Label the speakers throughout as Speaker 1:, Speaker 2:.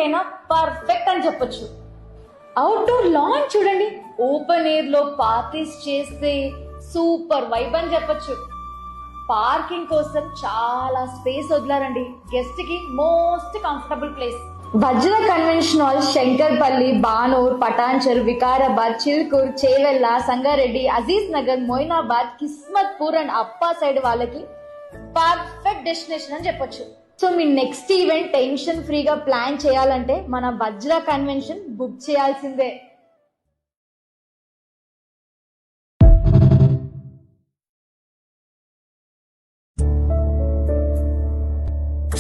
Speaker 1: కైనా పర్ఫెక్ట్ అని చెప్పొచ్చు. అవుట్డోర్ లాన్ చూడండి, ఓపెన్ ఎయిర్ లో పార్టీస్ చేస్తే సూపర్ వైబ్ అని చెప్పొచ్చు. పార్కింగ్ కోసం చాలా స్పేస్ వదిలారండి, గెస్ట్ కి most comfortable place. Vajra convention hall Shankarpally, Banur, Patancheru, Vikarabad, Chilkur, Chevella, Sangareddy, Aziz Nagar, Moinabad, Kismatpur and Appa side వాళ్ళకి పర్ఫెక్ట్ డెస్టినేషన్ అని చెప్పొచ్చు. సో మీ నెక్స్ట్ ఈవెంట్ టెన్షన్ ఫ్రీగా ప్లాన్ చేయాలంటే మన వజ్ర కన్వెన్షన్ బుక్ చేయాల్సిందే.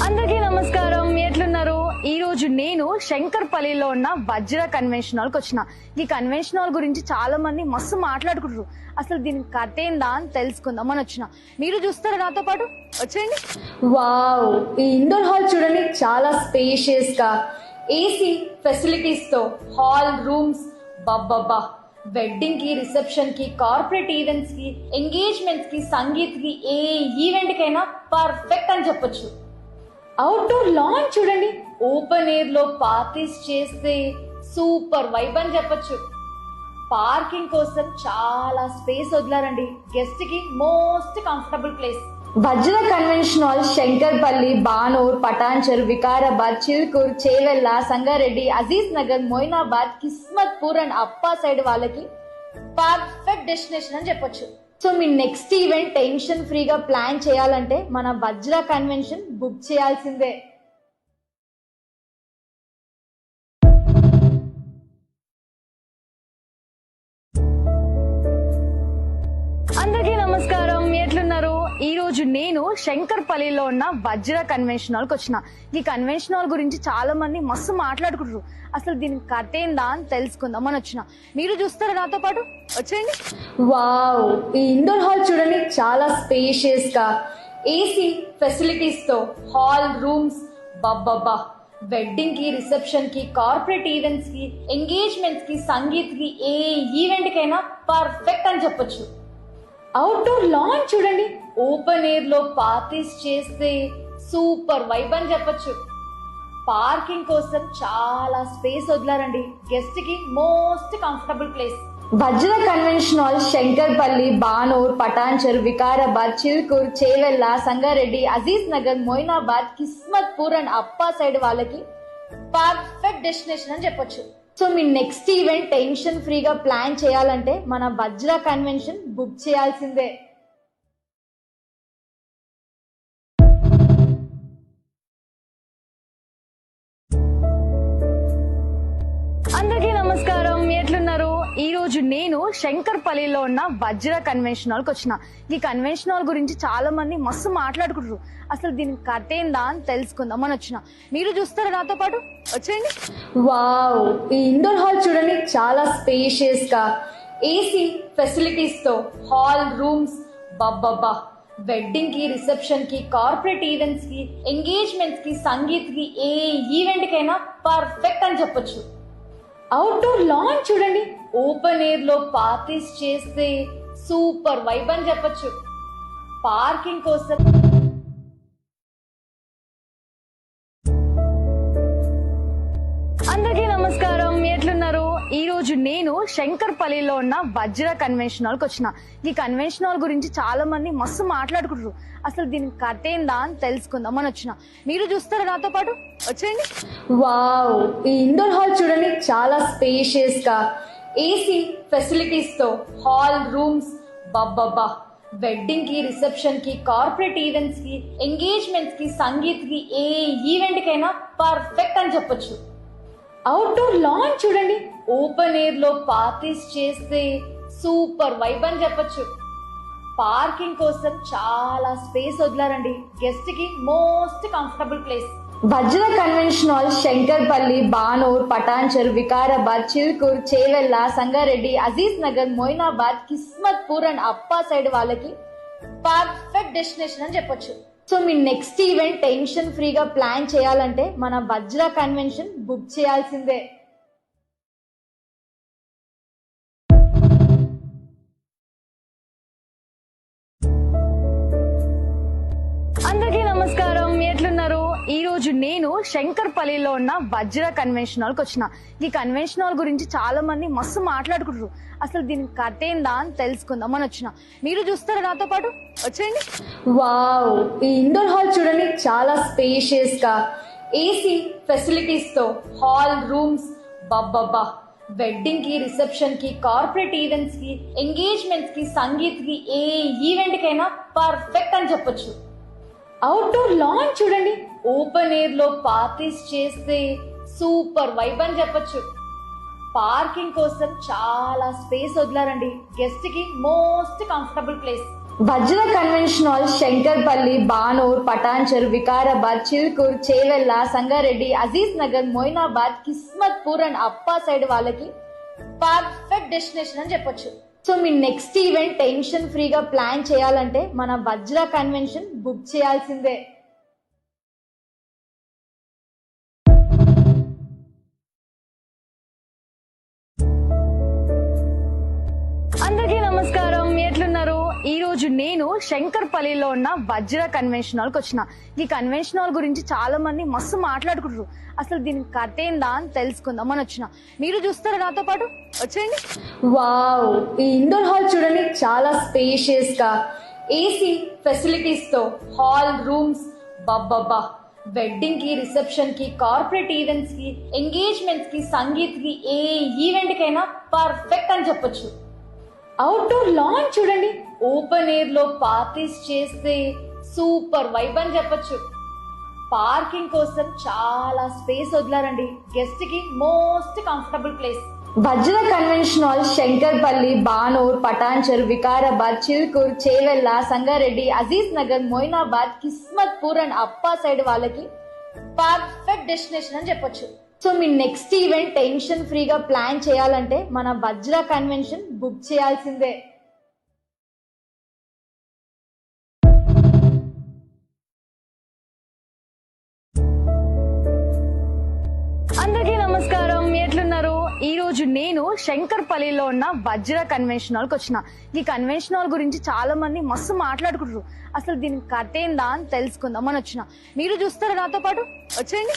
Speaker 1: అందరికీ నమస్కారం, ఎట్లున్నారు? ఈ రోజు నేను శంకర్పల్లిలో ఉన్న వజ్ర కన్వెన్షన్ హాల్కి వచ్చిన. ఈ కన్వెన్షన్ హాల్ గురించి చాలా మంది మస్తు మాట్లాడుకుంటారు. అసలు దీని కథ ఏందా అని తెలుసుకుందాం అని వచ్చిన. మీరు చూస్తారా నాతో పాటు? వచ్చేయండి. వావ్, ఈ ఇండోర్ హాల్ చూడండి, చాలా స్పేషియస్ గా ఏసీ ఫెసిలిటీస్ తో హాల్ రూమ్స్ బాబ్బా వెడ్డింగ్ కి, రిసెప్షన్ కి, కార్పొరేట్ ఈవెంట్స్ కి, ఎంగేజ్మెంట్స్ కి, సంగీత్ కి, ఏ ఈవెంట్ కైనా పర్ఫెక్ట్ అని చెప్పొచ్చు. అవుట్డోర్ లాన్ చూడండి, ఓపెన్ ఎయిర్ లో పార్టీస్ చేస్తే సూపర్ వైబ్ అని చెప్పొచ్చు. పార్కింగ్ కోసం చాలా స్పేస్ వదిలారండి, గెస్ట్ కి most comfortable place. Vajra convention hall Shankarpally, Banur, Patancheru, Vikarabad, Chilkur, Chevella, Sangareddy, Aziz Nagar, Moinabad, Kismatpur and Appa side వాళ్ళకి పర్ఫెక్ట్ డెస్టినేషన్ అని చెప్పొచ్చు. సో మీ నెక్స్ట్ ఈవెంట్ టెన్షన్ ఫ్రీగా ప్లాన్ చేయాలంటే మన వజ్ర కన్వెన్షన్ బుక్ చేయాల్సిందే. అందరికీ నమస్కారం, ఎట్లున్నారు? ఈ రోజు నేను శంకర్పల్లిలో ఉన్న వజ్ర కన్వెన్షన్ హాల్కి వచ్చిన. ఈ కన్వెన్షన్ హాల్ గురించి చాలా మంది మస్తు మాట్లాడుకుంటారు. అసలు దీని కథ ఏందా అని తెలుసుకుందాం అని వచ్చిన. మీరు చూస్తారా నాతో పాటు? వచ్చేయండి. వావ్, ఈ ఇండోర్ హాల్ చూడండి, చాలా స్పేషియస్ గా ఏసీ ఫెసిలిటీస్ తో హాల్ రూమ్స్ బాబ్బా వెడ్డింగ్ కి, రిసెప్షన్ కి, కార్పొరేట్ ఈవెంట్స్ కి, ఎంగేజ్మెంట్స్ కి, సంగీత్ కి, ఏ ఈవెంట్ కైనా పర్ఫెక్ట్ అని చెప్పొచ్చు. అవుట్డోర్ లాన్ చూడండి, ఓపెన్ ఎయిర్ లో పార్టీస్ చేస్తే సూపర్ వైబ్ అని చెప్పొచ్చు. పార్కింగ్ కోసం చాలా స్పేస్ వదిలారండి, గెస్ట్ కి most comfortable place. Vajra convention hall Shankarpally, Banur, Patancheru, Vikarabad, Chilkur, Chevella, Sangareddy, Aziz Nagar, Moinabad, Kismatpur and Appa side వాళ్ళకి పర్ఫెక్ట్ డెస్టినేషన్ అని చెప్పొచ్చు. సో మీ నెక్స్ట్ ఈవెంట్ టెన్షన్ ఫ్రీగా ప్లాన్ చేయాలంటే మన వజ్ర కన్వెన్షన్ బుక్ చేయాల్సిందే. అందరికీ నమస్కారం, ఎట్లున్నారు? ఈ రోజు నేను శంకర్పల్లిలో ఉన్న వజ్ర కన్వెన్షన్ హాల్కి వచ్చిన. ఈ కన్వెన్షన్ హాల్ గురించి చాలా మంది మస్తు మాట్లాడుకుంటారు. అసలు దీని కథ ఏందా అని తెలుసుకుందాం అని వచ్చిన. మీరు చూస్తారా నాతో పాటు? వచ్చేయండి. వావ్, ఈ ఇండోర్ హాల్ చూడండి, చాలా స్పేషియస్ గా ఏసీ ఫెసిలిటీస్ తో హాల్ రూమ్స్ బాబ్బా వెడ్డింగ్ కి, రిసెప్షన్ కి, కార్పొరేట్ ఈవెంట్స్ కి, ఎంగేజ్మెంట్స్ కి, సంగీత్ కి, ఏ ఈవెంట్ కైనా పర్ఫెక్ట్ అని చెప్పొచ్చు. అవుట్డోర్ లాన్ చూడండి, ఓపెన్ ఎయిర్ లో పార్టీస్ చేస్తే సూపర్ వైబ్ అని చెప్పొచ్చు. పార్కింగ్ కోసం అందరికీ నమస్కారం, ఎట్లున్నారు? ఈ రోజు నేను శంకర్పల్లిలో ఉన్న వజ్ర కన్వెన్షన్ హాల్కి వచ్చిన. ఈ కన్వెన్షన్ హాల్ గురించి చాలా మంది మస్తు మాట్లాడుకుంటారు. అసలు దీని కథ ఏందా అని తెలుసుకుందాం అని వచ్చిన. మీరు చూస్తారా నాతో పాటు? వచ్చేయండి. వావ్, ఈ ఇండోర్ హాల్ చూడండి, చాలా స్పేషియస్ గా ఏసీ ఫెసిలిటీస్ తో హాల్ రూమ్స్ బాబ్బా వెడ్డింగ్ కి, రిసెప్షన్ కి, కార్పొరేట్ ఈవెంట్స్ కి, ఎంగేజ్మెంట్స్ కి, సంగీత్ కి, ఏ ఈవెంట్ కైనా పర్ఫెక్ట్ అని చెప్పొచ్చు. అవుట్డోర్ లాన్ చూడండి, ఓపెన్ ఎయిర్ లో పార్టీస్ చేస్తే సూపర్ వైబ్ అని చెప్పొచ్చు. పార్కింగ్ కోసం చాలా స్పేస్ వదిలారండి, గెస్ట్ కి most comfortable place. Vajra convention hall Shankarpally, Banur, Patancheru, Vikarabad, Chilkur, Chevella, Sangareddy, Aziz Nagar, Moinabad, Kismatpur and Appa side వాళ్ళకి పర్ఫెక్ట్ డెస్టినేషన్ అని చెప్పొచ్చు. సో మీ నెక్స్ట్ ఈవెంట్ టెన్షన్ ఫ్రీగా ప్లాన్ చేయాలంటే మన వజ్ర కన్వెన్షన్ బుక్ చేయాల్సిందే. అందరికీ నమస్కారం, ఎట్లున్నారు? ఈ రోజు రోజు నేను శంకర్పల్లిలో ఉన్న వజ్ర కన్వెన్షన్ హాల్కి వచ్చిన. ఈ కన్వెన్షన్ హాల్ గురించి చాలా మంది మస్తు మాట్లాడుకుంటారు. అసలు దీని కథ ఏందా అని తెలుసుకుందాం అని వచ్చిన. మీరు చూస్తారా నాతో పాటు? వచ్చేయండి. వావ్, ఈ ఇండోర్ హాల్ చూడండి, చాలా స్పేషియస్ గా ఏసీ ఫెసిలిటీస్ తో హాల్ రూమ్స్ బాబ్బా వెడ్డింగ్ కి, రిసెప్షన్ కి, కార్పొరేట్ ఈవెంట్స్ కి, ఎంగేజ్మెంట్స్ కి, సంగీత్ కి, ఏ ఈవెంట్ కైనా పర్ఫెక్ట్ అని చెప్పొచ్చు. అవుట్డోర్ లాన్ చూడండి, ఓపెన్ ఎయిర్ లో పార్టీస్ చేస్తే సూపర్ వైబ్ అని చెప్పొచ్చు. పార్కింగ్ కోసం చాలా స్పేస్ వదిలారండి. గెస్ట్ కి most comfortable place. Vajra convention hall Shankarpally, Banur, Patancheru, Vikarabad, Chilkur, Chevella, Sangareddy, Aziz Nagar, Moinabad, Kismatpur and Appa side వాళ్ళకి పర్ఫెక్ట్ డెస్టినేషన్ అని చెప్పొచ్చు. సో మీ నెక్స్ట్ ఈవెంట్ టెన్షన్ ఫ్రీగా ప్లాన్ చేయాలంటే మన వజ్ర కన్వెన్షన్ బుక్ చేయాల్సిందే. అందరికీ నమస్కారం, ఎట్లున్నారు? ఈ రోజు నేను శంకర్పల్లిలో ఉన్న వజ్ర కన్వెన్షన్ హాల్కి వచ్చిన. ఈ కన్వెన్షన్ హాల్ గురించి చాలా మంది మస్తు మాట్లాడుకుంటారు. అసలు దీని కథ ఏందా అని తెలుసుకుందాం అని వచ్చిన. మీరు చూస్తారా నాతో పాటు? వచ్చేయండి. వావ్, ఈ ఇండోర్ హాల్ చూడండి, చాలా స్పేషియస్ గా ఏసీ ఫెసిలిటీస్ తో హాల్ రూమ్స్ బాబ్బా వెడ్డింగ్ కి, రిసెప్షన్ కి, కార్పొరేట్ ఈవెంట్స్ కి, ఎంగేజ్మెంట్స్ కి, సంగీత్ కి, ఏ ఈవెంట్ కైనా పర్ఫెక్ట్ అని చెప్పొచ్చు. అవుట్డోర్ లాన్ చూడండి, ఓపెన్ ఎయిర్ లో పార్టీస్ చేస్తే సూపర్ వైబ్ అని చెప్పొచ్చు. పార్కింగ్ కోసం చాలా స్పేస్ వదిలారండి. గెస్ట్ కి most comfortable place. Vajra convention hall Shankarpally, Banur, Patancheru, Vikarabad, Chilkur, Chevella, Sangareddy, Aziz Nagar, Moinabad, Kismatpur and Appa side వాళ్ళకి పర్ఫెక్ట్ డెస్టినేషన్ అని చెప్పొచ్చు. సో మీ నెక్స్ట్ ఈవెంట్ టెన్షన్ ఫ్రీగా ప్లాన్ చేయాలంటే మన వజ్ర కన్వెన్షన్ బుక్ చేయాల్సిందే. అందరికీ నమస్కారం, ఎట్లున్నారు? ఈ రోజు నేను శంకర్పల్లిలో ఉన్న వజ్ర కన్వెన్షన్ హాల్కి వచ్చిన. ఈ కన్వెన్షన్ హాల్ గురించి చాలా మంది మస్తు మాట్లాడుకుంటారు. అసలు దీని కథ ఏందా అని తెలుసుకుందాం అని వచ్చిన. మీరు చూస్తారా నాతో పాటు? వచ్చేయండి.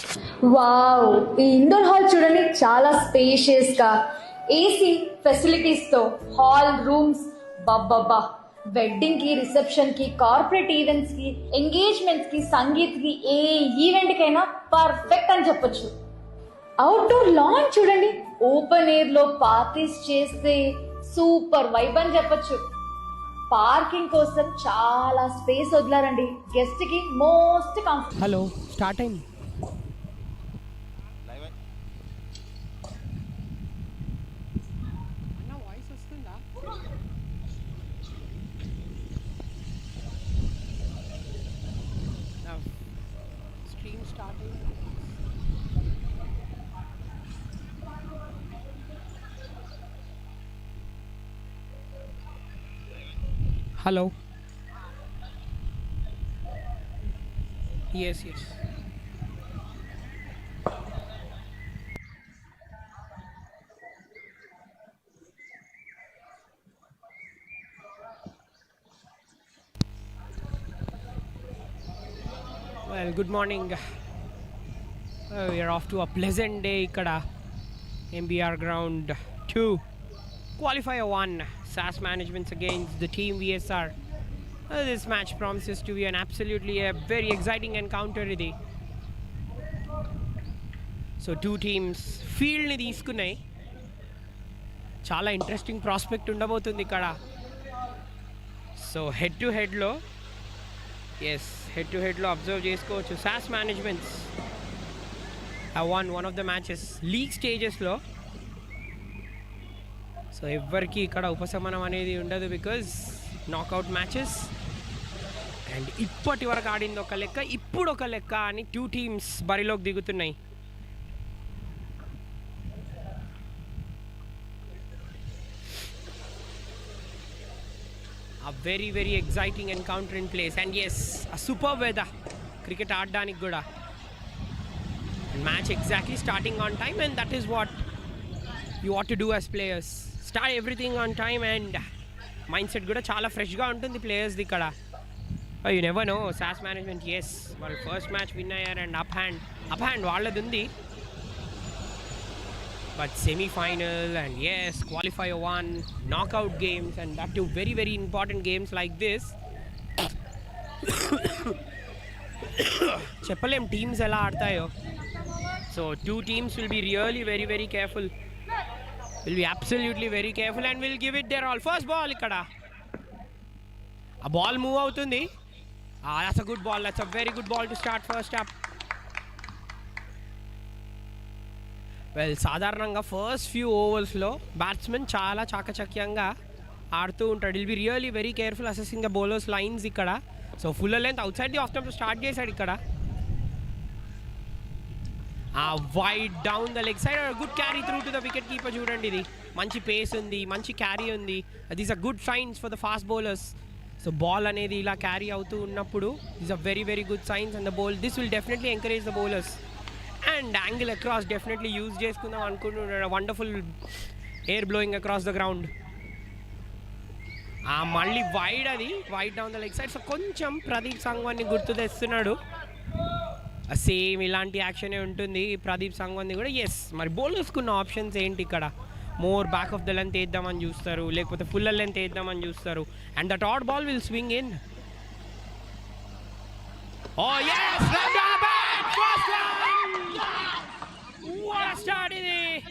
Speaker 1: వావ్, ఈ ఇండోర్ హాల్ చూడండి, చాలా స్పేషియస్ గా ఏసీ ఫెసిలిటీస్ తో హాల్ రూమ్స్ బాబ్బా వెడ్డింగ్ కి, రిసెప్షన్ కి, కార్పొరేట్ ఈవెంట్స్ కి, ఎంగేజ్మెంట్స్ కి, సంగీత్ కి, ఏ ఈవెంట్ కైనా పర్ఫెక్ట్ అని చెప్పొచ్చు. అవుట్డోర్ లాన్ చూడండి, ఓపెన్ ఎయిర్ లో పార్టీస్ చేస్తే సూపర్ వైబ్ అని చెప్పొచ్చు. పార్కింగ్ కోసం చాలా స్పేస్ వదిలారండి. గెస్ట్ కి మోస్ట్ కంఫర్ట్.
Speaker 2: హలో, స్టార్ట్ అయింది. అన్న వాయిస్ వస్తుందా? స్ట్రీమ్ స్టార్ట్ అయింది. Hello. Yes. Well, good morning. We are off to a pleasant day ikkada. MBR ground 2. Qualifier 1. SAS Managements against the team VSR. This match promises to be an absolutely a very exciting encounter idi. So two teams field ni తీసుకున్నాయి. చాలా interesting prospect ఉండబోతుంది ఇక్కడ. So head to హెడ్లో observe చేసుకోవచ్చు. SAS Managements have won one of the matches league స్టేజెస్లో. So ఎవ్వరికి ఇక్కడ ఉపశమనం అనేది ఉండదు, బికాజ్ నాకౌట్ మ్యాచెస్. అండ్ ఇప్పటి వరకు ఆడింది ఒక లెక్క, ఇప్పుడు ఒక లెక్క అని టూ టీమ్స్ బరిలోకి దిగుతున్నాయి. A very very exciting encounter in place, and yes, a superb weather cricket ఆడడానికి కూడా. Match exactly starting on time, and that is what you ought to do as players. Start everything on time, and mind set కూడా చాలా ఫ్రెష్గా ఉంటుంది ప్లేయర్స్ది ఇక్కడ. Oh, you never know. SAS management, yes. Well, first match winner and up hand. వాళ్ళది ఉంది. But semi-final and yes, qualifier 1, knockout games, and that too very, very important games like this. చెప్పలేం teams ఎలా ఆడతాయో. So two teams will be really very, very careful. Will be absolutely very careful and will give it their all. First ball ikkada. A ball move అవుతుంది. That's a good ball. That's a very good ball to start first up. Well సాధారణంగా first few ఓవర్స్లో batsmen చాలా చాకచక్యంగా ఆడుతూ ఉంటాడు. Will be really very careful assessing the bowlers lines ఇక్కడ. So full length outside the off stump start చేశాడు ఇక్కడ. Wide down the leg side good carry through to the wicket keeper. చూడండి ఇది మంచి పేస్ ఉంది, మంచి carry ఉంది. These are good signs for the fast bowlers. So ball అనేది ఇలా క్యారీ అవుతూ ఉన్నప్పుడు these are very very good signs and the bowl this will definitely encourage the bowlers. And angle across definitely use చేసుకుందాం అనుకుంటున్నాడు. Wonderful air blowing across the ground. మళ్ళీ wide అది wide down the leg side. So కొంచెం ప్రదీప్ సంగ్వాన్ని గుర్తు తెస్తున్నాడు. Same ఇలాంటి యాక్షనే ఉంటుంది ప్రదీప్ సంగ్వాన్ని కూడా. Yes మరి బౌలర్స్కున్న ఆప్షన్స్ ఏంటి ఇక్కడ? More back of the length వేద్దామని చూస్తారు, లేకపోతే ఫుల్ లెంత్ వేద్దామని చూస్తారు. And that at ball will swing in. Oh yes! First one! What a start it is!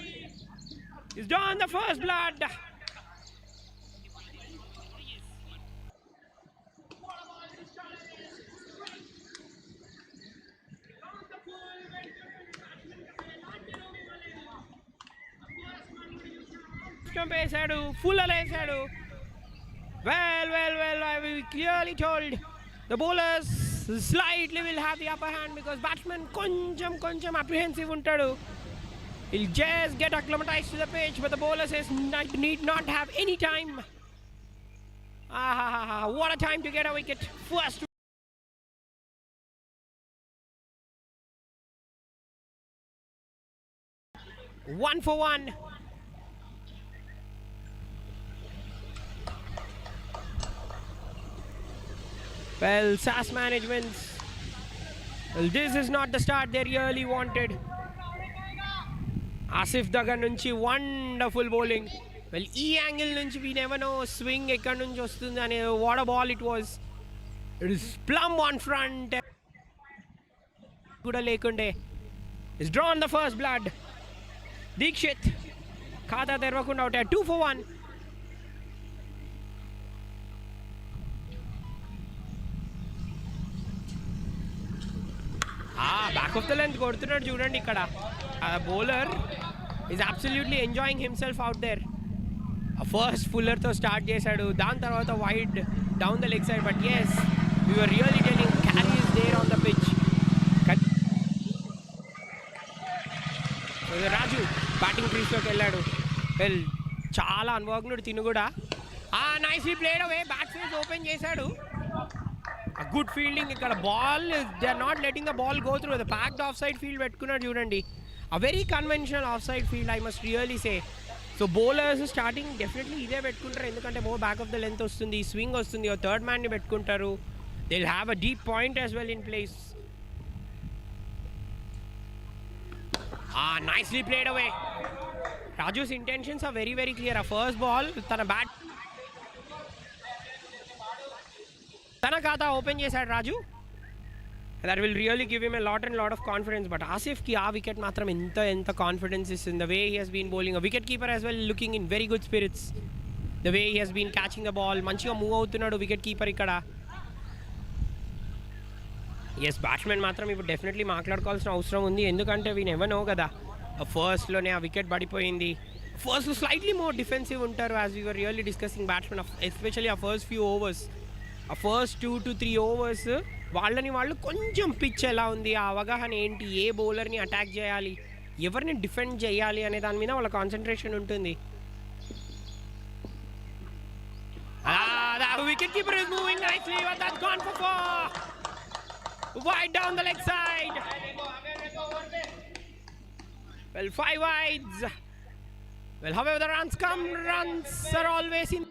Speaker 2: He's done the first blood. Stump వేసాడు, full వేసాడు. Well, I will clearly told the bowlers slightly will have the upper hand because batsman కొంచెం apprehensive ఉంటాడు. He'll just get acclimatized to the pitch, but the bowler says need not have any time. What a time to get a wicket. First 1 for 1. Well, SAS management. Well, this is not the start they really wanted. Asif దగ్గర నుంచి wonderful bowling. Well ఈ angle నుంచి we never know swing ఎక్కడి నుంచి వస్తుంది అనే. What a ball it was. It is plum on front కూడా లేకుండే. Is drawn the first blood. Dikshit ఖాతా తెరవకుండా out. 2 for 1. Back of the length కొడుతున్నాడు చూడండి ఇక్కడ. Bowler is absolutely enjoying himself out there. First ఫుల్లర్తో స్టార్ట్ చేశాడు, దాని తర్వాత wide down the leg side. But as you are really telling carry is there on the pitch. Raju batting క్రీజ్లోకి వెళ్ళాడు. Well చాలా అనుభవజ్ఞుడు తిను కూడా. Nicely played away. Back face open చేశాడు. గుడ్ ఫీల్డింగ్ ఇక్కడ. Ball they are not letting the ball go through. The packed off side field పెట్టుకున్నాడు చూడండి. A very conventional off side field I must really say. So bowlers starting definitely ఇదే పెట్టుకుంటారు, ఎందుకంటే more back of the length వస్తుంది, swing వస్తుంది. Third మ్యాన్ని పెట్టుకుంటారు. They will have a deep point as well in place. Nicely played away. Raju's intentions are very very clear. ఆ first ball తన bat తన ఖాతా ఓపెన్ చేశాడు Raju. That will really give him a lot and lot of confidence. But ఆసిఫ్కి ఆ wicket మాత్రం ఎంత confidence ఇస్తుంది. The way he has been bowling. A wicket keeper as well looking in very good spirits. The way he has been catching the ball. మంచిగా move అవుతున్నాడు wicket keeper ఇక్కడ. Yes batsmen మాత్రం ఇప్పుడు definitely మాట్లాడుకోవాల్సిన అవసరం ఉంది, ఎందుకంటే we never no కదా. ఫస్ట్లోనే ఆ వికెట్ పడిపోయింది. ఫస్ట్ స్లైట్లీ మోర్ డిఫెన్సివ్ ఉంటారు as we were really discussing batsmen, especially ఆ ఫస్ట్ ఫ్యూ ఓవర్స్. ఆ ఫస్ట్ 2 to 3 ఓవర్స్ వాళ్ళు కొంచెం పిచ్ ఎలా ఉంది, ఆ అవగాహన ఏంటి, ఏ బౌలర్ని అటాక్ చేయాలి, ఎవరిని డిఫెండ్ చేయాలి అనే దాని మీద వాళ్ళ కాన్సన్ట్రేషన్ ఉంటుంది. Wicket keeper is moving nicely, but that's gone for 4. Wide down the leg side. Well, 5 wides. Well, however the runs come, runs are always in.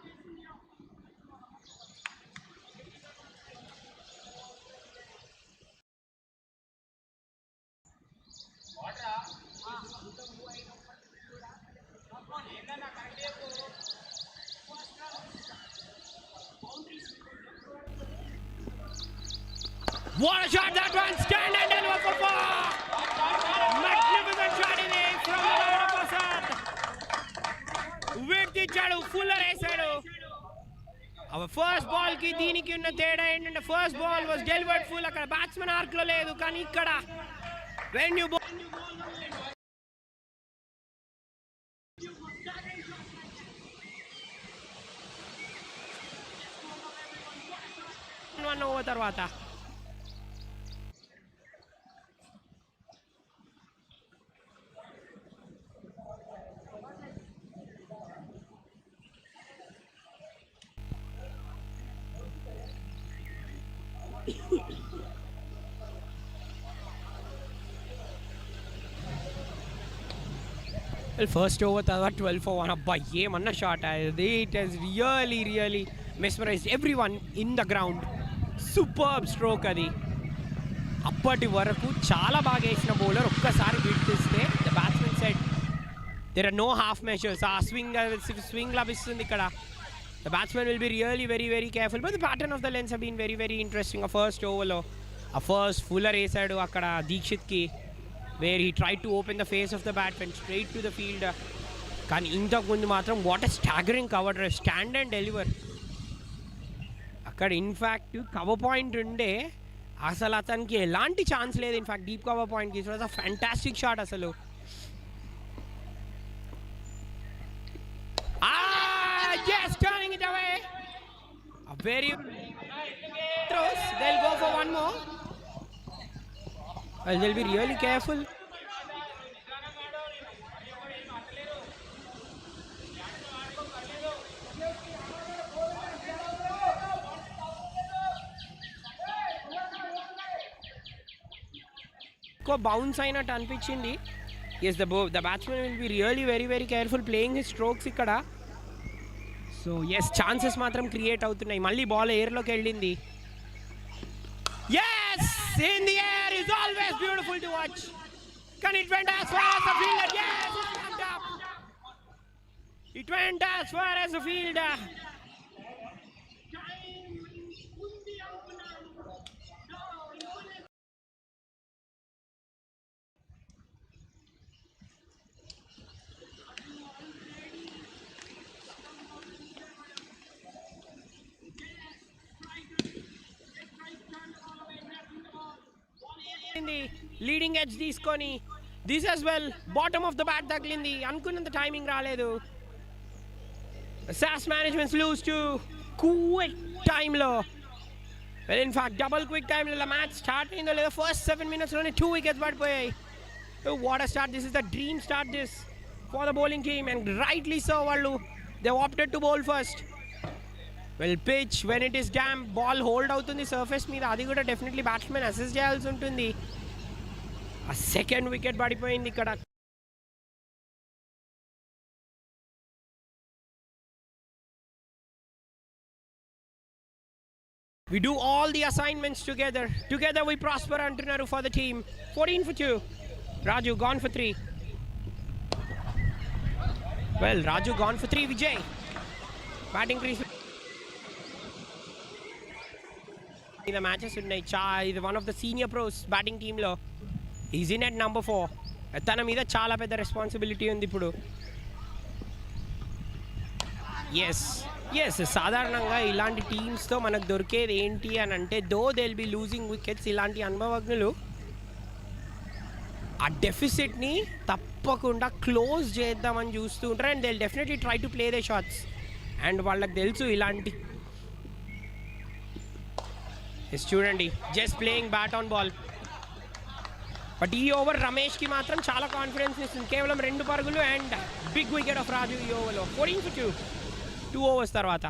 Speaker 2: What a shot that one! Stand and deliver for four! Magnificent shot in it from the line of Asad. Width ichadu, fuller వేసాడు. Our first ball ki దీనికి ఉన్న తేడా ఏంటంటే first ball was delivered full. అక్కడ batsman arc లో లేదు, కానీ ఇక్కడ when you ball 1 over తర్వాత ఫస్ట్ ఓవర్ తర్వాత 12 for 1. అబ్బా ఏమన్నా షాట్ అది. It has really mesmerised every one in the ground. Superb stroke అది. అప్పటి వరకు చాలా బాగా వేసిన బౌలర్ ఒక్కసారి హిట్ తీస్తే the batsmen set there are no half measures. ఆ స్వింగ్ లభిస్తుంది ఇక్కడ. The batsmen will be really very careful. But the pattern of the lengths have been very interesting. ఆ ఫస్ట్ ఓవర్లో ఆ ఫస్ట్ ఫుల్లర్ వేసాడు అక్కడ దీక్షిత్కి, where he tried to open the face of the batsman straight to the field. కానీ ఇంతకు ముందు మాత్రం what a staggering cover drive, stand and deliver. అక్కడ ఇన్ఫ్యాక్ట్ కవర్ పాయింట్ ఉండే అసలు అతనికి ఎలాంటి ఛాన్స్ లేదు. ఇన్ఫ్యాక్ట్ డీప్ కవర్ పాయింట్కి it was a fantastic shot అసలు. Yes, turning it away. A very throws. They'll go for one more. Well, they'll be really careful. Bounce అయినట్టు అనిపించింది. Yes, the batsman will be really very careful playing his strokes ikkada. So yes, chances matram create అవుతున్నాయి. మళ్ళీ ball ఎయిర్లోకి వెళ్ళింది. Yes, in the air is always beautiful to watch. Can it went as far as the fielder? Yes, it went up. It went as far as the fielder. Leading edge తీసుకొని this as well bottom of the bat తగిలింది. అనుకున్నంత timing రాలేదు. SAS managements lose two quick టైంలో. Well in fact double quick టైంలో match start అయిందో లేదో first 7 minutesలోనే 2 wickets పడిపోయాయి. What a start. This is the dream start this for the bowling team and rightly so. వాళ్ళు they opted to bowl first. Well pitch when it is damp ball hold అవుతుంది surface మీద. అది కూడా definitely batsmen assess చేయాల్సి ఉంటుంది. ఆ second wicket పడిపోయింది ఇక్కడ. We do all the assignments together. Together we prosper antunnaru for the team. 14 for 2. Raju gone for 3. Well, Raju gone for 3. Vijay batting crease. The matches ఉన్నాయి. ఇది one of the senior pros batting టీంలో. Is in at number 4. తన మీద చాలా పెద్ద responsibility ఉంది ఇప్పుడు. Yes సాధారణంగా ఇలాంటి టీమ్స్తో మనకు దొరికేది ఏంటి అని అంటే though they will be losing wickets. ఇలాంటి అనుభవజ్ఞులు ఆ డెఫిసిట్ని తప్పకుండా క్లోజ్ చేద్దామని చూస్తూ ఉంటారు. And they will definitely try to play the shots. And వాళ్ళకి తెలుసు ఇలాంటి. చూడండి just playing bat on ball. But ఈ ఓవర్ రమేష్కి మాత్రం చాలా కాన్ఫిడెన్స్ ఇస్తుంది. కేవలం 2 పరుగులు అండ్ బిగ్ వికెట్ ఆఫ్ రాజు ఈ ఓవర్లో. 14 for 2. 2 overs తర్వాత.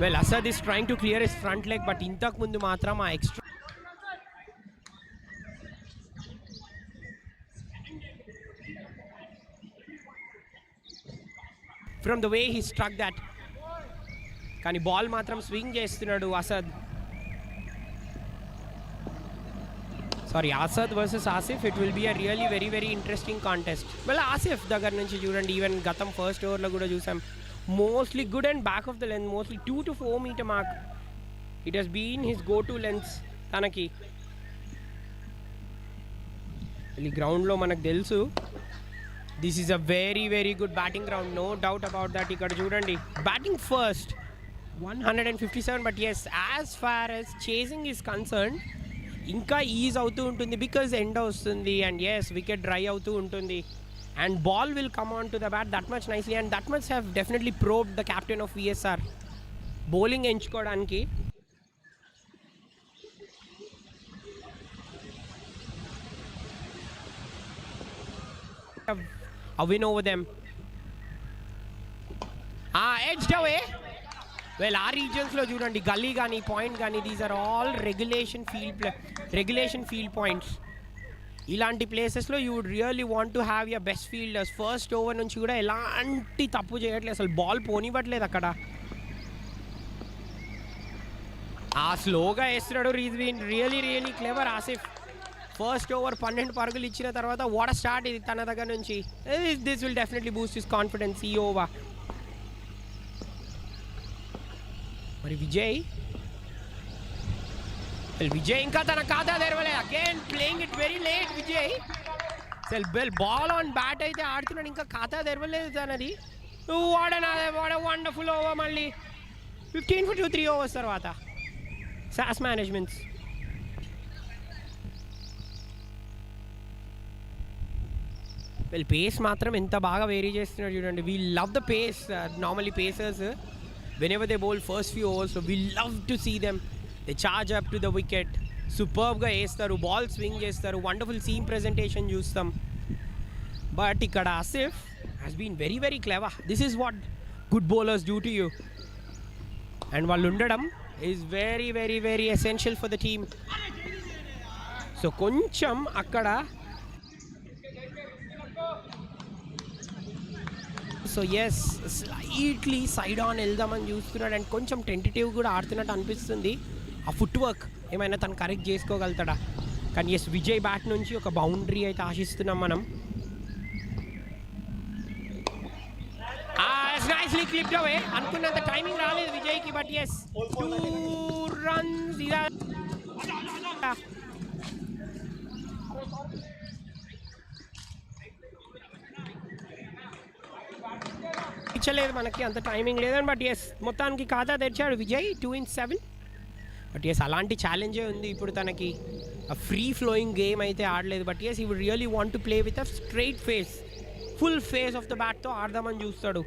Speaker 2: Well, Asad is trying to clear his front leg, but ఇంతకు ముందు మాత్రం ఆ extra from the way he struck that. కానీ బాల్ మాత్రం స్వింగ్ చేస్తున్నాడు Asad. Sorry, Asad versus Asif. It will be a really very very interesting contest. మళ్ళీ ఆసిఫ్ దగ్గర నుంచి చూడండి, ఈవెన్ గతం ఫస్ట్ ఓవర్లో కూడా చూసాం, mostly good and back of the length, mostly 2 to 4 meter mark. It has been his go to lengths తనకి. ఈ గ్రౌండ్లో మనకు తెలుసు this is a very very good batting ground, no doubt about that. ఇక్కడ చూడండి, batting first 157, but yes as far as chasing is concern ఇంకా ease అవుతూ ఉంటుంది బికాజ్ ఎండ్ వస్తుంది అండ్ ఎస్ వికెట్ డ్రై అవుతూ ఉంటుంది and ball will come on to the bat that much nicely and that much have definitely probed the captain of VSR bowling ఎంచుకోవడానికి. A win over them. Edged away. Well, our regions lo chudandi, gully gani, point gani, these are all regulation field points. ఇలాంటి ప్లేసెస్లో you would really want to have your best fielders. First over నుంచి కూడా ఎలాంటి తప్పు చేయట్లేదు, అసలు ball పోనివ్వట్లేదు అక్కడ. స్లోగా వేస్తున్నాడు, is been really really clever Asif. First over 12 పరుగులు ఇచ్చిన తర్వాత వాట్ స్టార్ట్ ఇది తన దగ్గర నుంచి. This will definitely boost his confidence ఈ ఓవర్. మరి విజయ్ ఇంకా తన ఖాతా తెరవలే. Again playing it very late Vijay. అసలు బాల్ ఆన్ బ్యాట్ అయితే ఆడుతున్నాడు, ఇంకా ఖాతా తెరవలేదు తనది. What wonderful over. మళ్ళీ 15 for 2, 3 overs తర్వాత సాస్ మేనేజ్మెంట్స్. పేస్ మాత్రం ఎంత బాగా వేరీ చేస్తున్నాడు చూడండి. We love the face. Normally pacers whenever they bowl first few overs, so we love to see them. They charge up to the wicket, superbగా వేస్తారు, ball swing చేస్తారు, wonderful seam presentation చూస్తాం. But ఇక్కడ Asif has been very very clever. This is what good bowlers do to you, and వాళ్ళు ఉండడం is very very very essential for the team. So కొంచెం అక్కడ so as slightly side on వెళ్దామని చూస్తున్నాడు and కొంచెం tentative కూడా ఆడుతున్నట్టు అనిపిస్తుంది. ఆ ఫుట్ వర్క్ ఏమైనా తను కరెక్ట్ చేసుకోగలుగుతాడా? కానీ ఎస్ విజయ్ బ్యాట్ నుంచి ఒక బౌండరీ అయితే ఆశిస్తున్నాం మనం. నైస్లీ క్లిప్డ్ అవే. అనుకున్నంత టైమింగ్ రాలేదు విజయ్కి, బట్ ఎస్ 2 runs. ఇచ్చలేదు మనకి, అంత టైమింగ్ లేదని. బట్ ఎస్ మొత్తానికి ఖాతా తెరిచాడు విజయ్ 2 in 7. బట్ ఎస్ అలాంటి ఛాలెంజే ఉంది ఇప్పుడు తనకి. ఫ్రీ ఫ్లోయింగ్ గేమ్ అయితే ఆడలేదు. But as he would really want to play with a straight face, full face of the బ్యాట్తో ఆడదామని చూస్తాడు.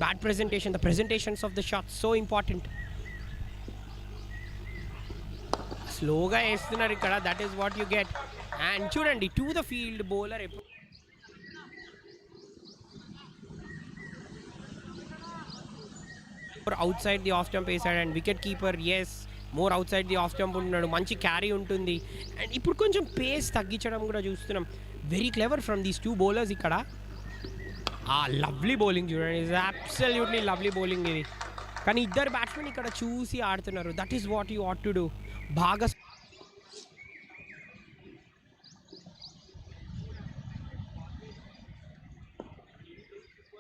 Speaker 2: Bat presentation, the presentations of the shot so important. స్లోగా వేస్తున్నారు ఇక్కడ, that is what you get. And చూడండి, to the field bowler outside the off stump వేసాడు and wicket keeper is more outside the off stump ఉంటున్నాడు. మంచి carry ఉంటుంది and ఇప్పుడు కొంచెం పేస్ తగ్గించడం కూడా చూస్తున్నాం. Very clever from these 2 bowlers ఇక్కడ. లవ్లీ బౌలింగ్ చూడండి, ఇస్ అబ్సల్యూట్లీ లవ్లీ బౌలింగ్ ఇది. కానీ ఇద్దరు బ్యాట్స్మెన్ ఇక్కడ చూసి ఆడుతున్నారు. That is what you want to do. బాగా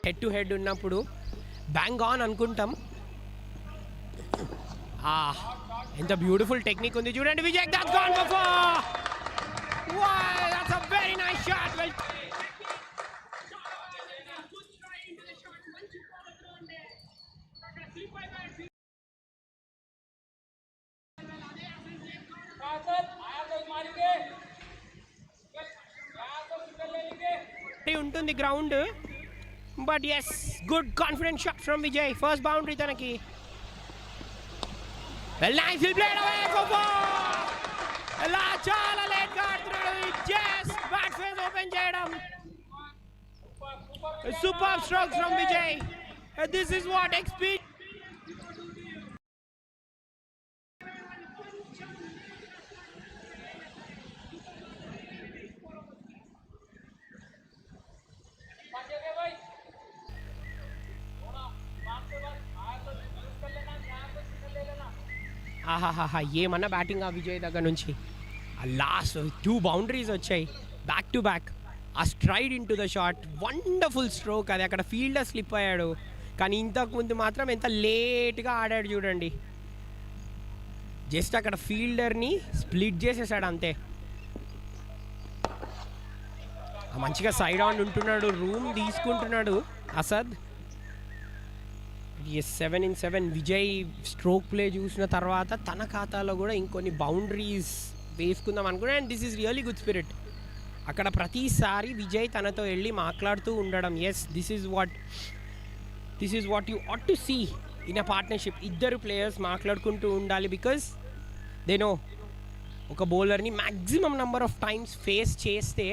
Speaker 2: హెడ్ టు హెడ్ ఉన్నప్పుడు బ్యాంగ్ ఆన్ అనుకుంటాం. ఎంత బ్యూటిఫుల్ టెక్నిక్ ఉంది చూడండి Vijay. That's gone for 4. Wow, that's a very nice shot. Well, ఉంటుంది గ్రౌండ్. But yes good confident shot from Vijay. First boundary తనకి. Well, nicely played away for 4. చాలా లేట్గా ఆడుతున్నాడు. జస్ట్ బ్యాట్ ఫేస్ ఓపెన్ చేయడం. Super strokes from Vijay. This is what experience. ఆహాహాహా ఏమన్నా batting ఆ విజయ్ దగ్గర నుంచి. ఆ లాస్ట్ 2 బౌండరీస్ వచ్చాయి బ్యాక్ టు బ్యాక్. ఆ stride in to the shot, wonderful stroke. అది అక్కడ ఫీల్డర్ స్లిప్ అయ్యాడు, కానీ ఇంతకుముందు మాత్రం ఎంత లేట్గా ఆడాడు చూడండి. జస్ట్ అక్కడ ఫీల్డర్ని స్ప్లిట్ చేసేసాడు అంతే. మంచిగా సైడ్ ఆన్ ఉంటున్నాడు, రూమ్ తీసుకుంటున్నాడు Asad. 7 in 7. Vijay stroke play చూసిన తర్వాత తన ఖాతాలో కూడా ఇంకొన్ని బౌండరీస్ వేసుకుందాం అనుకున్నాడు. And this is really good spirit. అక్కడ ప్రతిసారి విజయ్ తనతో వెళ్ళి మాట్లాడుతూ ఉండడం. This is what you ought to see in a partnership. ఇద్దరు ప్లేయర్స్ మాట్లాడుకుంటూ ఉండాలి, బికాజ్ దే నో ఒక బౌలర్ని maximum number of times face చేస్తే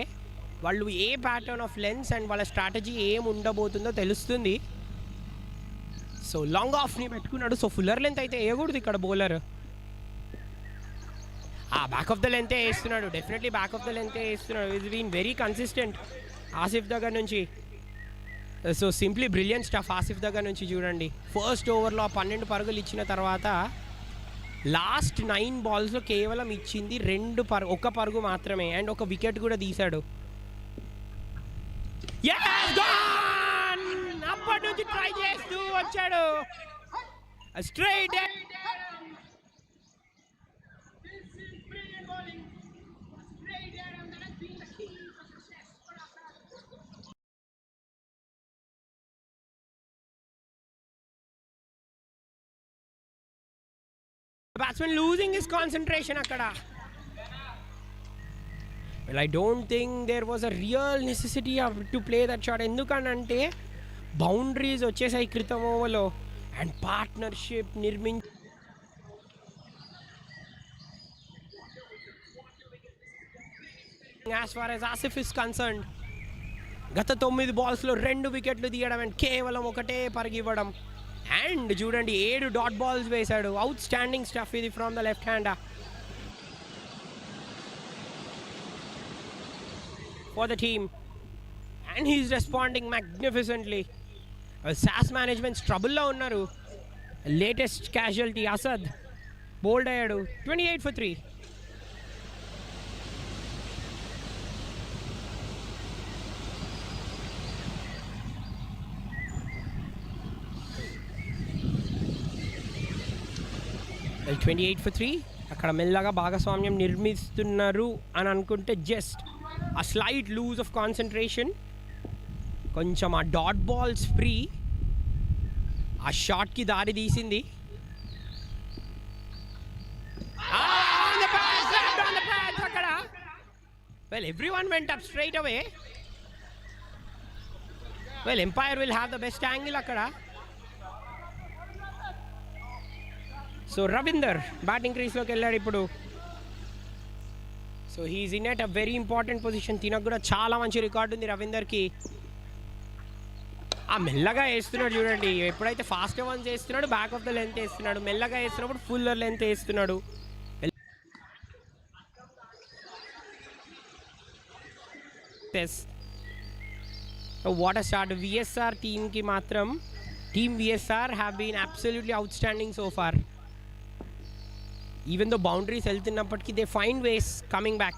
Speaker 2: వాళ్ళు ఏ ప్యాటర్న్ ఆఫ్ లెన్స్ అండ్ వాళ్ళ స్ట్రాటజీ ఏం ఉండబోతుందో తెలుస్తుంది. సో లాంగ్ ఆఫ్ని పెట్టుకున్నాడు. సో ఫుల్లర్ లెంత్ అయితే వేయకూడదు ఇక్కడ బౌలర్. బ్యాక్ ఆఫ్ ద లెంతే వేస్తున్నాడు, డెఫినెట్లీ బ్యాక్ ఆఫ్ ద లెంతే వేస్తున్నాడు. It's been very consistent Asif దగ్గర నుంచి. So simply brilliant stuff Asif దగ్గర నుంచి. చూడండి, ఫస్ట్ ఓవర్లో 12 పరుగులు ఇచ్చిన తర్వాత లాస్ట్ 9 బాల్స్లో కేవలం ఇచ్చింది 1 పరుగు మాత్రమే, అండ్ 1 వికెట్ కూడా తీశాడు. అప్పటి నుంచి ట్రై చేస్తూ వచ్చాడు straight. Batsman losing his concentration akkada. Well, I don't think there was a real necessity to play that shot. ఎందుకంటే బౌండరీస్ వచ్చేసాయి క్రితం ఓవర్లో, and partnership as far as Asif is concerned, గత 9 బాల్స్లో 2 వికెట్లు తీయడం అండ్ కేవలం 1 పరుగు ఇవ్వడం. అండ్ చూడండి 7 డాట్ బాల్స్ వేశాడు. అవుట్ స్టాండింగ్ స్టఫ్ ఇది from the left hand for the team, and he's responding magnificently. SAS management trouble lo unnaru. Latest casualty Asad bowled ayadu 28 for 3. Well, 28 for 3. అక్కడ మెల్లగా భాగస్వామ్యం నిర్మిస్తున్నారు అని అనుకుంటే జస్ట్ ఆ స్లైట్ లూజ్ ఆఫ్ కాన్సన్ట్రేషన్, కొంచెం ఆ డాట్ బాల్స్ ఫ్రీ ఆ షాట్కి దారి తీసింది. అక్కడ well everyone went up straight away. Well umpire will have the best angle అక్కడ. సో రవీందర్ బ్యాటింగ్ క్రీస్లోకి వెళ్ళాడు ఇప్పుడు. So he is in at a very important position. తినకు కూడా చాలా మంచి రికార్డు ఉంది రవీందర్కి. మెల్లగా వేస్తున్నాడు చూడండి. ఎప్పుడైతే ఫాస్ట్ వన్స్ వేస్తున్నాడు బ్యాక్ ఆఫ్ ద లెంత్ వేస్తున్నాడు, మెల్లగా వేస్తున్నప్పుడు ఫుల్లర్ లెంత్ వేస్తున్నాడు. What a start. విఎస్ఆర్ టీమ్కి మాత్రం team VSR have been absolutely outstanding so far. Even though boundaries వెళ్తున్నప్పటికీ they find ways coming back.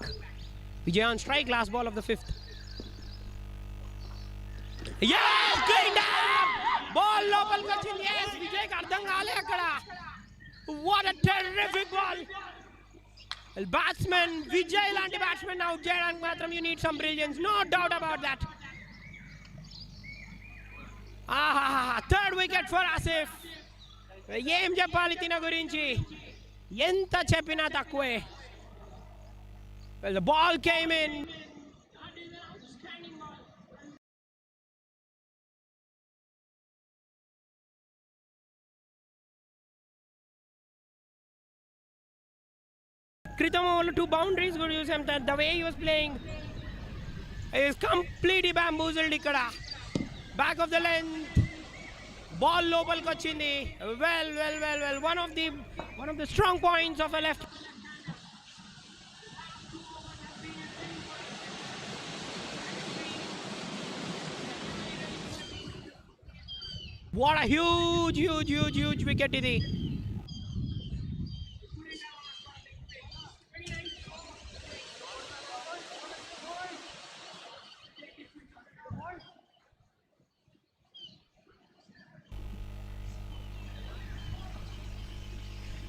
Speaker 2: Vijay on strike, last ball of the 5th. Yes, cleaned up. Ball లోపలికి వచ్చింది. Yes, విజయ్కి అర్థం కాలే అక్కడ. What a terrific ball. Well, batsman Vijay లాంటి batsman out చేయడానికి మాత్రం you need some brilliance, no doubt about that. Third wicket for Asif. ఏం చెప్పాలి తిన గురించి, ఎంత చెప్పినా తక్కువే. Well, the ball came in. క్రితం ఓవర్లో 2 బౌండరీస్ కూడా చూసాం. The way he was playing is completely bamboozled ఇక్కడ. Back of the length, ball లోపలికి వచ్చింది. Well, one of the strong points of a left. What a huge wicket ఇది.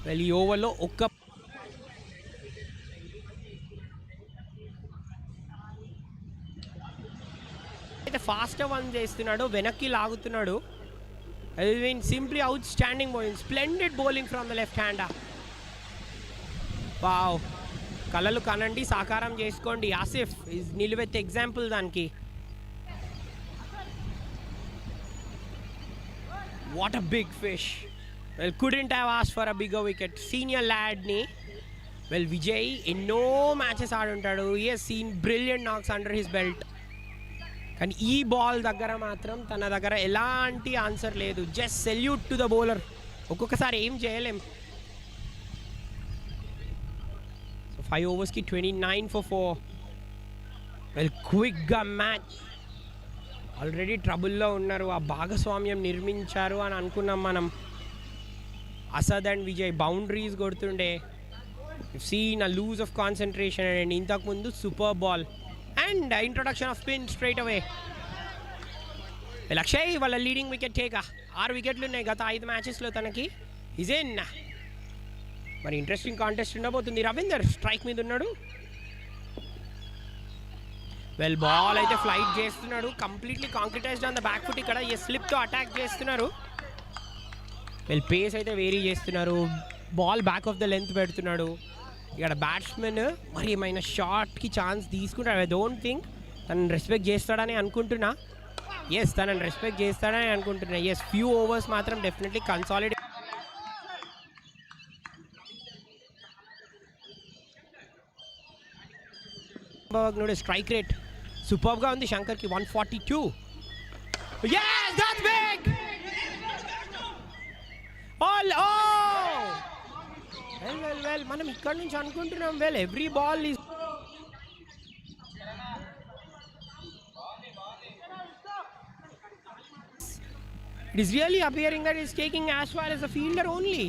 Speaker 2: Well ఈ ఓవర్లో ఒక్క అయితే ఫాస్ట్గా వన్ చేస్తున్నాడు, వెనక్కి లాగుతున్నాడు. It has been simply outstanding bowling. Splendid bowling from the left hander. Wow, కళలు కనండి సాకారం చేసుకోండి. ఆసిఫ్ ఈజ్ నిలువెత్తే ఎగ్జాంపుల్ దానికి. What a big fish. Well couldn't have asked for a bigger wicket. Senior ల్యాడ్ని వెల్ విజయ్ ఎన్నో మ్యాచెస్ ఆడుంటాడు. He has seen brilliant knocks under his belt. కానీ ఈ బాల్ దగ్గర మాత్రం తన దగ్గర ఎలాంటి ఆన్సర్ లేదు. Just salute to the bowler. ఒక్కొక్కసారి ఏం చేయలేం. సో 5 ఓవర్స్కి 29 for 4. వెల్ క్విక్గా మ్యాచ్. ఆల్రెడీ ట్రబుల్లో ఉన్నారు, ఆ భాగస్వామ్యం నిర్మించారు అని అనుకున్నాం మనం. అసద్ అండ్ విజయ్ బౌండరీస్ కొడుతుండే. Seen a loose of concentration. And ఇంతకుముందు super ball and introduction of spin straight away. Akshay వాళ్ళ లీడింగ్ వికెట్ టేక. 6 వికెట్లు ఉన్నాయి గత 5 మ్యాచెస్లో తనకి. ఇజేన్ మరి ఇంట్రెస్టింగ్ కాంటెస్ట్ ఉండబోతుంది. రవీందర్ స్ట్రైక్ మీద ఉన్నాడు. వెల్ బాల్ అయితే ఫ్లైట్ చేస్తున్నాడు. Completely కాంక్రిటైజ్డ్ on the back foot. ఇక్కడ ఈ స్లిప్తో అటాక్ చేస్తున్నారు. వెల్ పేస్ అయితే వేరీ చేస్తున్నారు. Ball back of the length పెడుతున్నాడు. ఇక్కడ బ్యాట్స్మెన్ మరి ఏమైనా షాట్కి ఛాన్స్ తీసుకుంటాడు. ఐ డోంట్ థింక్ తనని రెస్పెక్ట్ చేస్తాడని అనుకుంటున్నా. ఎస్, తనని రెస్పెక్ట్ చేస్తాడని అనుకుంటున్నా. ఎస్, ఫ్యూ ఓవర్స్ మాత్రం డెఫినెట్లీ కన్సాలిడేట్. స్ట్రైక్ రేట్ సూపర్గా ఉంది శంకర్కి. 142. Yes, that's big. వెల్ మనం ఇక్కడ నుంచి అనుకుంటున్నాం well every ball is it is really appearing that it's taking as far as a fielder only.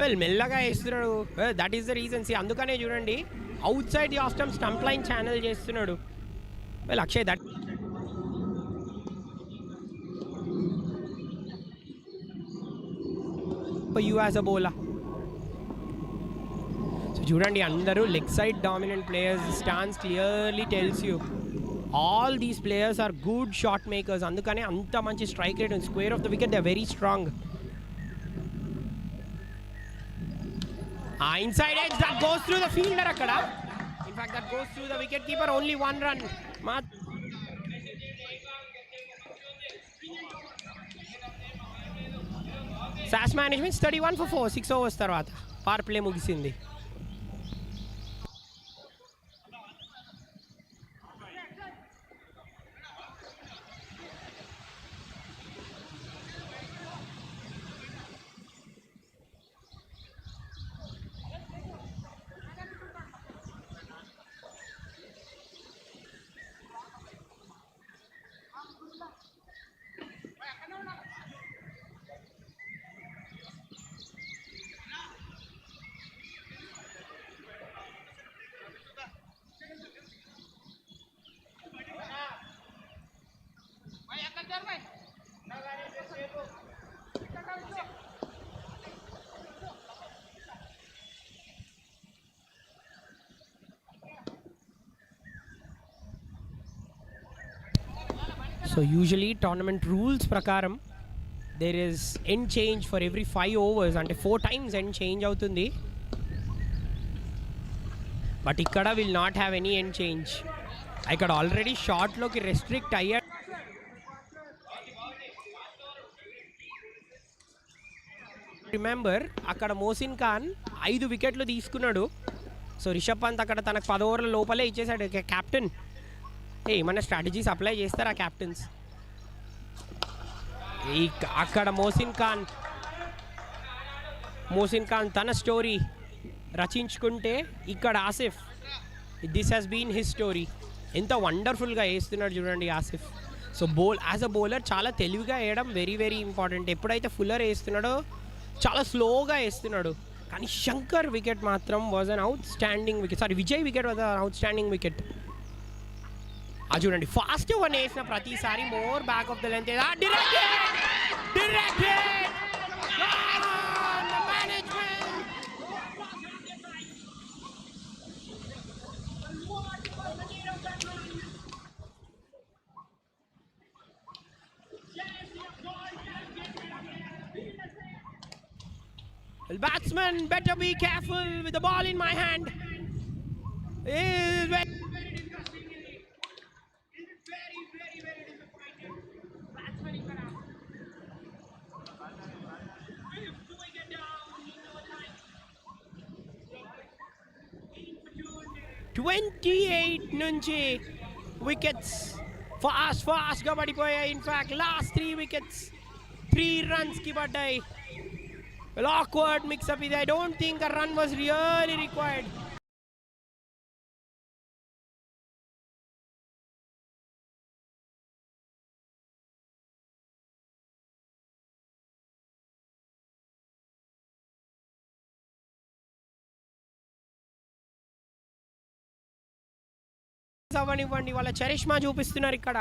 Speaker 2: Well మెల్లగా వేస్తున్నాడు. That is the reason. See అందుకనే చూడండి outside the off stump stump line channel చేస్తున్నాడు. Well Akshay that you as a bowler. So చూడండి అందరూ leg side dominant players. Stance clearly tells you all these players are good shot makers. అందుకనే అంత మంచి strike rate ఉంది. Square of the wicket they are very strong. Inside edge that goes through the fielder. అక్కడ in fact that goes through the wicket keeper. Only 1 run. Sauce management 31 for 4. 6 overs తర్వాత power play ముగిసింది. So usually tournament rules prakaram there is end change for every 5 overs అంటే 4 times end change అవుతుంది. But ఇక్కడ will not have any end change. ఇక్కడ already షార్ట్లోకి restrict అయ్యాడు. Remember అక్కడ మోసిన్ ఖాన్ 5 వికెట్లు తీసుకున్నాడు. సో రిషబ్ పంత్ అక్కడ తనకు 10 ఓవర్ల లోపలే ఇచ్చేసాడు. కెప్టెన్ ఏమన్నా స్ట్రాటజీస్ అప్లై చేస్తారా క్యాప్టెన్స్? అక్కడ మోసిన్ ఖాన్ తన స్టోరీ రచించుకుంటే ఇక్కడ Asif this has been his story. ఎంత వండర్ఫుల్గా వేస్తున్నాడు చూడండి Asif. So as a bowler చాలా తెలివిగా వేయడం వెరీ వెరీ ఇంపార్టెంట్. ఎప్పుడైతే ఫుల్లర్ వేస్తున్నాడో చాలా స్లోగా వేస్తున్నాడు. కానీ శంకర్ వికెట్ మాత్రం was an outstanding wicket. Sorry, Vijay wicket was an outstanding wicket. అది చూడండి ఫాస్ట్ వన్ వేసిన ప్రతిసారి more back of the length directed Well, batsman better be careful with the ball in my hand. 28 నుంచి wickets fast గా పడిపోయాయి. In fact last 3 wickets 3 runs కి పడ్డాయి. Well, awkward mix-up. I don't think a run was really required. అవనివ్వండి, వాళ్ళ charisma చూపిస్తున్నారు ఇక్కడ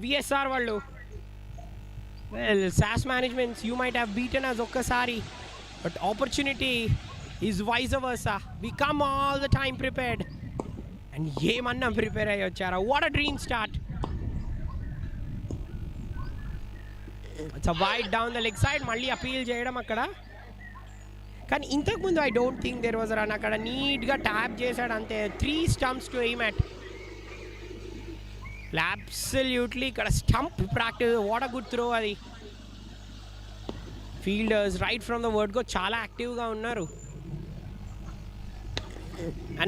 Speaker 2: VSR వాళ్ళు. Well, SAS management, you might have beaten us ఒక్కసారి, but opportunity is vice versa. We come all the time prepared. And ఏమన్నా prepare అయ్యి వచ్చారా? What a dream start. It's a wide down the leg side. మళ్ళీ appeal చేయడం అక్కడ. కానీ ఇంతకుముందు I don't think there was run. అక్కడ నీట్గా ట్యాప్ చేశాడు అంతే. 3 stumps to aim at. Absolutely ఇక్కడ stump practice. What a good throw అది. Fielders right from the word go చాలా యాక్టివ్గా ఉన్నారు.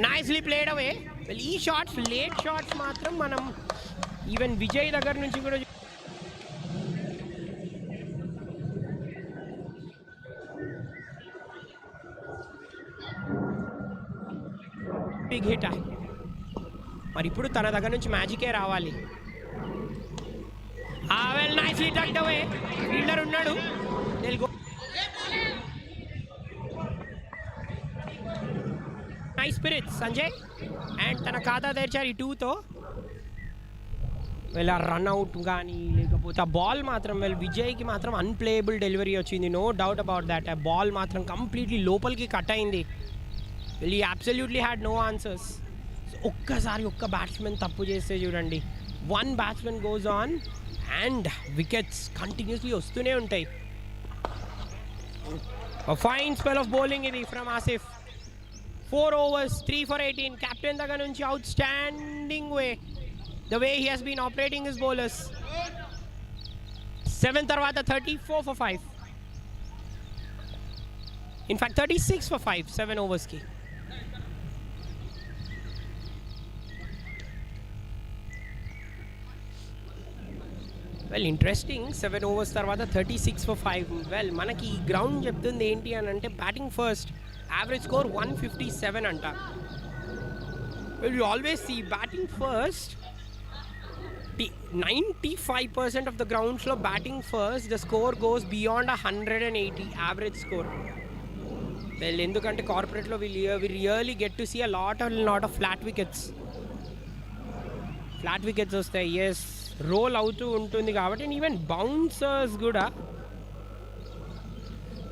Speaker 2: Nicely played away. ఈ షాట్స్ లేట్ షాట్స్ మాత్రం మనం ఈవెన్ విజయ్ దగ్గర నుంచి కూడా బిగ్ హిట్. మరి ఇప్పుడు తన దగ్గర నుంచి మ్యాజికే రావాలి. వెల్ నైస్లీ టక్డ్ అవే. ఫీల్డర్ ఉన్నాడు. Nice spirits Sanjay. అండ్ తన ఖాతా తెరిచారు ఈ 2తో. వెల్ ఆ రన్అవుట్ కానీ లేకపోతే ఆ బాల్ మాత్రం విజయ్కి మాత్రం అన్ప్లేయబుల్ డెలివరీ వచ్చింది. No doubt about that. ఆ బాల్ మాత్రం కంప్లీట్లీ లోపలికి కట్ అయింది. Well he absolutely had no answers. ఒక్కసారి ఒక్క బ్యాట్స్మెన్ తప్పు చేస్తే చూడండి, 1 batsmen goes on and wickets continuously వస్తూనే ఉంటాయి. ఫైన్ స్పెల్ ఆఫ్ బౌలింగ్ ఇది from Asif. 4 overs 3 for 18. Captain దగ్గర నుంచి outstanding way the way he has been operating his bowlers. 7 తర్వాత 34 for 5. ఇన్ఫాక్ట్ 36 for 5 7 ఓవర్స్కి. Well interesting. 7 overs తర్వాత 36 for 5. Well మనకి ఈ గ్రౌండ్ చెప్తుంది ఏంటి అని అంటే బ్యాటింగ్ ఫస్ట్, యావరేజ్ స్కోర్ 157 అంట. Well you always see batting first 95% of the గ్రౌండ్స్లో batting first the score goes beyond 180 average score. Well ఎందుకంటే కార్పొరేట్లో we really get to see a lot of flat wickets వస్తాయి. Yes, roll అవుతూ ఉంటుంది కాబట్టి. Even bouncers కూడా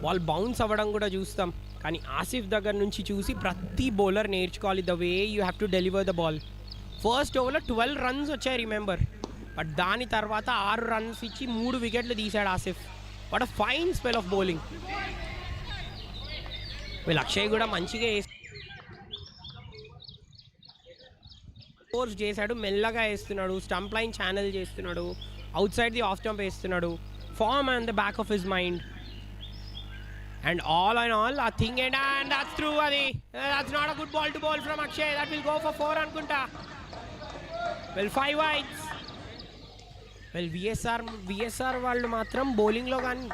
Speaker 2: వాళ్ళు bounce అవ్వడం కూడా చూస్తాం. కానీ ఆసిఫ్ దగ్గర నుంచి చూసి ప్రతి బౌలర్ నేర్చుకోవాలి the way you have to deliver the ball. First ఓవర్లో 12 runs వచ్చాయి రిమెంబర్, బట్ దాని తర్వాత 6 runs ఇచ్చి 3 వికెట్లు తీశాడు Asif. What a fine spell of bowling. వీళ్ళు అక్షయ్ కూడా మంచిగా ఫోర్స్ చేశాడు, మెల్లగా వేస్తున్నాడు, స్టంప్ లైన్ ఛానల్ చేస్తున్నాడు, outside the off stump వేస్తున్నాడు. Form and the back of his mind. And all and all a thing and that's through. అది that's not a good ball to bowl from Akshay. That will go for 4 అనుకుంటా. Well 5 wides. Well VSR వాళ్ళు మాత్రం బౌలింగ్లో కానీ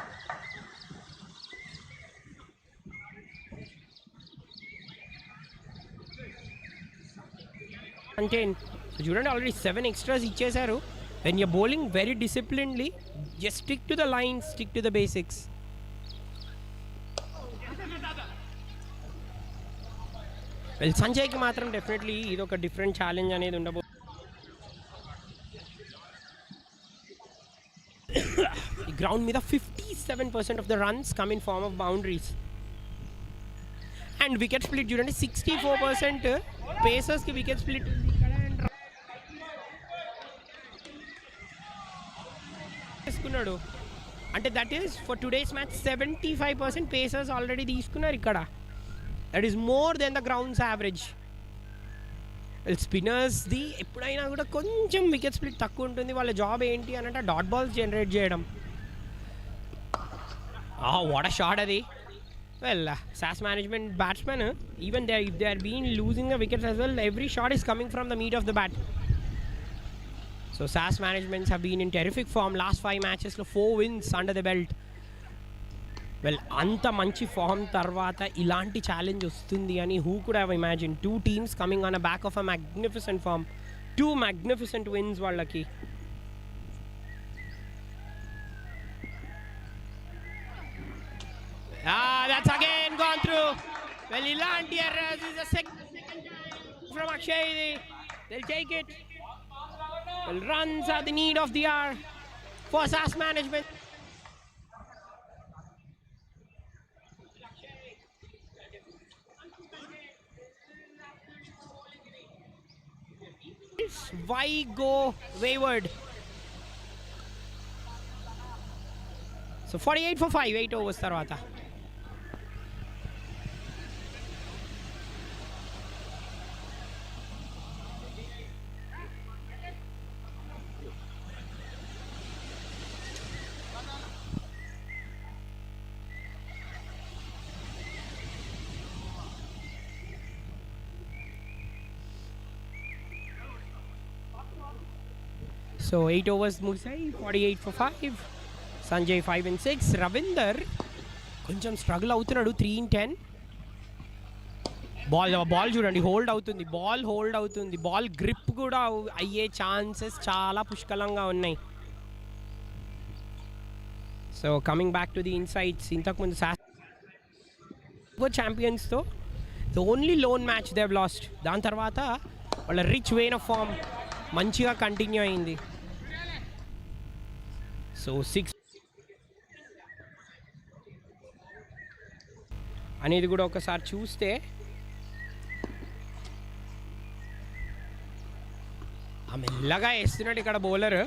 Speaker 2: అంటే చూడండి already 7 extras ఇచ్చేశారు. When you bowling very disciplinedly, just stick to the line, stick to the basics. Well సంజయ్కి మాత్రం డెఫినెట్లీ ఇది ఒక డిఫరెంట్ ఛాలెంజ్ అనేది ఉండబోతుంది. గ్రౌండ్ మీద 57% of the runs come in form of boundaries. And wicket split చూడండి, 64% పేసర్స్కి wicket split ఉంది ఇక్కడ. అండ్ తీసుకున్నాడు అంటే that is for today's match 75% pacers already తీసుకున్నారు ఇక్కడ. That is more than the grounds average. స్పిన్నర్స్ది ఎప్పుడైనా కూడా కొంచెం వికెట్ స్ప్లిట్ తక్కువ ఉంటుంది. వాళ్ళ జాబ్ ఏంటి అని అంటే డాట్ బాల్స్ జనరేట్ చేయడం. వాట్ అ షాట్ అది. Well, SAS management batsmen, even if they are been losing the wickets as well, every shot is coming from the meat of the bat. So SAS managements have been in terrific form. Last 5 matches, 4 wins under the belt. Well, anta manchi form tarvata ilanti challenge ostundi ani who could have imagined? 2 teams coming on a back of a magnificent form. 2 magnificent wins vallaki. That's again gone through. Well, ilanti errors is a second from Akshay. They'll take it. Well, runs are the need of the hour for SAS management. Why go wayward? So 48 for 5, 8 overs tarvata. So 8 overs ముగిసాయి, 48 for 5. Sanjay 5 and 6. Ravinder కొంచెం struggle అవుతున్నాడు, 3 in 10. Ball చూడండి hold అవుతుంది, ball grip కూడా అయ్యే chances చాలా పుష్కలంగా ఉన్నాయి. So coming back to the insights, ఇంతకుముందు ఛాంపియన్స్తో the only lone match they have lost. దాని తర్వాత వాళ్ళ రిచ్ వెయిన్ ఆఫ్ ఫామ్ మంచిగా కంటిన్యూ అయింది. సో 6 అనేది కూడా ఒకసారి చూస్తే మెల్లగా వేస్తున్నాడు ఇక్కడ బౌలర్.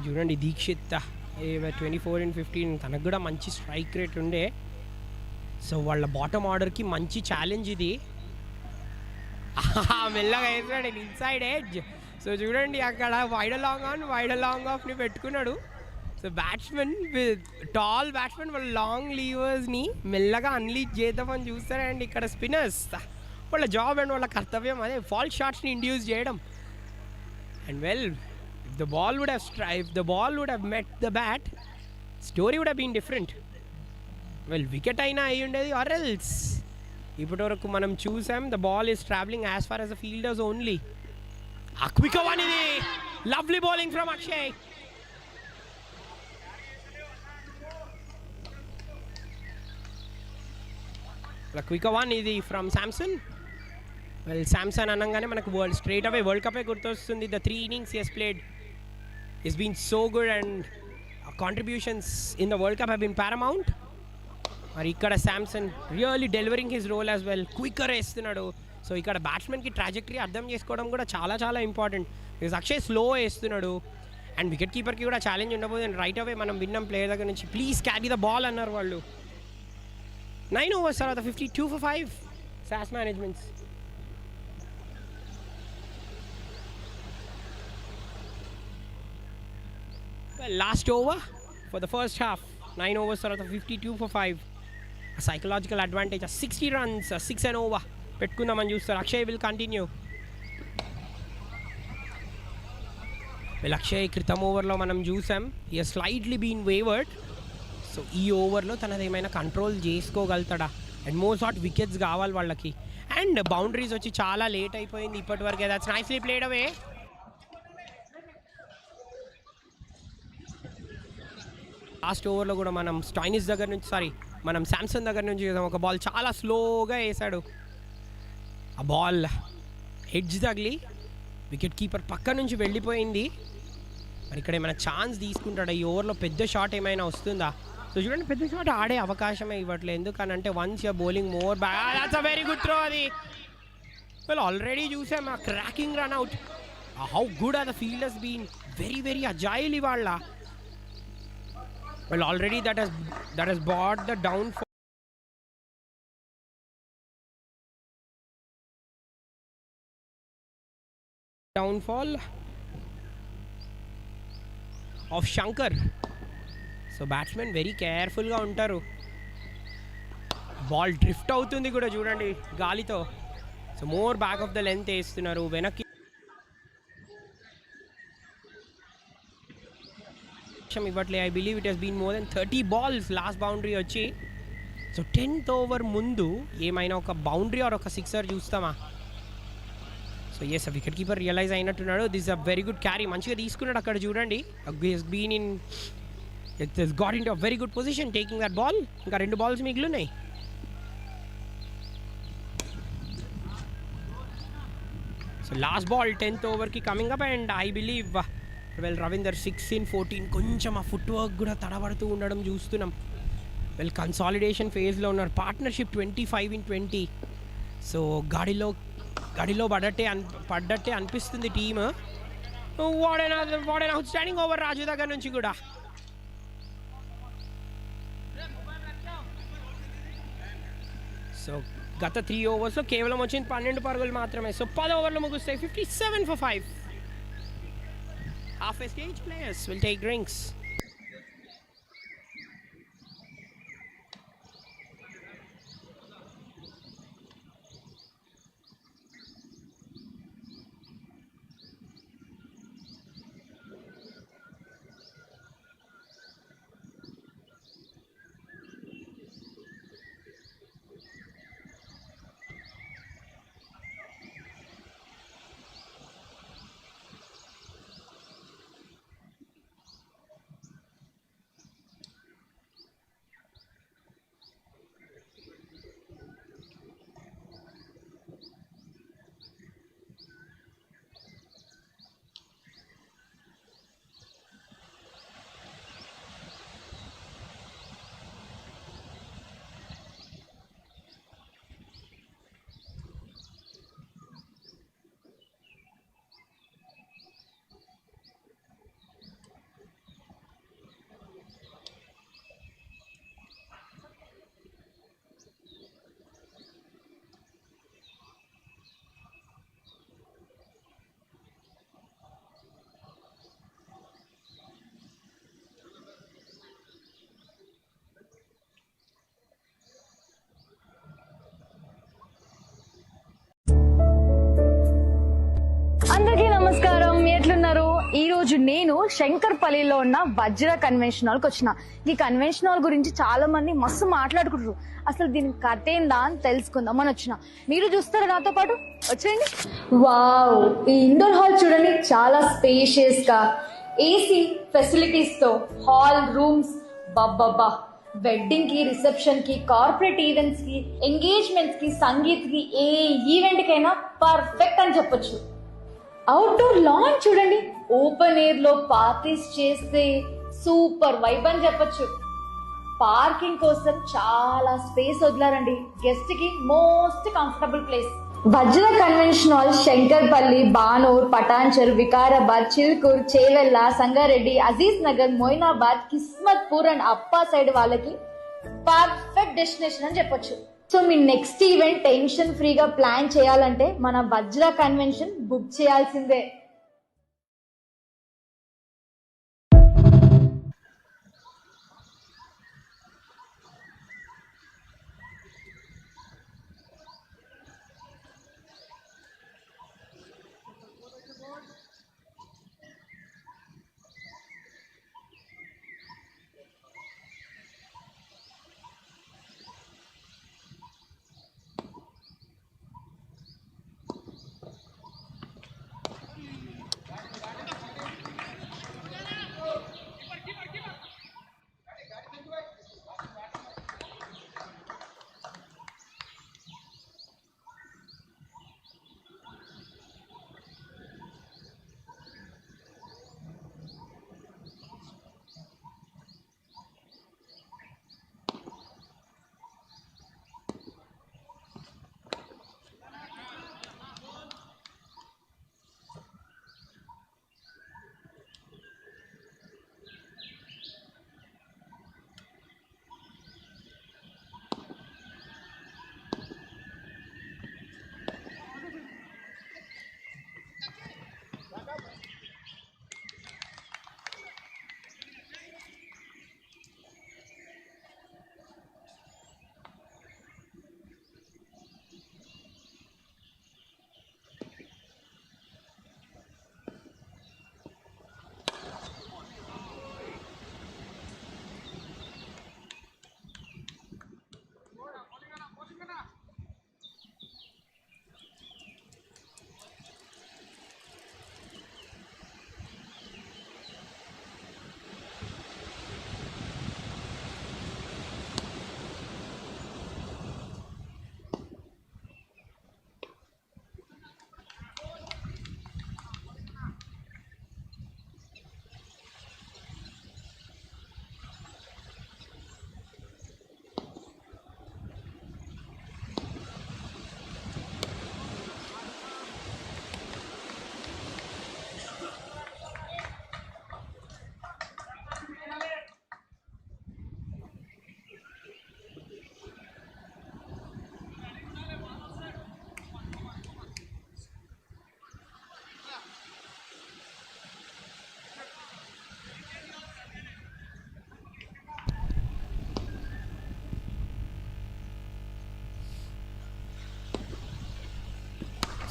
Speaker 2: చూడండి దీక్షిత్ 24 and 15, తనకు కూడా మంచి స్ట్రైక్ రేట్ ఉండే. సో వాళ్ళ బాటమ్ ఆర్డర్కి మంచి ఛాలెంజ్ ఇది. మెల్లగా వేస్తున్నాడు ఇన్సైడ్ ఎడ్జ్. సో చూడండి అక్కడ వైడ్ లాంగ్ ఆఫ్ని పెట్టుకున్నాడు. సో బ్యాట్స్మెన్ టాల్ బ్యాట్స్మెన్ వాళ్ళ లాంగ్ లీవర్స్ని మెల్లగా అన్లీజ్ చేద్దామని చూస్తారండి ఇక్కడ స్పిన్నర్స్. వాళ్ళ జాబ్ అండ్ వాళ్ళ కర్తవ్యం అదే ఫాల్ షాట్స్ని ఇండ్యూస్ చేయడం. And well, if the ball would have met the bat, story would have been different. Well wicket అయినా అయి ఉండేది, ఆర్ ఎల్స్ ఇప్పటి వరకు మనం చూసాం the ball is travelling as far as the fielders only. ఆ quick one ఇది, lovely bowling from Akshay. Quick one ఇది ఫ్రమ్ శాంసన్. వెల్ శాంసన్ అనగానే మనకు స్ట్రైట్ అవే వరల్డ్ కపే గుర్తొస్తుంది. The 3 innings he has played has been so good and contributions in the World Cup have been paramount. మరి ఇక్కడ Samson really delivering his role as well. Quicker వేస్తున్నాడు. So ఇక్కడ బ్యాట్స్మెన్కి trajectory అర్థం చేసుకోవడం కూడా చాలా ఇంపార్టెంట్. బికాజ్ అక్షయ్ స్లో వేస్తున్నాడు అండ్ వికెట్ కీపర్కి కూడా ఛాలెంజ్ ఉండబోదు. అండ్ రైట్ అవే మనం విన్నాం ప్లేయర్ దగ్గర నుంచి, ప్లీజ్ క్యారీ ద బాల్ అన్నారు వాళ్ళు. 9 overs తర్వాత 52 for 5 SAS managements. Well, last over for the first half, 9 overs తర్వాత 52 for 5. Psychological advantage, 60 runs, 6 and over పెట్టుకుందామని చూస్తారు. Akshay will continue. అక్షయ్ క్రితం ఓవర్లో మనం చూసాం ఈ స్లైట్లీ బీన్ వేవర్డ్. సో ఈ ఓవర్లో తనది ఏమైనా కంట్రోల్ చేసుకోగలుగుతాడా? అండ్ మోర్ షాట్ వికెట్స్ కావాలి వాళ్ళకి. అండ్ బౌండరీస్ వచ్చి చాలా లేట్ అయిపోయింది ఇప్పటి వరకే. That's nicely played away. Last ఓవర్లో కూడా మనం మనం శాంసన్ దగ్గర నుంచి చూసాం ఒక బాల్ చాలా స్లోగా వేసాడు. ఆ బాల్ హెడ్జ్ తగిలి వికెట్ కీపర్ పక్క నుంచి వెళ్ళిపోయింది. మరి ఇక్కడ ఏమైనా ఛాన్స్ తీసుకుంటాడా ఈ ఓవర్లో? పెద్ద షాట్ ఏమైనా వస్తుందా? సో చూడండి, పెద్ద షాట్ ఆడే అవకాశమే ఇవ్వట్లేదు. ఎందుకనంటే once your bowling more back, that's a very good throw. అది వెల్ ఆల్రెడీ చూసాం ఆ cracking run out. How good are the fielders been, very very agile ఇవాళ. Well already that has bought the downfall of Shankar. So batsmen very కేర్ఫుల్గా ఉంటారు. Ball drift అవుతుంది కూడా చూడండి గాలితో. So more back of the length వేస్తున్నారు. వెనక్కి ఇవ్వట్లే. I believe it Hess been more then 30 balls last boundary వచ్చి. సో 10th ఓవర్ ముందు ఏమైనా ఒక బౌండరీ ఆర్ ఒక సిక్సర్ చూస్తామా? So yes, wicket keeper realise అయినట్టున్నాడు. This a very good carry, మంచిగా తీసుకున్నాడు అక్కడ చూడండి. Been in it has got in to a very good position taking that ball. ఇంకా 2 balls మిగిలినాయి. సో లాస్ట్ బాల్ 10th ఓవర్కి coming up and I believe well Ravinder 6 in 14. కొంచెం ఆ foot work కూడా తడబడుతూ ఉండడం చూస్తున్నాం. వెల్ కన్సాలిడేషన్ ఫేజ్లో ఉన్నారు. Partnership 25 in 20. సో గాడిలో పడ్డట్టే అనిపిస్తుంది team. What an outstanding over Raju దగ్గర నుంచి కూడా. సో గత 3 ఓవర్స్లో కేవలం వచ్చింది 12 పరుగులు మాత్రమే. సో 10 ఓవర్లు ముగుస్తాయి. 57 for 5. Half a stage players will take drinks.
Speaker 1: అందరికీ నమస్కారం, ఎట్లున్నారు? ఈ రోజు నేను శంకర్పల్లిలో ఉన్న వజ్ర కన్వెన్షన్ హాల్కి వచ్చిన. ఈ కన్వెన్షన్ హాల్ గురించి చాలా మంది మస్తు మాట్లాడుకుంటారు. అసలు దీని కథ ఏందా అని తెలుసుకుందాం అని వచ్చిన. మీరు చూస్తారా నాతో పాటు? వచ్చేయండి. వావ్, ఈ ఇండోర్ హాల్ చూడండి, చాలా స్పేషియస్ గా ఏసీ ఫెసిలిటీస్ తో హాల్ రూమ్స్ బాబ్బా. వెడ్డింగ్ కి, రిసెప్షన్ కి, కార్పొరేట్ ఈవెంట్స్ కి, ఎంగేజ్మెంట్స్ కి, సంగీత్ కి, ఏ ఈవెంట్ కైనా పర్ఫెక్ట్ అని చెప్పొచ్చు. అవుట్డోర్ లాన్ చూడండి, ఓపెన్ ఎయిర్ లో పార్టీస్ చేస్తే సూపర్ వైబ్ అని చెప్పొచ్చు. పార్కింగ్ కోసం చాలా స్పేస్ వదిలారండి. గెస్ట్ కి most comfortable place. Vajra convention hall Shankarpally, Banur, Patancheru, Vikarabad, Chilkur, Chevella, Sangareddy, Aziz Nagar, Moinabad, Kismatpur and Appa side వాళ్ళకి పర్ఫెక్ట్ డెస్టినేషన్ అని చెప్పొచ్చు. సో మీ నెక్స్ట్ ఈవెంట్ టెన్షన్ ఫ్రీగా ప్లాన్ చేయాలంటే మన వజ్ర కన్వెన్షన్ బుక్ చేయాల్సిందే.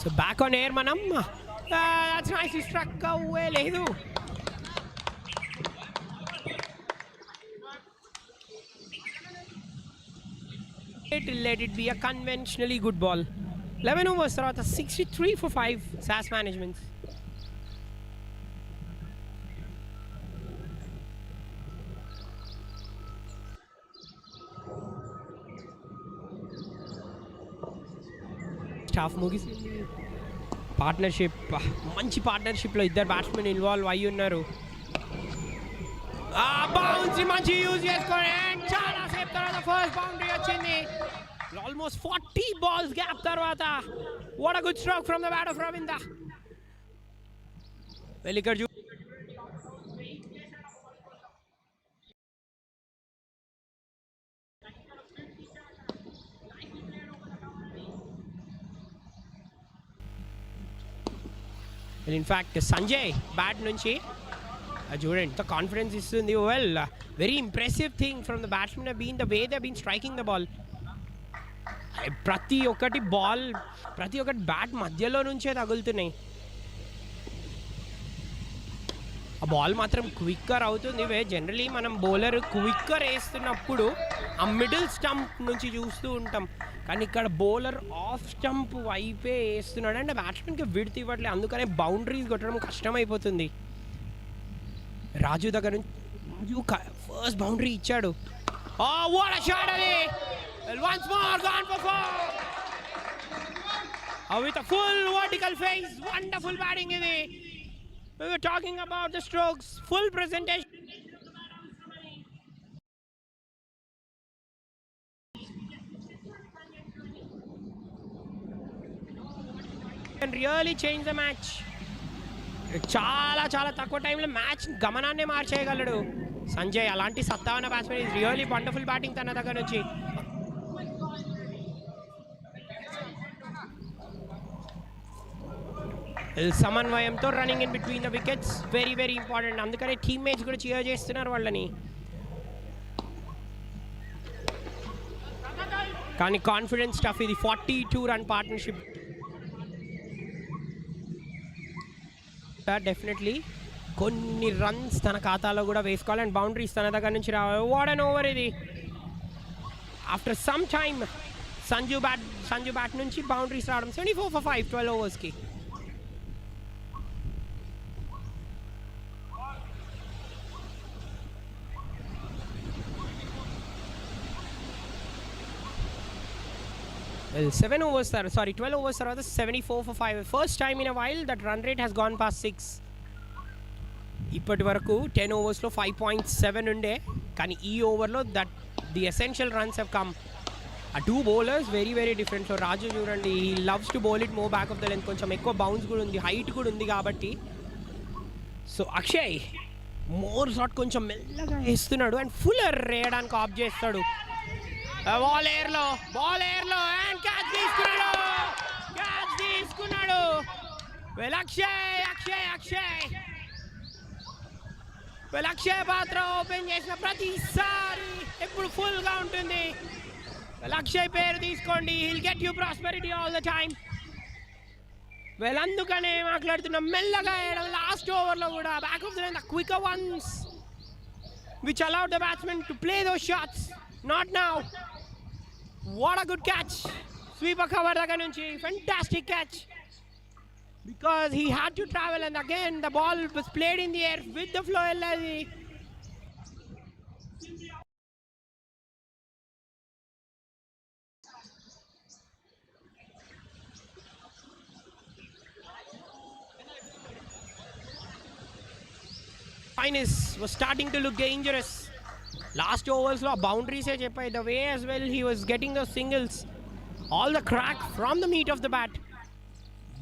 Speaker 2: So back on air manam. That's nice. He struck away ledu. Let it be a conventionally good ball. 11 overs తర్వాత 63 for 5 SAS management. Staff ముగిసి partnership మంచి పార్ట్నర్షిప్లో ఇద్దరు బ్యాట్స్మెన్ ఇన్వాల్వ్ అయ్యి ఉన్నారు. బౌన్స్ మంచి యూజ్ చేసుకొని చాలా సేపు తర్వాత ఫస్ట్ బౌండరీ వచ్చింది. ఆల్మోస్ట్ 40 balls గ్యాప్ తర్వాత what a good stroke from the bat of Ravindra. Well ఇక్కడ ఇన్ఫ్యాక్ట్ సంజయ్ బ్యాట్ నుంచి చూడండి ఎంత కాన్ఫిడెన్స్ ఇస్తుంది. Well very impressive thing from the batsmen been the way they been striking the ball. ప్రతి ఒక్కటి bat మధ్యలో నుంచే తగులుతున్నాయి. ఆ బాల్ మాత్రం క్విక్కర్ అవుతుంది. జనరలీ మనం బౌలర్ క్విక్కర్ వేస్తున్నప్పుడు ఆ మిడిల్ స్టంప్ నుంచి చూస్తూ ఉంటాం, కానీ ఇక్కడ బౌలర్ ఆఫ్ స్టంప్ వైపే వేస్తున్నాడు అంటే బ్యాట్స్మెన్కి విడ్త్ ఇవ్వట్లేదు, అందుకనే బౌండరీస్ కొట్టడం కష్టమైపోతుంది. రాజు దగ్గర నుంచి రాజు ఫస్ట్ బౌండరీ ఇచ్చాడు. వాట్ ఎ షాట్ అది. Once more gone for 4 with a full vertical face. Wonderful batting idi. We were talking about the strokes, full presentation. Can really change the match. చాలా తక్కువ టైంలో match గమనాన్నే మార్చేయగలడు Sanjay. అలాంటి సత్తా ఉన్న batsmen. Is really wonderful batting తన దగ్గర నుంచి. సమన్వయంతో running in between the wickets very very important. అందుకనే టీమ్మేట్స్ కూడా చీర్ చేస్తున్నారు వాళ్ళని. కానీ కాన్ఫిడెన్స్ స్టఫ్ ఇది. 42 రన్ పార్ట్నర్షిప్. డెఫినెట్లీ కొన్ని రన్స్ తన ఖాతాలో కూడా వేసుకోవాలి. అండ్ బౌండరీస్ తన దగ్గర నుంచి రావాలి. వాట్ అన్ ఓవర్ ఇది. After some time Sanju bat నుంచి బౌండరీస్ రావడం. 74 for 5 12 ఓవర్స్కి. Well, 12 overs తర్వాత 74 for 5. First time in a while that run rate has gone past 6. ఇప్పటి వరకు 10 ఓవర్స్లో 5.7 ఉండే, కానీ ఈ ఓవర్లో the essential runs have come. ఆ two bowlers very very different. So Raju చూడండి, he loves to bowl it more back of the length. కొంచెం ఎక్కువ బౌన్స్ కూడా ఉంది, హైట్ కూడా ఉంది కాబట్టి. సో అక్షయ్ మోర్ షాట్ కొంచెం మెల్లగా వేస్తున్నాడు అండ్ ఫుల్లర్ వేయడానికి ఆఫ్ చేస్తాడు. బాల్ ఎయిర్లో అండ్ క్యాచ్ తీసుకున్నాడు. వెల్ అక్షయ్ పాత్ర ఓపెన్ చేసిన ప్రతిసారి ఎప్పుడు ఫుల్గా ఉంటుంది. అక్షయ్ పేరు తీసుకోండి, heal get you prosperity all the time. Well అందుకనే మాట్లాడుతున్నాం, మెల్లగా వేయడం. లాస్ట్ ఓవర్లో కూడా back of the line the Quikr ones which allowed the batsmen to play those shots. Not now. What a good catch. Sweeper cover దగ్గర నుంచి fantastic catch. Because he had to travel and again the ball was played in the air with the flow. Finance was starting to look dangerous. Last overs lo boundaries e cheppai. The way as well he was getting those singles, all the crack from the meat of the bat.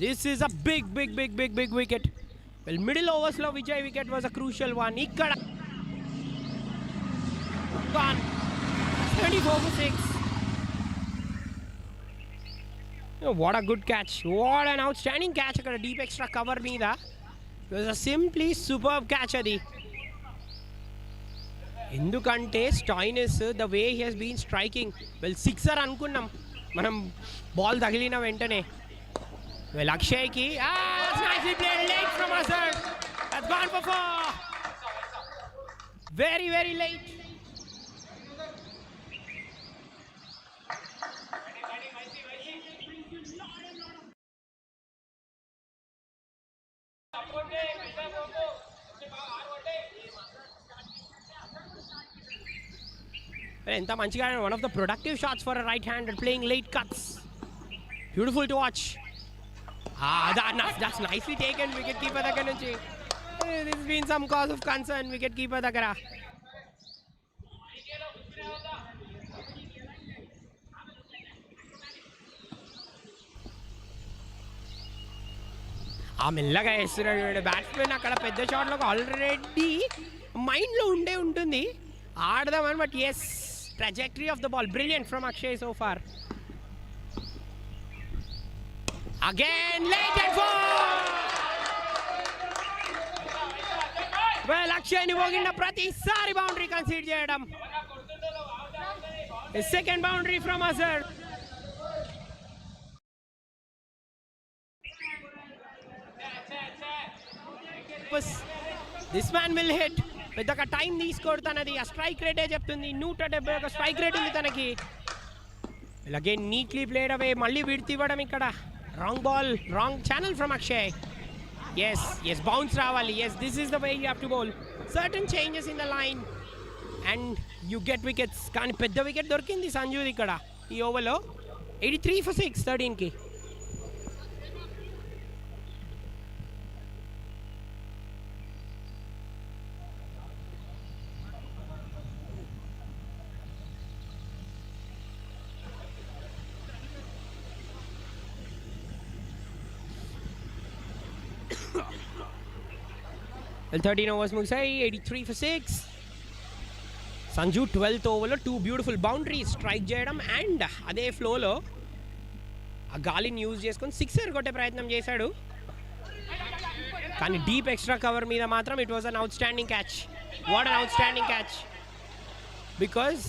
Speaker 2: This is a big wicket. Well, middle overs lo Vijay wicket was a crucial one. Ikkada gone. 24 for 6. Oh, what a good catch. What an outstanding catch. Akkada deep extra cover meeda. It was a simply superb catch adi. Endukante Stoinis, the way he has been striking, well, sixer anukunnam manam ball tagilina ventane. Well, Akshay ki. That's nicely played late from Azhar. That's gone for 4. Very, very late. Well, enta manchiga one of the productive shots for a right-hander playing late cuts. Beautiful to watch. That's nicely taken. Wicket keeper దగ్గర నుంచి. This has been some cause of concern. Wicket keeper దగ్గర. మెల్లగా వేస్తున్నాడు batsmen అక్కడ పెద్ద షాట్లకు already మైండ్లో ఉంటుంది ఆడదామని but yes trajectory of the ball brilliant from Akshay so far again late and well అక్షయ్ని పోగిన ప్రతిసారి బౌండరీ కన్సీడ్ చేయడం second boundary from Azhar this man will hit పెద్దగా టైం తీసుకొడతానది ఆ స్ట్రైక్ రేటే చెప్తుంది 171 స్ట్రైక్ రేట్ ఉంది తనకి ఇలాగే నీట్లీ ప్లేడ్ అవే మళ్ళీ విడత ఇవ్వడం ఇక్కడ wrong ball wrong channel from Akshay yes bounce రావాలి this is the way you have to bowl certain changes in the line and you get wickets కానీ పెద్ద వికెట్ దొరికింది సంజుది ఇక్కడ ఈ ఓవర్లో 83 for 6 13కి Well, 13 overs ముగిసాయి 83 for 6 Sanju 12th ఓవర్లో 2 బ్యూటిఫుల్ బౌండరీస్ స్ట్రైక్ చేయడం and అదే ఫ్లోలో ఆ గాలిని యూజ్ చేసుకొని సిక్సర్ కొట్టే ప్రయత్నం చేశాడు కానీ డీప్ ఎక్స్ట్రా కవర్ మీద మాత్రం it was an outstanding catch what an outstanding catch because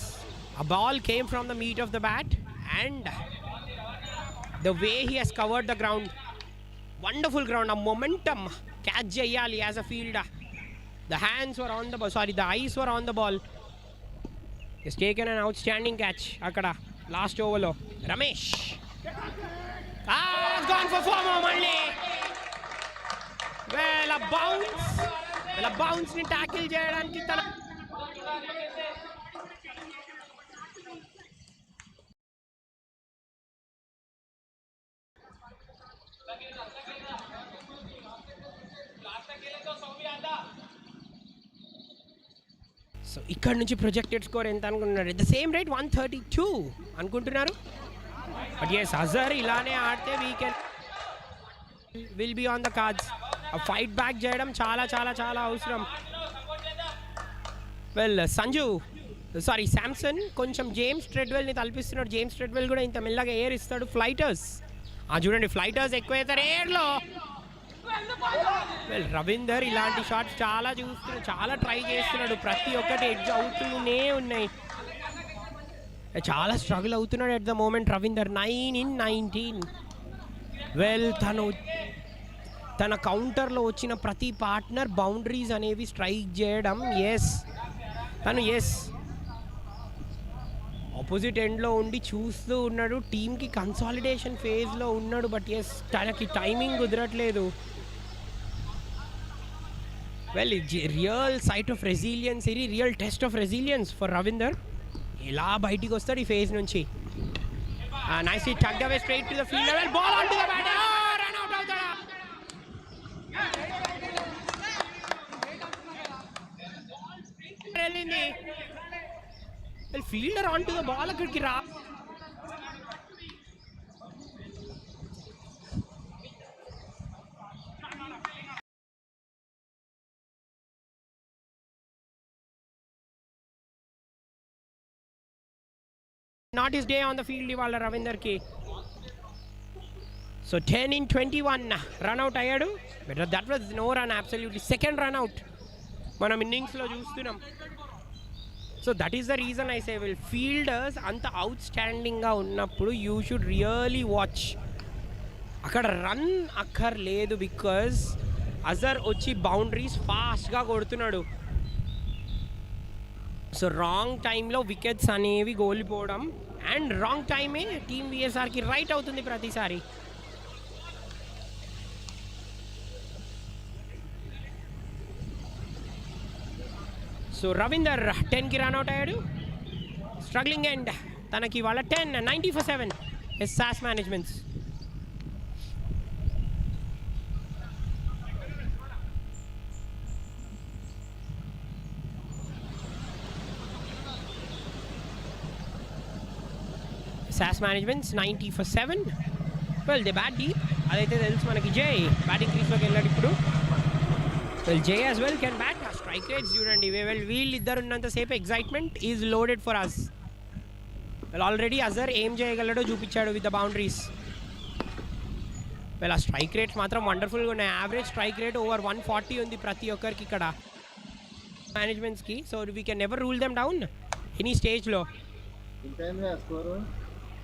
Speaker 2: a ball came from the meat of the bat and the way he has covered the ground wonderful ground a momentum catch cheyali as a fielder the hands were on the ball the eyes were on the ball he's taken an outstanding catch akada last over lo Ramesh it's gone for 4 more malli well a bounce ni tackle cheyadaniki tana so ఇక్కడ నుంచి projected score ఎంత అనుకుంటున్నారు at the same rate 132 అనుకుంటున్నారు but yes Azhar ఇలానే ఆడితే will be on the cards fight back చేయడం చాలా చాలా చాలా అవసరం వెల్ సంజు శాంసన్ కొంచెం జేమ్స్ ట్రెడ్వెల్ని తలపిస్తున్నాడు జేమ్స్ ట్రెడ్వెల్ కూడా ఇంత మెల్లగా ఎయిర్ ఇస్తాడు ఫ్లైటర్స్ చూడండి ఫ్లైటర్స్ ఎక్కువ అవుతారు ఎయిర్లో వెల్ రవీందర్ ఇలాంటి షాట్స్ చాలా చూస్తున్నాడు చాలా ట్రై చేస్తున్నాడు ప్రతి ఒక్కటి ఎడ్జ్ అవుతూనే ఉన్నాయి చాలా స్ట్రగుల్ అవుతున్నాడు at the moment Ravinder 9 in 19 well తన కౌంటర్లో వచ్చిన ప్రతి పార్ట్నర్ బౌండరీస్ అనేవి స్ట్రైక్ చేయడం తను ఆపోజిట్ ఎండ్లో ఉండి చూస్తూ ఉన్నాడు టీమ్కి కన్సాలిడేషన్ ఫేజ్లో ఉన్నాడు బట్ తనకి టైమింగ్ కుదరట్లేదు well real sight of resilience ఇది real test of resilience for Ravinder ఎలా బయటికి వస్తాడు ఈ ఫేజ్ నుంచి nicely tugged away straight to the fielder well ball on to the bat run out అవుతాడా వెళ్ళింది well fielder on to the ball అక్కడికి రా not his day on the field ivala Ravinder ki so 10 in 21 run out ayyadu but that was no run absolutely second run out manam innings lo chustunam so that is the reason I say well fielders anta outstanding ga unnappudu you should really watch అక్కడ run అక్కర్లేదు because Azhar వచ్చి boundaries ఫాస్ట్గా కొడుతున్నాడు. So wrong టైంలో wickets అనేవి కోల్పోవడం and wrong టైమే team విఎస్ఆర్కి right అవుతుంది ప్రతిసారి. సో రవీందర్ 10కి రన్అట్ అయ్యాడు. స్ట్రగ్లింగ్ ఎండ్ తనకి వాళ్ళ 10 90 for 7 is SAS Management's. SAS Management's 90 for 7. Well, they bat deep. అదైతే తెలుసు మనకి. జై బ్యాటింగ్ క్రీస్లోకి వెళ్ళాడు ఇప్పుడు. Well, Jay as well can bat. Strike rates చూడండి. Well, వీళ్ళిద్దరు ఉన్నంతసేపు excitement is loaded for us. Well, already Azhar ఏం చేయగలడో చూపించాడు విత్ ద బౌండరీస్. వెల్ ఆ స్ట్రైక్ రేట్స్ మాత్రం వండర్ఫుల్గా ఉన్నాయి. యావరేజ్ స్ట్రైక్ రేట్ ఓవర్ 140 ఉంది ప్రతి ఒక్కరికి ఇక్కడ మేనేజ్మెంట్స్కి. So we can never rule them down any స్టేజ్లో.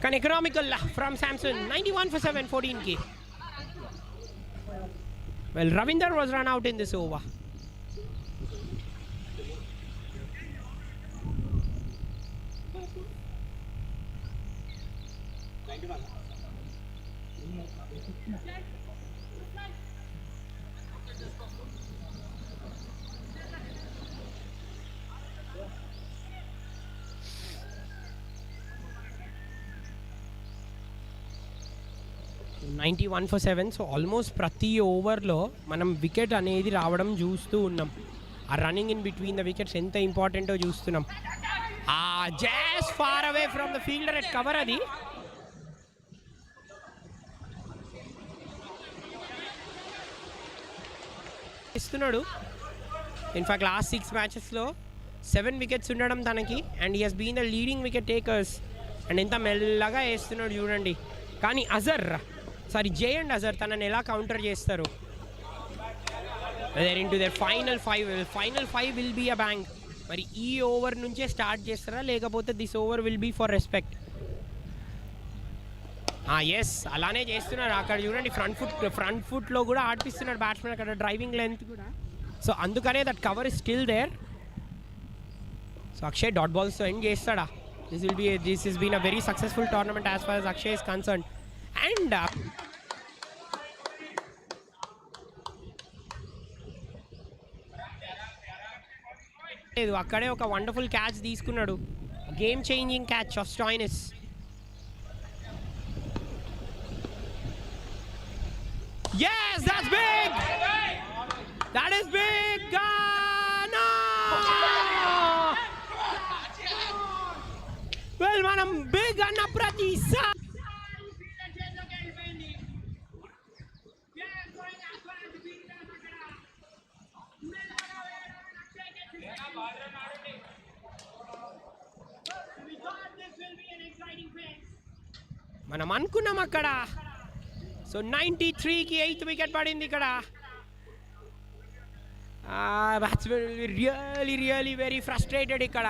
Speaker 2: కానీ ఎకనామికల్ ఫ్రమ్ శాంసన్ 91 for 7 14కి. Well, Ravinder was run out in this over. $91 for 7. So almost ప్రతి ఓవర్లో మనం వికెట్ అనేది రావడం చూస్తూ ఉన్నాం. ఆ running in between the wickets ఎంత ఇంపార్టెంటో చూస్తున్నాం. Just far away from the fielder at cover అది. ఇస్తున్నాడు. ఇన్ఫాక్ట్ లాస్ట్ 6 మ్యాచెస్లో 7 వికెట్స్ ఉండడం తనకి and he has been the leading wicket takers. And ఎంత మెల్లగా వేస్తున్నాడు చూడండి. కానీ జే అండ్ అజర్ తనని ఎలా కౌంటర్ చేస్తారు. They're into their final 5 will be a bank. మరి ఈ ఓవర్ నుంచే స్టార్ట్ చేస్తారా లేకపోతే this over will be for respect. Yes అలానే చేస్తున్నారు. అక్కడ చూడండి ఫ్రంట్ ఫుట్లో కూడా ఆడిపిస్తున్నాడు బ్యాట్స్మెన్ అక్కడ డ్రైవింగ్ లెంత్ కూడా. సో అందుకనే that cover is still there. So Akshay dot బాల్స్తో ఎండ్ చేస్తాడా. This is been a very successful tournament as far as Akshay is concern. And లేదు అక్కడే ఒక వండర్ఫుల్ క్యాచ్ తీసుకున్నాడు. Game changing catch of Stoinis. Yes, that's big! That is big! No! Well, మనం big అన్న ప్రతిసారి మనం అనుకున్నాం అక్కడ. సో 93కి 8th వికెట్ పడింది ఇక్కడ. బ్యాట్స్మెన్ రియలీ వెరీ ఫ్రస్ట్రేటెడ్ ఇక్కడ.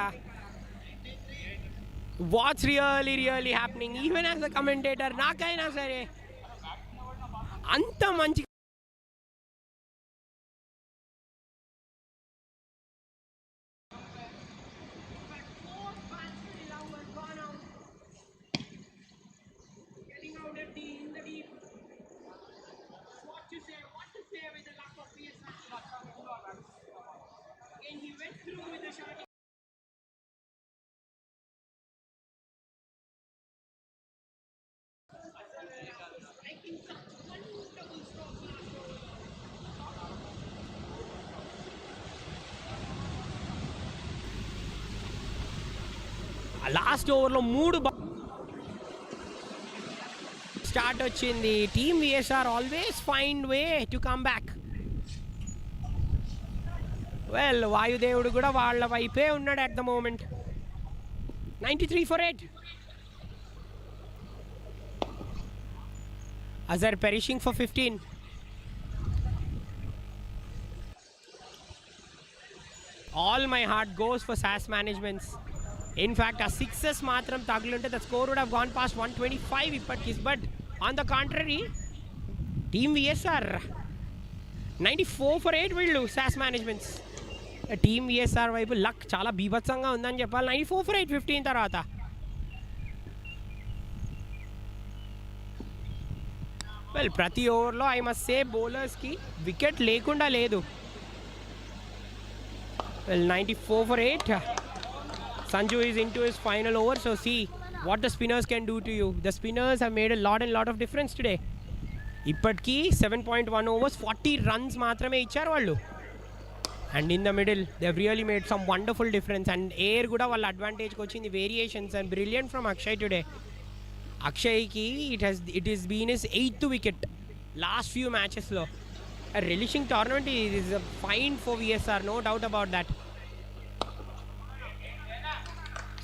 Speaker 2: What's really happening even as a commentator నాకైనా సరే అంత మంచి లాస్ట్ ఓవర్లో 3 స్టార్ట్ వచ్చింది. Team VSR always find way to come back. Well వాయుదేవుడు కూడా వాళ్ళ వైపే ఉన్నాడు at the moment. 93 for 8. Azhar perishing for 15. All my heart goes for SAS Managements. In fact, a 6s matram tagulunte the score would have gone past 125 ippatiki. But on the contrary, team VSR 94 for 8 వీళ్ళు sauce managements. Team VSR వైపు luck చాలా బీభత్సంగా ఉందని చెప్పాలి. 94 for 8 15 తర్వాత. Well ప్రతి ఓవర్లో I must say బౌలర్స్కి wicket లేకుండా లేదు. Well 94 for 8. Sanju is into his final over, so see what the spinners can do to you. The spinners have made a lot of difference today. ఇప్పటికీ 7.1 overs 40 runs మాత్రమే ఇచ్చారు వాళ్ళు. And in the middle they have really made some wonderful difference. And air కూడా వాళ్ళ అడ్వాంటేజ్కి వచ్చింది. Variations and brilliant from Akshay today. అక్షయ్కి it is been his 8th wicket last few మ్యాచెస్లో. Relishing tournament is fine for VSR, no doubt about that.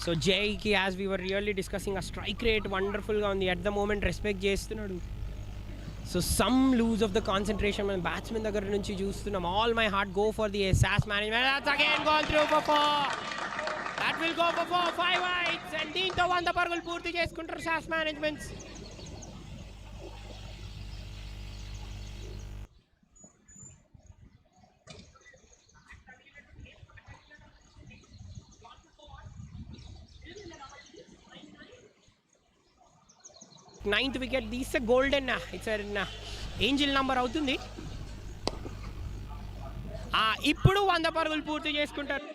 Speaker 2: So జైకి as we were really discussing ఆ strike rate వండర్ఫుల్గా ఉంది at the moment. Respect చేస్తున్నాడు. So some loose of the concentration మనం batsmen దగ్గర నుంచి చూస్తున్నాం. All my heart go for the SAS management. That's again gone through for 4. That will go for 4 5 wides. And దీంతో 100 పరుగులు పూర్తి చేసుకుంటారు సాస్ మేనేజ్మెంట్స్. నైన్త్ వికెట్ తీస్తే గోల్డెన్, ఇట్స్ ఏంజిల్ నంబర్ అవుతుంది. ఇప్పుడు 100 పరుగులు పూర్తి చేసుకుంటారు.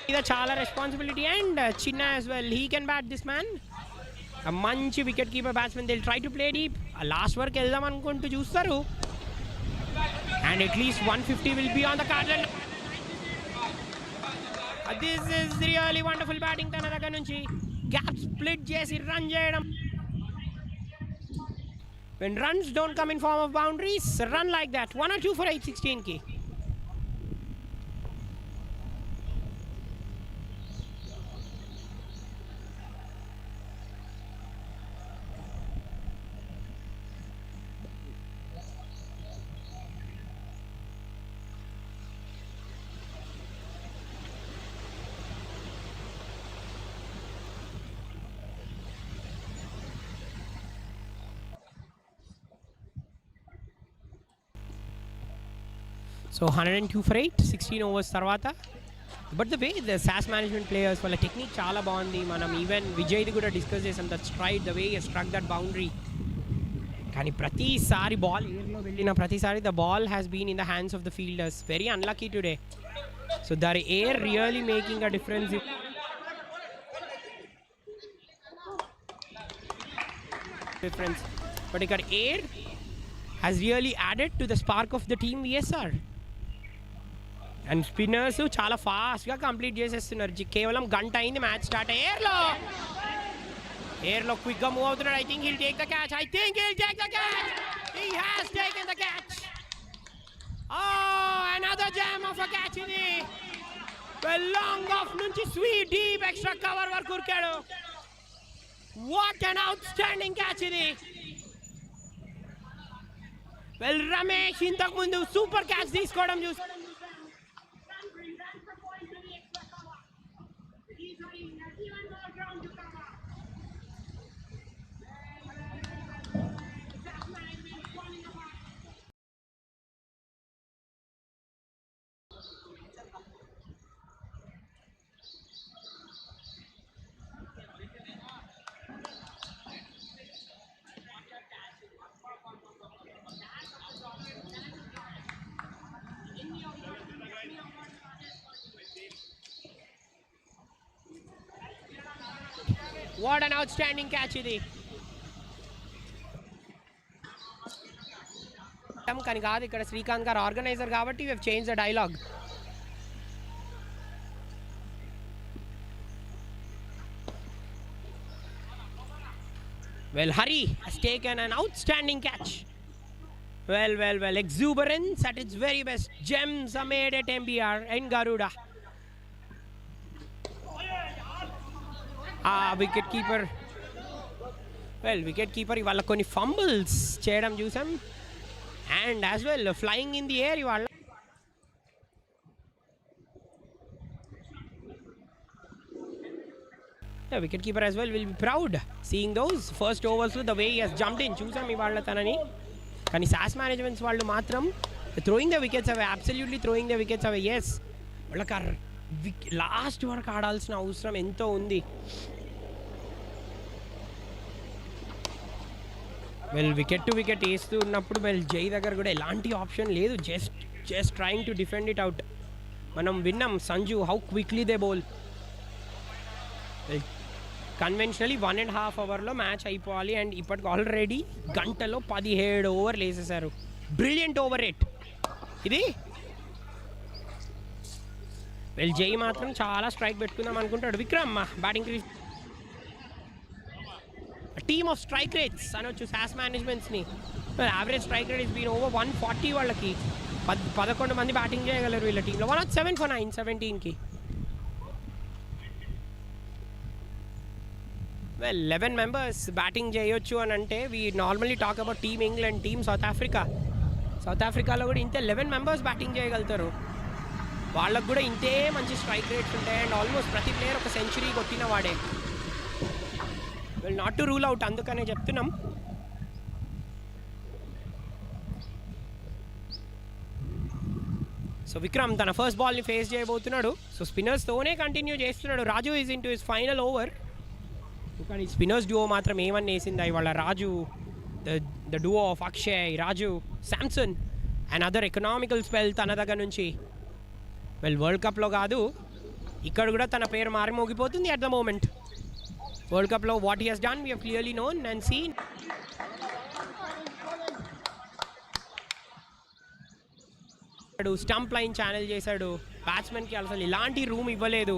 Speaker 2: ఇది చాలా రెస్పాన్సిబిలిటీ. అండ్ చిన్న as well, he can bat this man. మంచి wicket keeper batsmen. They try to play deep. Last వరకు వెళ్దాం అనుకుంటూ చూస్తారు. And at least 150 will be on the card. This is really wonderful batting తన దగ్గర నుంచి. గ్యాప్ స్ప్లిట్ చేసి రన్ చేయడం. When runs don't come in form of boundaries, run like that. 1 or 2 for 8 16 ki. So 102 for 8 16 overs తర్వాత. But the way the SAS management players వాళ్ళ technique చాలా బాగుంది. మనం ఈవెన్ విజయ్ది కూడా డిస్కస్ చేసాం. That straight the way struck that boundary. కానీ ప్రతిసారి బాల్ ఎయిర్లో వెళ్ళిన ప్రతిసారి the ball has been in the hands of the fielders. Very unlucky today. So their air really making a difference. But ఇక్కడ air has really added to the spark of the team VSR. And spinners చాలా ఫాస్ట్గా complete చేసేస్తున్నారు. కేవలం గంట అయింది match start. ఎయిర్లో క్విక్గా move అవుతున్నాడు. I think he'll take the catch. He has taken the catch. Another gem of a catch ఇది. Long off నుంచి స్వీట్ డీప్ ఎక్స్ట్రా కవర్ వరకు ఉరికాడు. What an outstanding catch ఇది. వెల్ రమేష్ ఇంతకు ముందు super catch తీసుకోవడం చూసి what an outstanding catch ఇది. కానీ కాదు, ఇక్కడ శ్రీకాంత్ గారు ఆర్గనైజర్ కాబట్టి we have change the dialogue. Well, Hari has taken an outstanding catch. Well. Exuberance at its very best. Gems are made at MBR in Garuda. Wicket keeper. Well, wicket keeper ఇవాళ కొన్ని ఫంబుల్స్ చేయడం చూసాం. And as well, flying in the air ఇవాళ. The wicketkeeper as well will be proud seeing those first overs the way he has jumped in. Choosam ivaalla tanani. Kani SAS managements vallu matram throwing the wickets away, absolutely throwing the wickets away. Yes, వాళ్ళకి last వరకు ఆడాల్సిన అవసరం ఎంతో ఉంది. Well wicket to wicket వేస్తూ ఉన్నప్పుడు well జై దగ్గర కూడా ఎలాంటి ఆప్షన్ లేదు. Just trying to defend it out. మనం విన్నాం Sanju how quickly they bowl. Conventionally 1.5 అవర్లో మ్యాచ్ అయిపోవాలి అండ్ ఇప్పటికి ఆల్రెడీ గంటలో 17 ఓవర్లు వేసేసారు. బ్రిలియంట్ ఓవర్ రేట్ ఇది. వెల్ జై మాత్రం చాలా స్ట్రైక్ పెట్టుకుందాం అనుకుంటాడు. Vikram batting team of strike rates అనొచ్చు SAS మేనేజ్మెంట్స్ని. Average strike rate is been over 140. వాళ్ళకి 11 మంది బ్యాటింగ్ చేయగలరు వీళ్ళ టీంలో. 107 for 9 17కి. వెల్ 11 మెంబర్స్ బ్యాటింగ్ చేయొచ్చు అని అంటే we normally talk about team England, team south ఆఫ్రికాలో కూడా ఇంతే 11 మెంబర్స్ బ్యాటింగ్ చేయగలుగుతారు. వాళ్ళకు కూడా ఇంతే మంచి స్ట్రైక్ రేట్స్ ఉంటాయి అండ్ ఆల్మోస్ట్ ప్రతి ప్లేయర్ ఒక సెంచరీ కొట్టిన వాడే. Well not to rule out, అందుకనే చెప్తున్నాం. సో విక్రమ్ తన ఫస్ట్ బాల్ని ఫేస్ చేయబోతున్నాడు. సో స్పిన్నర్స్తోనే కంటిన్యూ చేస్తున్నాడు. Raju is into his final over. కానీ స్పిన్నర్స్ డ్యూఓ మాత్రం ఏమన్నా వేసిందా ఇవాళ. Raju the duo of Akshay, Raju, Samson and other economical spell తన దగ్గర నుంచి. వెల్ వరల్డ్ కప్లో కాదు, ఇక్కడ కూడా తన పేరు మారిమోగిపోతుంది అట్ ద మూమెంట్. వరల్డ్ కప్లో what he has done we have clearly known and seen. Stump line channel చేశాడు. బ్యాట్స్మెన్కి అసలు ఇలాంటి రూమ్ ఇవ్వలేదు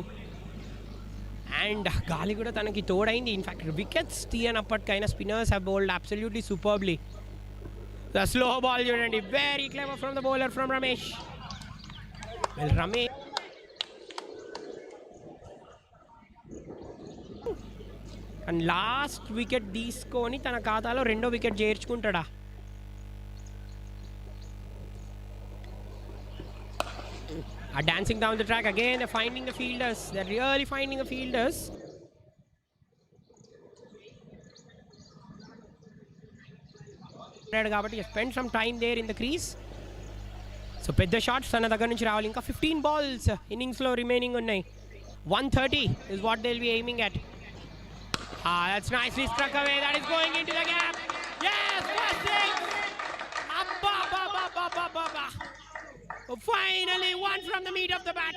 Speaker 2: అండ్ గాలి కూడా తనకి తోడైంది. ఇన్ఫ్యాక్ట్ వికెట్స్ తీయనప్పటికైనా spinners have bowled absolutely superbly. The slow ball చూడండి, very clever from the bowler from Ramesh. Well Ramesh and last wicket తీసుకొని తన ఖాతాలో 2వ వికెట్ చేర్చుకుంటాడా. Dancing down the track again, they're finding the fielders. They're really finding the fielders. కాబట్టి spend some time there in the crease. So పెద్ద shots తన దగ్గర నుంచి రావాలి. ఇంకా 15 balls ఇన్నింగ్స్లో రిమైనింగ్ ఉన్నాయి. 130 is what they'll be aiming at. That's nicely struck away. That is going into the gap. Yes, first thing. Abba, ba, ba, ba, ba, ba, ba. Finally, one from the meat of the bat.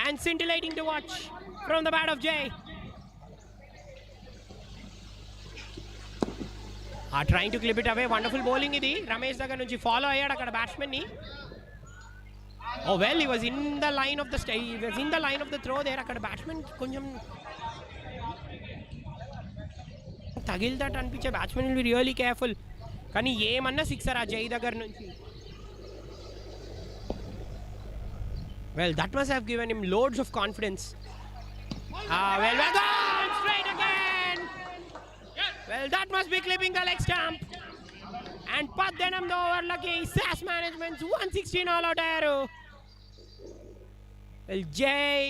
Speaker 2: And scintillating to watch from the bat of Jay. Trying to clip it away. Wonderful bowling idi. Ramesh దగ్గర నుంచి follow అయ్యాడు అక్కడ batsmen ని. Oh well, he was in the line of the throw there. అక్కడ batsmen కొంచెం తగిలిదట అనిపించే. Batsmen will be really careful. కానీ ఏమన్నా సిక్సర్ ఆ జై దగ్గర నుంచి. Well, that must have given him loads of confidence. Well, we're gone straight again. Well, that must be clipping the leg stump. And Paddenam the over lucky. SAS management's 116 all out arrow. Well, Jay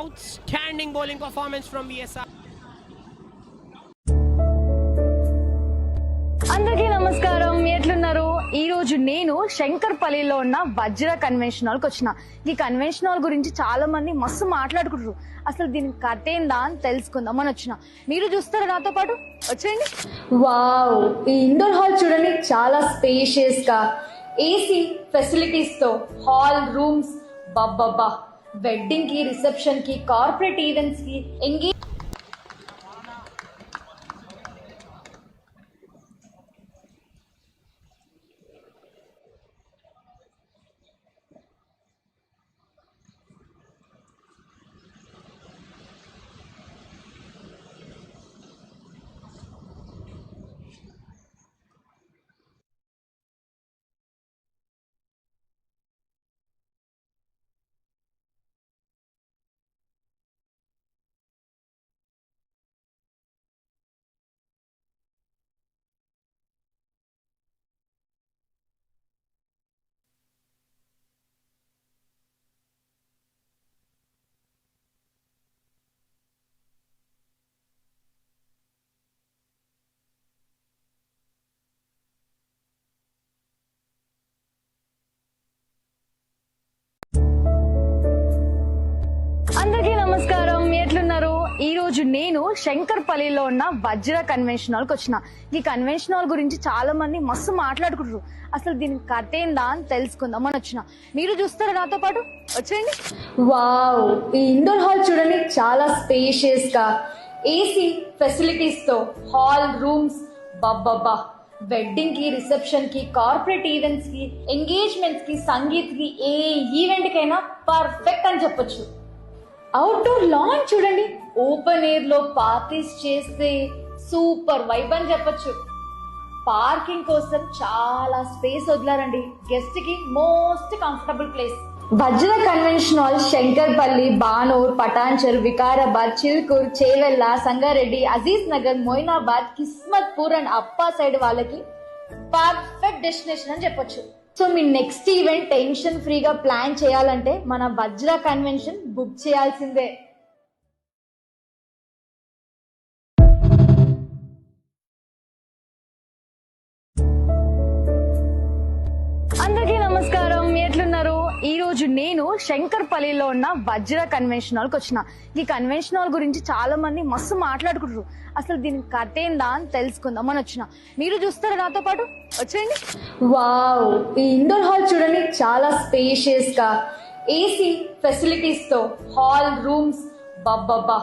Speaker 2: outstanding bowling performance from VSR.
Speaker 1: అందరికీ నమస్కారం, ఎట్లున్నారు? ఈ రోజు నేను శంకర్పల్లిలో ఉన్న వజ్ర convention హాల్కి వచ్చిన. ఈ కన్వెన్షన్ హాల్ గురించి చాలా మంది మస్తు మాట్లాడుకుంటారు. అసలు దీని కథ ఏందా అని తెలుసుకుందామని వచ్చిన. మీరు చూస్తారా నాతో పాటు? వచ్చేయండి. వావ్, ఈ ఇండోర్ హాల్ చూడండి, చాలా స్పేషియస్ గా ఏసీ ఫెసిలిటీస్ తో హాల్ రూమ్స్. బాబ్బా, వెడ్డింగ్ కి, రిసెప్షన్ కి, కార్పొరేట్ ఈవెంట్స్ కి, ఎంగేజ్ నేను శంకర్పల్లిలో ఉన్న వజ్ర కన్వెన్షన్ హాల్కి వచ్చిన. ఈ కన్వెన్షన్ హాల్ గురించి చాలా మంది మస్తు మాట్లాడుకుంటారు. అసలు దీనికి కథ ఏందా అని తెలుసుకుందాం అని వచ్చిన. మీరు చూస్తారా నాతో పాటు? వచ్చేయండి. వావ్, ఈ ఇండోర్ హాల్ చూడండి, చాలా స్పేషియస్ గా ఏసీ ఫెసిలిటీస్ తో హాల్ రూమ్స్ బాబ్బా వెడ్డింగ్ కి, రిసెప్షన్ కి, కార్పొరేట్ ఈవెంట్స్ కి, ఎంగేజ్మెంట్స్ కి, సంగీత్ కి, ఏ ఈవెంట్ కైనా పర్ఫెక్ట్ అని చెప్పొచ్చు. అవుట్డోర్ లాన్ చూడండి, ఓపెన్ ఎయిర్ లో పార్టీస్ చేస్తే సూపర్ వైబ్ అని చెప్పొచ్చు. పార్కింగ్ కోసం చాలా స్పేస్ వదిలారండి. గెస్ట్ కి most comfortable place. Vajra convention hall Shankarpally, Banur, Patancheru, Vikarabad, Chilkur, Chevella, Sangareddy, Aziz Nagar, Moinabad, Kismatpur and Appa side వాళ్ళకి పర్ఫెక్ట్ డెస్టినేషన్ అని చెప్పొచ్చు. సో మీ నెక్స్ట్ ఈవెంట్ టెన్షన్ ఫ్రీగా ప్లాన్ చేయాలంటే మన వజ్ర కన్వెన్షన్ బుక్ చేయాల్సిందే. అందరికీ నమస్కారం, ఎట్లున్నారు? ఈ రోజు నేను శంకర్పల్లిలో ఉన్న వజ్ర కన్వెన్షన్ హాల్కి వచ్చిన. ఈ కన్వెన్షన్ హాల్ గురించి చాలా మంది మస్తు మాట్లాడుకుంటారు. అసలు దీనికి కథ ఏందా అని తెలుసుకుందాం అని వచ్చిన. మీరు చూస్తారా నాతో పాటు? వచ్చేయండి. వావ్, ఈ ఇండోర్ హాల్ చూడండి, చాలా స్పేషియస్ గా ఏసీ ఫెసిలిటీస్ తో హాల్ రూమ్స్ బాబ్బా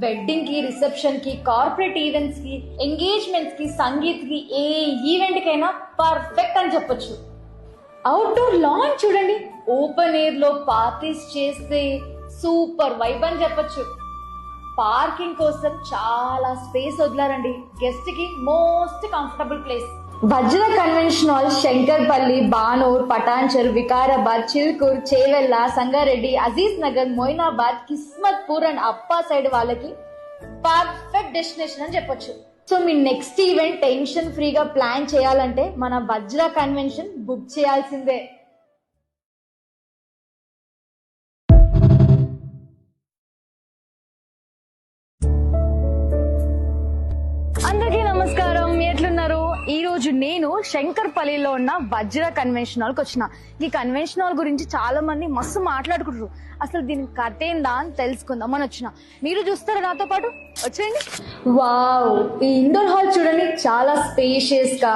Speaker 1: వెడ్డింగ్ కి, రిసెప్షన్ కి, కార్పొరేట్ ఈవెంట్స్ కి, ఎంగేజ్మెంట్స్ కి, సంగీత్ కి, ఏ ఈవెంట్ కైనా పర్ఫెక్ట్ అని చెప్పొచ్చు. అవుట్డోర్ లాన్ చూడండి, ఓపెన్ ఎయిర్ లో పార్టీస్ చేస్తే సూపర్ వైబ్ అని చెప్పొచ్చు. పార్కింగ్ కోసం చాలా స్పేస్ వదిలారండి. గెస్ట్ కి most comfortable place. Vajra convention hall Shankarpally, Banur, Patancheru, Vikarabad, Chilkur, Chevella, Sangareddy, Aziz Nagar, Moinabad, Kismatpur and Appa side వాళ్ళకి పర్ఫెక్ట్ డెస్టినేషన్ అని చెప్పొచ్చు. సో మీ నెక్స్ట్ ఈవెంట్ టెన్షన్ ఫ్రీగా ప్లాన్ చేయాలంటే మన వజ్ర కన్వెన్షన్ బుక్ చేయాల్సిందే. అందరికీ నమస్కారం, ఎట్లున్నారు? ఈ రోజు నేను శంకర్పల్లిలో ఉన్న వజ్ర కన్వెన్షన్ హాల్కి వచ్చిన. ఈ కన్వెన్షన్ హాల్ గురించి చాలా మంది మస్తు మాట్లాడుకుంటారు. అసలు దీనికి కథ ఏందా అని తెలుసుకుందాం అని వచ్చిన. మీరు చూస్తారా నాతో పాటు? వచ్చేయండి. వావ్, ఈ ఇండోర్ హాల్ చూడండి, చాలా స్పేషియస్ గా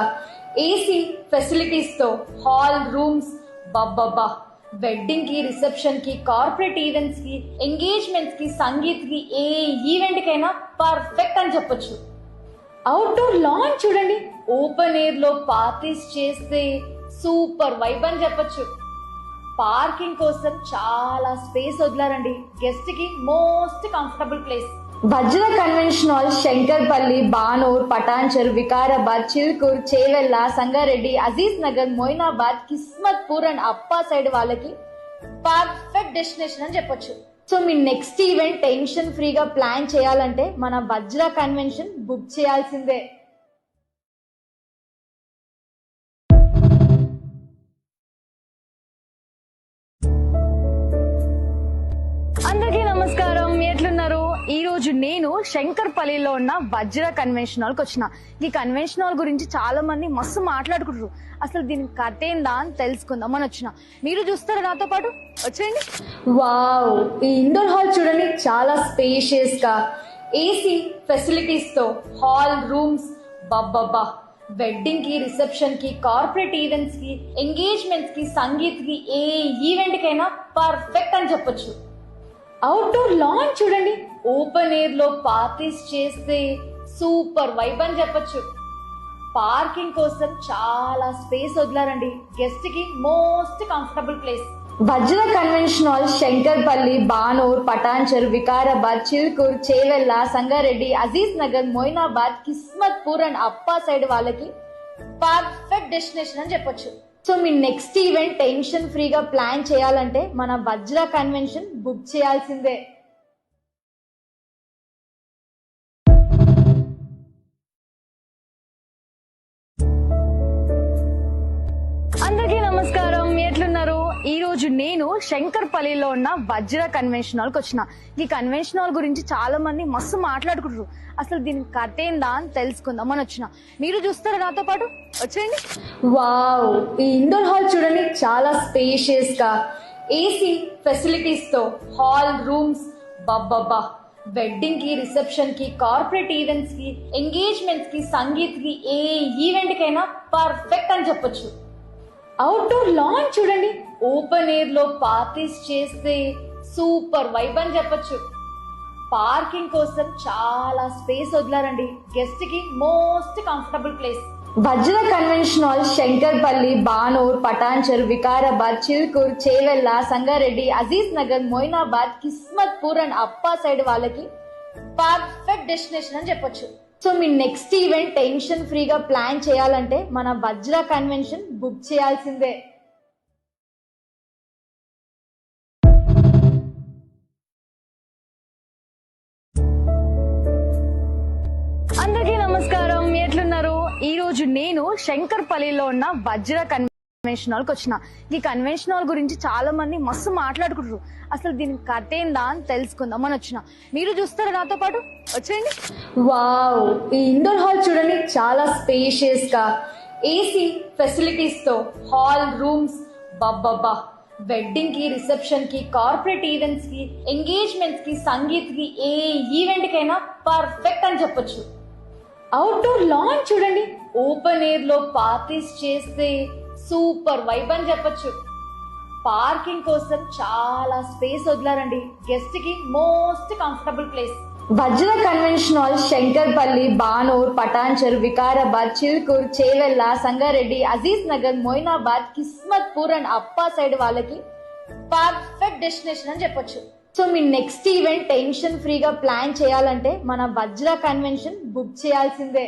Speaker 1: ఏసీ ఫెసిలిటీస్ తో హాల్ రూమ్స్ బాబ్బా వెడ్డింగ్ కి, రిసెప్షన్ కి, కార్పొరేట్ ఈవెంట్స్ కి, ఎంగేజ్మెంట్స్ కి, సంగీత్ కి, ఏ ఈవెంట్ కైనా పర్ఫెక్ట్ అని చెప్పొచ్చు. అవుట్డోర్ లాన్ చూడండి, ఓపెన్ ఎయిర్ లో పార్టీస్ చేస్తే సూపర్ వైబ్ అని చెప్పొచ్చు. పార్కింగ్ కోసం చాలా స్పేస్ వదిలారండి. గెస్ట్ కి most comfortable place. Vajra convention hall Shankarpally, Banur, Patancheru, Vikarabad, Chilkur, Chevella, Sangareddy, Aziz Nagar, Moinabad, Kismatpur and Appa side వాళ్ళకి పర్ఫెక్ట్ డెస్టినేషన్ అని చెప్పొచ్చు. సో మీ నెక్స్ట్ ఈవెంట్ టెన్షన్ ఫ్రీగా ప్లాన్ చేయాలంటే మన వజ్ర కన్వెన్షన్ బుక్ చేయాల్సిందే. అందరికీ నమస్కారం, ఎట్లున్నారు? ఈ రోజు నేను శంకర్పల్లిలో ఉన్న వజ్ర కన్వెన్షన్ హాల్కి వచ్చిన. ఈ కన్వెన్షన్ హాల్ గురించి చాలా మంది మస్తు మాట్లాడుకుంటారు. అసలు దీనికి కథ ఏందా అని తెలుసుకుందాం అని వచ్చిన. మీరు చూస్తారా నాతో పాటు? వచ్చేయండి. వావ్, ఈ ఇండోర్ హాల్ చూడండి, చాలా స్పేషియస్ గా ఏసీ ఫెసిలిటీస్ తో హాల్ రూమ్స్ బాబ్బా వెడ్డింగ్ కి, రిసెప్షన్ కి, కార్పొరేట్ ఈవెంట్స్ కి, ఎంగేజ్మెంట్స్ కి, సంగీత్ కి, ఏ ఈవెంట్ కైనా పర్ఫెక్ట్ అని చెప్పొచ్చు. అవుట్డోర్ లాన్ చూడండి, ఓపెన్ ఎయిర్ లో పార్టీస్ చేస్తే సూపర్ వైబ్ అని చెప్పొచ్చు. పార్కింగ్ కోసం చాలా స్పేస్ వదిలారండి. గెస్ట్ కి most comfortable place. Vajra convention hall Shankarpally, Banur, Patancheru, Vikarabad, Chilkur, Chevella, Sangareddy, Aziz Nagar, Moinabad, Kismatpur and Appa side వాళ్ళకి పర్ఫెక్ట్ డెస్టినేషన్ అని చెప్పొచ్చు. సో మీ నెక్స్ట్ ఈవెంట్ టెన్షన్ ఫ్రీగా ప్లాన్ చేయాలంటే మన వజ్ర కన్వెన్షన్ బుక్ చేయాల్సిందే. అందరికీ నమస్కారం, ఎట్లున్నారు? ఈ రోజు నేను శంకర్పల్లిలో ఉన్న వజ్ర కన్వెన్షన్ హాల్కి వచ్చిన. ఈ కన్వెన్షన్ హాల్ గురించి చాలా మంది మస్తు మాట్లాడుకుంటారు. అసలు దీనికి కథ ఏందా అని తెలుసుకుందాం అని వచ్చిన. మీరు చూస్తారా నాతో పాటు? వచ్చేయండి. వావ్, ఈ ఇండోర్ హాల్ చూడండి, చాలా స్పేషియస్ గా ఏసీ ఫెసిలిటీస్ తో హాల్ రూమ్స్ బాబ్బా వెడ్డింగ్ కి, రిసెప్షన్ కి, కార్పొరేట్ ఈవెంట్స్ కి, ఎంగేజ్మెంట్స్ కి, సంగీత్ కి, ఏ ఈవెంట్ కైనా పర్ఫెక్ట్ అని చెప్పొచ్చు. అవుట్డోర్ లాన్ చూడండి, ఓపెన్ ఎయిర్ లో పార్టీస్ చేస్తే సూపర్ వైబ్ అని చెప్పొచ్చు. పార్కింగ్ కోసం చాలా స్పేస్ వదిలారండి, గెస్ట్ కి most comfortable place. Vajra convention hall Shankarpally, Banur, Patancheru, Vikarabad, Chilkur, Chevella, Sangareddy, Aziz Nagar, Moinabad, Kismatpur and Appa side వాళ్ళకి పర్ఫెక్ట్ డెస్టినేషన్ అని చెప్పొచ్చు. సో మీ నెక్స్ట్ ఈవెంట్ టెన్షన్ ఫ్రీగా ప్లాన్ చేయాలంటే మన వజ్ర కన్వెన్షన్ బుక్ చేయాల్సిందే. అందరికీ నమస్కారం, ఎట్లున్నారు? ఈ రోజు నేను శంకర్పల్లిలో ఉన్న వజ్ర కన్వెన్షన్ హాల్కి వచ్చిన. ఈ కన్వెన్షన్ హాల్ గురించి చాలా మంది మస్తు మాట్లాడుకుంటారు. అసలు దీని కథ ఏందా అని తెలుసుకుందాం అని వచ్చిన. మీరు చూస్తారా నాతో పాటు? వచ్చేయండి. వావ్, ఈ ఇండోర్ హాల్ చూడండి, చాలా స్పేషియస్ గా ఏసీ ఫెసిలిటీస్ తో హాల్ రూమ్స్ బబ్బబ్బా. వెడ్డింగ్ కి, రిసెప్షన్ కి, కార్పొరేట్ ఈవెంట్స్ కి, ఎంగేజ్మెంట్స్ కి, సంగీత్ కి, ఏ ఈవెంట్ కైనా పర్ఫెక్ట్ అని చెప్పొచ్చు. అవుట్డోర్ లాన్ చూడండి, ఓపెన్ ఎయిర్ లో పార్టీస్ చేస్తే సూపర్ వైబ్ అని చెప్పొచ్చు. పార్కింగ్ కోసం చాలా స్పేస్ వదిలారండి, గెస్ట్ కి most comfortable place. Vajra convention hall Shankarpally, Banur, Patancheru, Vikarabad, Chilkur, Chevella, Sangareddy, Aziz Nagar, Moinabad, Kismatpur and Appa side వాళ్ళకి పర్ఫెక్ట్ డెస్టినేషన్ అని చెప్పొచ్చు. సో మీ నెక్స్ట్ ఈవెంట్ టెన్షన్ ఫ్రీగా ప్లాన్ చేయాలంటే మన వజ్ర కన్వెన్షన్ బుక్ చేయాల్సిందే.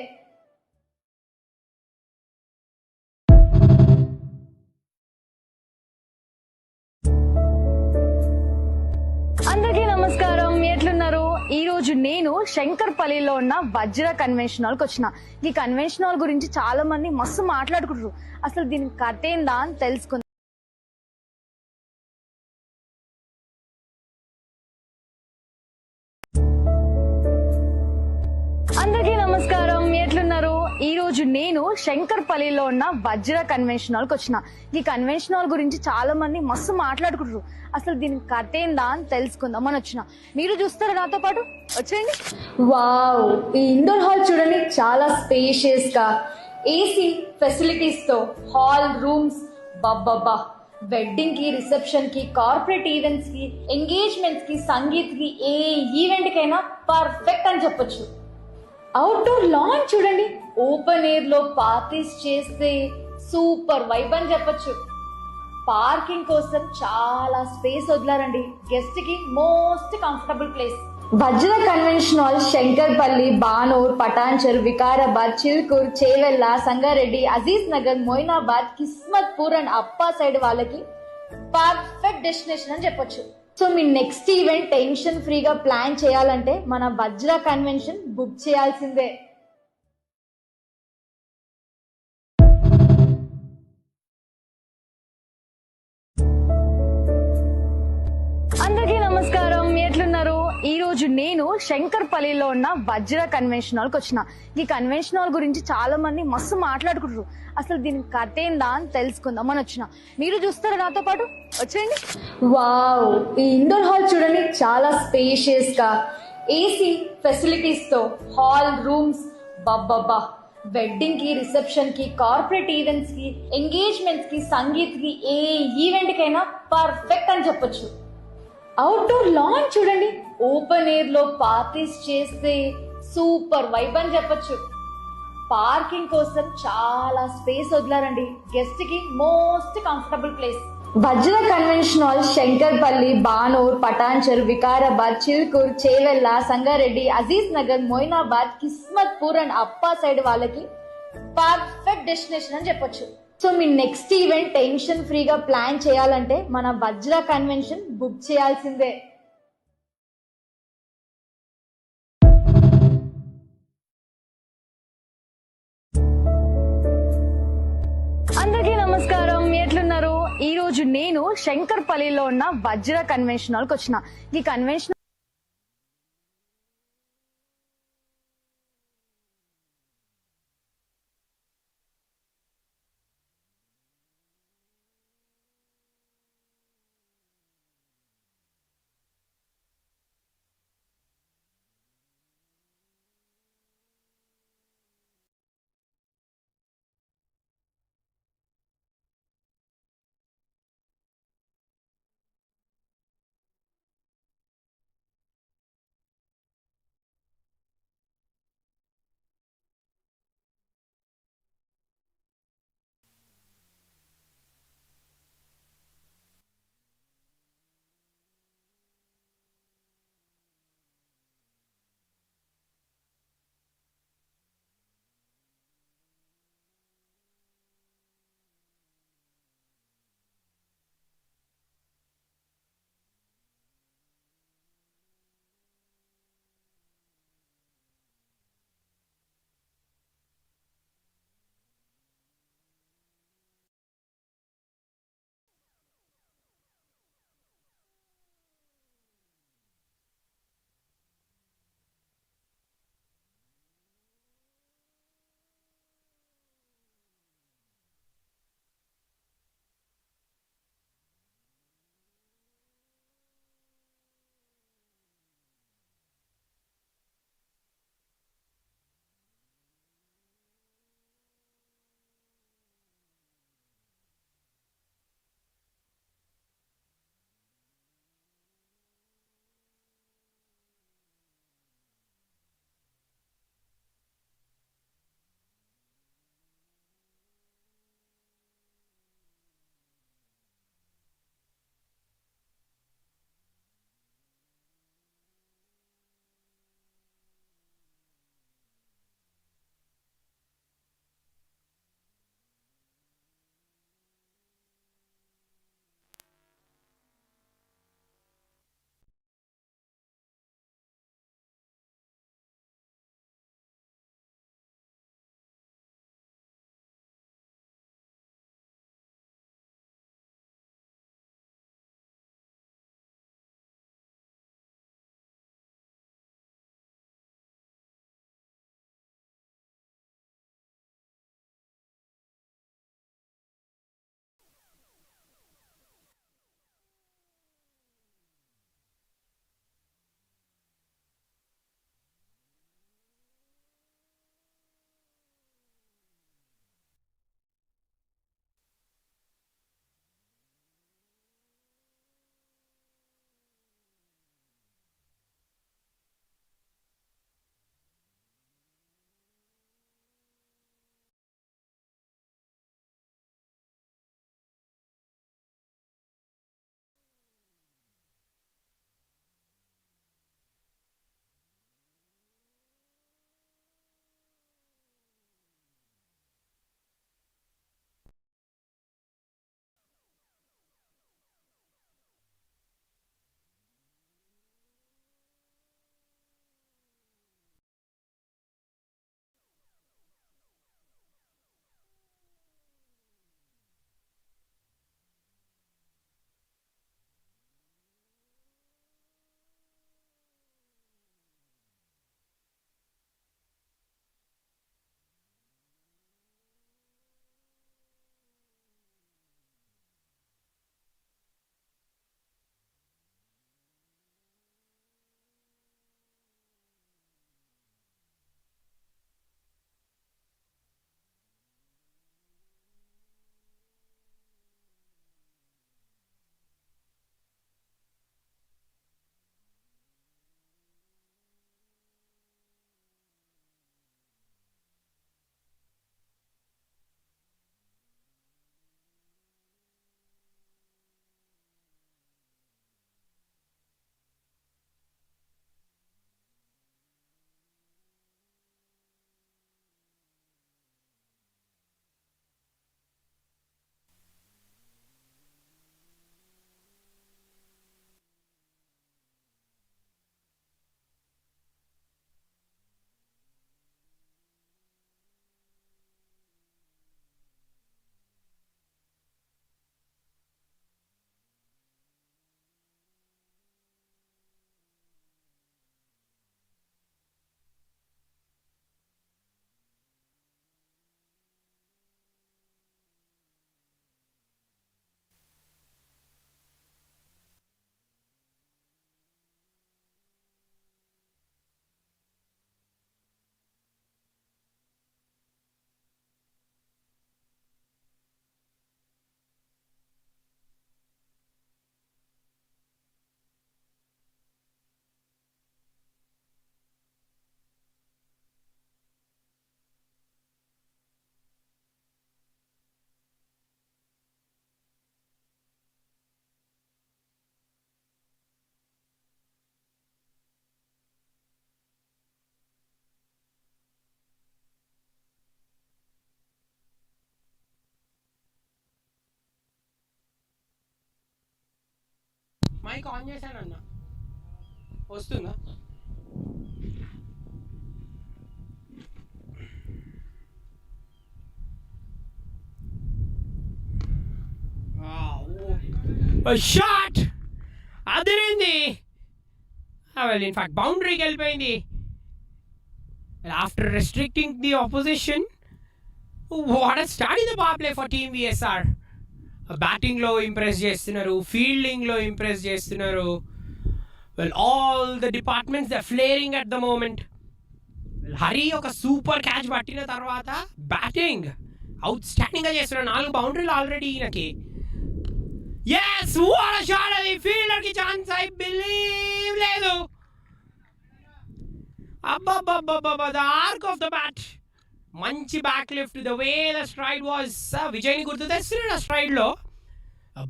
Speaker 1: అందరికీ నమస్కారం, ఎట్లున్నారు? ఈ రోజు నేను శంకర్పల్లిలో ఉన్న వజ్ర కన్వెన్షన్ హాల్కి వచ్చిన. ఈ కన్వెన్షన్ హాల్ గురించి చాలా మంది మస్తు మాట్లాడుకుంటారు. అసలు దీని కథ ఏందా అని తెలుసుకుందాం. అందరికీ నమస్కారం, ఎట్లున్నారు? ఈ రోజు నేను శంకర్పల్లిలో ఉన్న వజ్ర కన్వెన్షన్ హాల్కి వచ్చిన. ఈ కన్వెన్షన్ హాల్ గురించి చాలా మంది మస్తు మాట్లాడుకుంటారు. అసలు దీని కథ ఏందా అని తెలుసుకుందాం అని వచ్చిన. మీరు చూస్తారా నాతో పాటు? వచ్చేయండి. వావ్, ఈ ఇండోర్ హాల్ చూడండి, చాలా స్పేషియస్ గా ఏసీ ఫెసిలిటీస్ తో హాల్ రూమ్స్ బబ్బబ్బా. వెడ్డింగ్ కి, రిసెప్షన్ కి, కార్పొరేట్ ఈవెంట్స్ కి, ఎంగేజ్మెంట్స్ కి, సంగీత్ కి, ఏ ఈవెంట్ కైనా పర్ఫెక్ట్ అని చెప్పొచ్చు. అవుట్డోర్ లాన్ చూడండి, ఓపెన్ ఎయిర్ లో పార్టీస్ చేస్తే సూపర్ వైబ్ అని చెప్పొచ్చు. పార్కింగ్ కోసం చాలా స్పేస్ వదిలారండి, గెస్ట్ కి most comfortable place. Vajra convention hall Shankarpally, Banur, Patancheru, Vikarabad, Chilkur, Chevella, Sangareddy, Aziz Nagar, Moinabad, Kismatpur and Appa side వాళ్ళకి పర్ఫెక్ట్ డెస్టినేషన్ అని చెప్పొచ్చు. సో మీ నెక్స్ట్ ఈవెంట్ టెన్షన్ ఫ్రీగా ప్లాన్ చేయాలంటే మన వజ్ర కన్వెన్షన్ బుక్ చేయాల్సిందే. అందరికీ నమస్కారం, ఎట్లున్నారు? ఈ రోజు నేను శంకర్పల్లిలో ఉన్న వజ్ర కన్వెన్షన్ హాల్కి వచ్చిన. ఈ కన్వెన్షన్ హాల్ గురించి చాలా మంది మస్తు మాట్లాడుకుంటారు. అసలు దీని కథ ఏందా అని తెలుసుకుందాం అని వచ్చిన. మీరు చూస్తారా నాతో పాటు? వచ్చేయండి. వావ్, ఈ ఇండోర్ హాల్ చూడండి, చాలా స్పేషియస్ గా ఏసీ ఫెసిలిటీస్ తో హాల్ రూమ్స్ బబ్బబ్బా. వెడ్డింగ్ కి, రిసెప్షన్ కి, కార్పొరేట్ ఈవెంట్స్ కి, ఎంగేజ్మెంట్స్ కి, సంగీత్ కి, ఏ ఈవెంట్ కైనా పర్ఫెక్ట్ అని చెప్పొచ్చు. అవుట్డోర్ లాన్ చూడండి, ఓపెన్ ఎయిర్ లో పార్టీస్ చేస్తే సూపర్ వైబ్ అని చెప్పొచ్చు. పార్కింగ్ కోసం చాలా స్పేస్ వదిలారండి, గెస్ట్ కి most comfortable place. Vajra convention hall Shankarpally, Banur, Patancheru, Vikarabad, Chilkur, Chevella, Sangareddy, Aziz Nagar, Moinabad, Kismatpur and Appa side వాళ్ళకి పర్ఫెక్ట్ డెస్టినేషన్ అని చెప్పొచ్చు. సో మీ నెక్స్ట్ ఈవెంట్ టెన్షన్ ఫ్రీగా ప్లాన్ చేయాలంటే మన వజ్ర కన్వెన్షన్ బుక్ చేయాల్సిందే. అందరికీ నమస్కారం, ఎట్లున్నారు? ఈ రోజు నేను శంకర్పల్లిలో ఉన్న వజ్ర కన్వెన్షన్ హాల్కి వచ్చిన. ఈ కన్వెన్షన్
Speaker 2: మైక్ ఆన్ చేశానన్నా వస్తుందా? Shot Adirindi. Well in fact బౌండరీకి వెళ్ళిపోయింది. After restricting the opposition, what a start in the power play for Team VSR. Batting lo impress చేస్తున్నారు, ఫీల్డింగ్ లో ఇంప్రెస్ చేస్తున్నారు. Well, all the departments they're flaring at the moment. Well, Hari ఒక super catch పట్టిన తర్వాత batting out standing గా చేస్తున్నారు. 4 బౌండరీలు already ఈయనకి. Yes, what a shot! అది ఫీల్డర్ కి ఛాన్స్ ఐ బిలీవ్ లేదు. Abba, the arc of the bat. మంచి back lift, the way the stride was. విజయ్ని గుర్తు తెస్తున్నాడు ఆ స్ట్రైడ్ లో.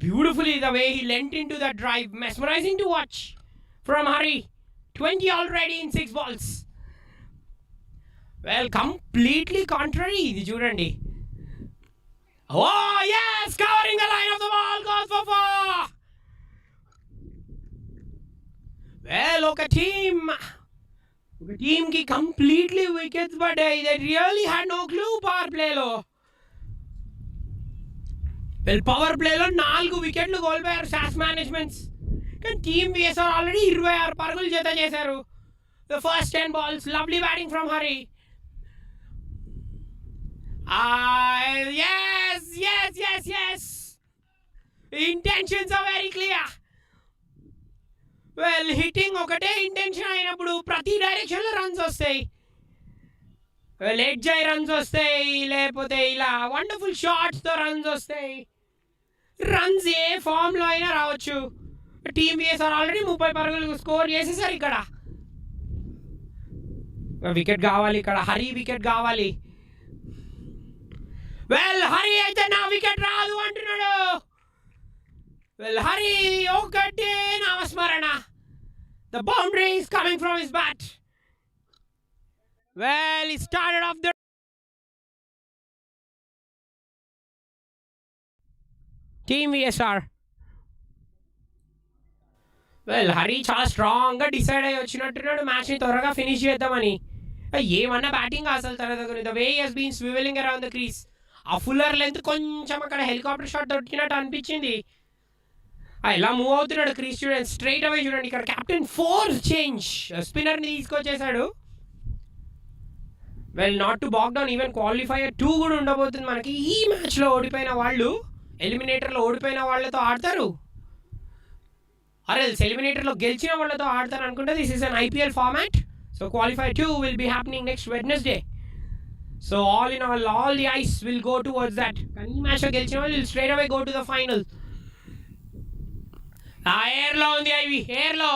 Speaker 2: Beautifully the way he lent into that drive. Mesmerizing to watch from Hari. 20 already in 6 balls. Well, completely contrary. ఇది చూడండి. Oh yes, covering the line of the ball, goes for 4. Well, ఒక team ki completely wickets, but they really had no clue power play lo. Well, power play lo 4 వికెట్లు కోల్పోయారు SAS managements. కానీ team VSR already 26 పరుగులు జత చేశారు. The first 10 balls, lovely batting from Hari. Yes. Intentions are very clear. Well hitting ఒకటే intention అయినప్పుడు ప్రతి డైరెక్షన్లో రన్స్ వస్తాయి. వెల్ ఎడ్జ్ అయి రన్స్ వస్తాయి, లేకపోతే ఇలా వండర్ఫుల్ షాట్స్తో రన్స్ వస్తాయి. రన్స్ ఏ ఫామ్లో అయినా రావచ్చు. టీమ్ VSR ఆల్రెడీ 30 పరుగులు స్కోర్ చేసేసారు. ఇక్కడ వికెట్ కావాలి, ఇక్కడ హరి వికెట్ కావాలి. వెల్ హరి అయితే నా వికెట్ రాదు అంటున్నాడు. Well, Hari, ఒకటే నామస్మరణ. The boundary is coming from his bat. Well, he started off the Team VSR. Well, Hari చాలా స్ట్రాంగ్గా డిసైడ్ అయ్యి వచ్చినట్టున్నాడు మ్యాచ్ని త్వరగా ఫినిష్ చేద్దామని. ఏమన్నా బ్యాటింగ్ అసలు తన దగ్గర. The way he has been swiveling around the crease. ఆ ఫుల్లర్ లెంత్ కొంచెం అక్కడ హెలికాప్టర్ షాట్ దొరికినట్టు అనిపించింది. ఇలా మూవ్ అవుతున్నాడు క్రీజ్ చూడండి. స్ట్రైట్ అవే చూడండి, ఇక్కడ కెప్టెన్ 4 చేంజ్ స్పిన్నర్ని తీసుకొచ్చేసాడు. Well not to back down, even qualifier 2 కూడా ఉండబోతుంది మనకి. ఈ మ్యాచ్లో ఓడిపోయిన వాళ్ళు ఎలిమినేటర్లో ఓడిపోయిన వాళ్ళతో ఆడతారు, అరెల్స్ ఎలిమినేటర్లో గెలిచిన వాళ్ళతో ఆడతారు అనుకుంటే. This is an IPL format. So qualifier 2 will be happening next Wednesday. So all in all the eyes will go towards that. కానీ ఈ మ్యాచ్లో గెలిచిన వాళ్ళు will straight away go to the final. ఎయిర్లో ఉంది ఐవి, ఎయిర్లో.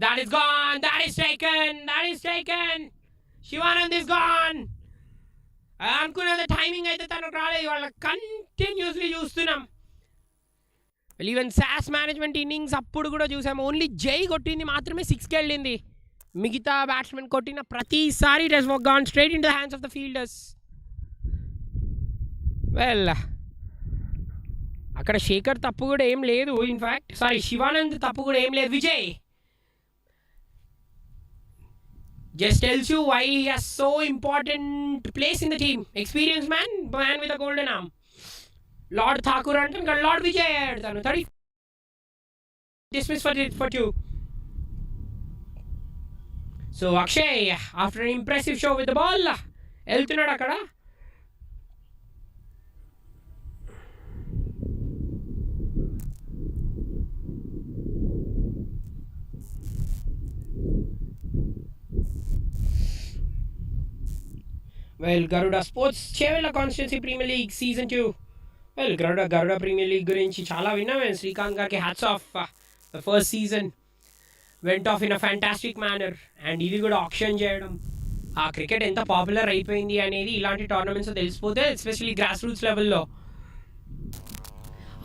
Speaker 2: That is gone. That is taken. Shivanand is gone. అనుకున్నది టైమింగ్ అయితే తనకు రాలేదు. వాళ్ళ కంటిన్యూస్లీ చూస్తున్నాం. ఈవెన్ SAS మేనేజ్మెంట్ ఇన్నింగ్స్ అప్పుడు కూడా చూసాం. ఓన్లీ జై కొట్టింది మాత్రమే 6కి వెళ్ళింది. మిగతా బ్యాట్స్మెన్ కొట్టిన ప్రతిసారి it has gone straight in to the hands of the fielders. Well అక్కడ శేఖర్ తప్పు కూడా ఏం లేదు. ఇన్ఫ్యాక్ట్ శివానంద్ తప్పు కూడా ఏం లేదు. Vijay just tells you why he has so important place in the team. Experienced man with a golden arm. Lord Thakur and Lord Vijay ఆడతాను. 30 dismiss for 2. So Akshay, after an impressive show with the ball, వెళ్తున్నాడు అక్కడ. Well, Garuda Sports Chevela Constituency Premier League Season 2. Well, Garuda Premier League గురించి చాలా విన్నాం. శ్రీకాంత్ గారికి hats off. The first season went off in a fantastic manner. And ఇది కూడా option చేయడం, ఆ క్రికెట్ ఎంత పాపులర్ అయిపోయింది అనేది ఇలాంటి టోర్నమెంట్స్ తెలిసిపోతే, ఎస్పెషల్లీ గ్రాస్ రూట్స్ లెవెల్లో.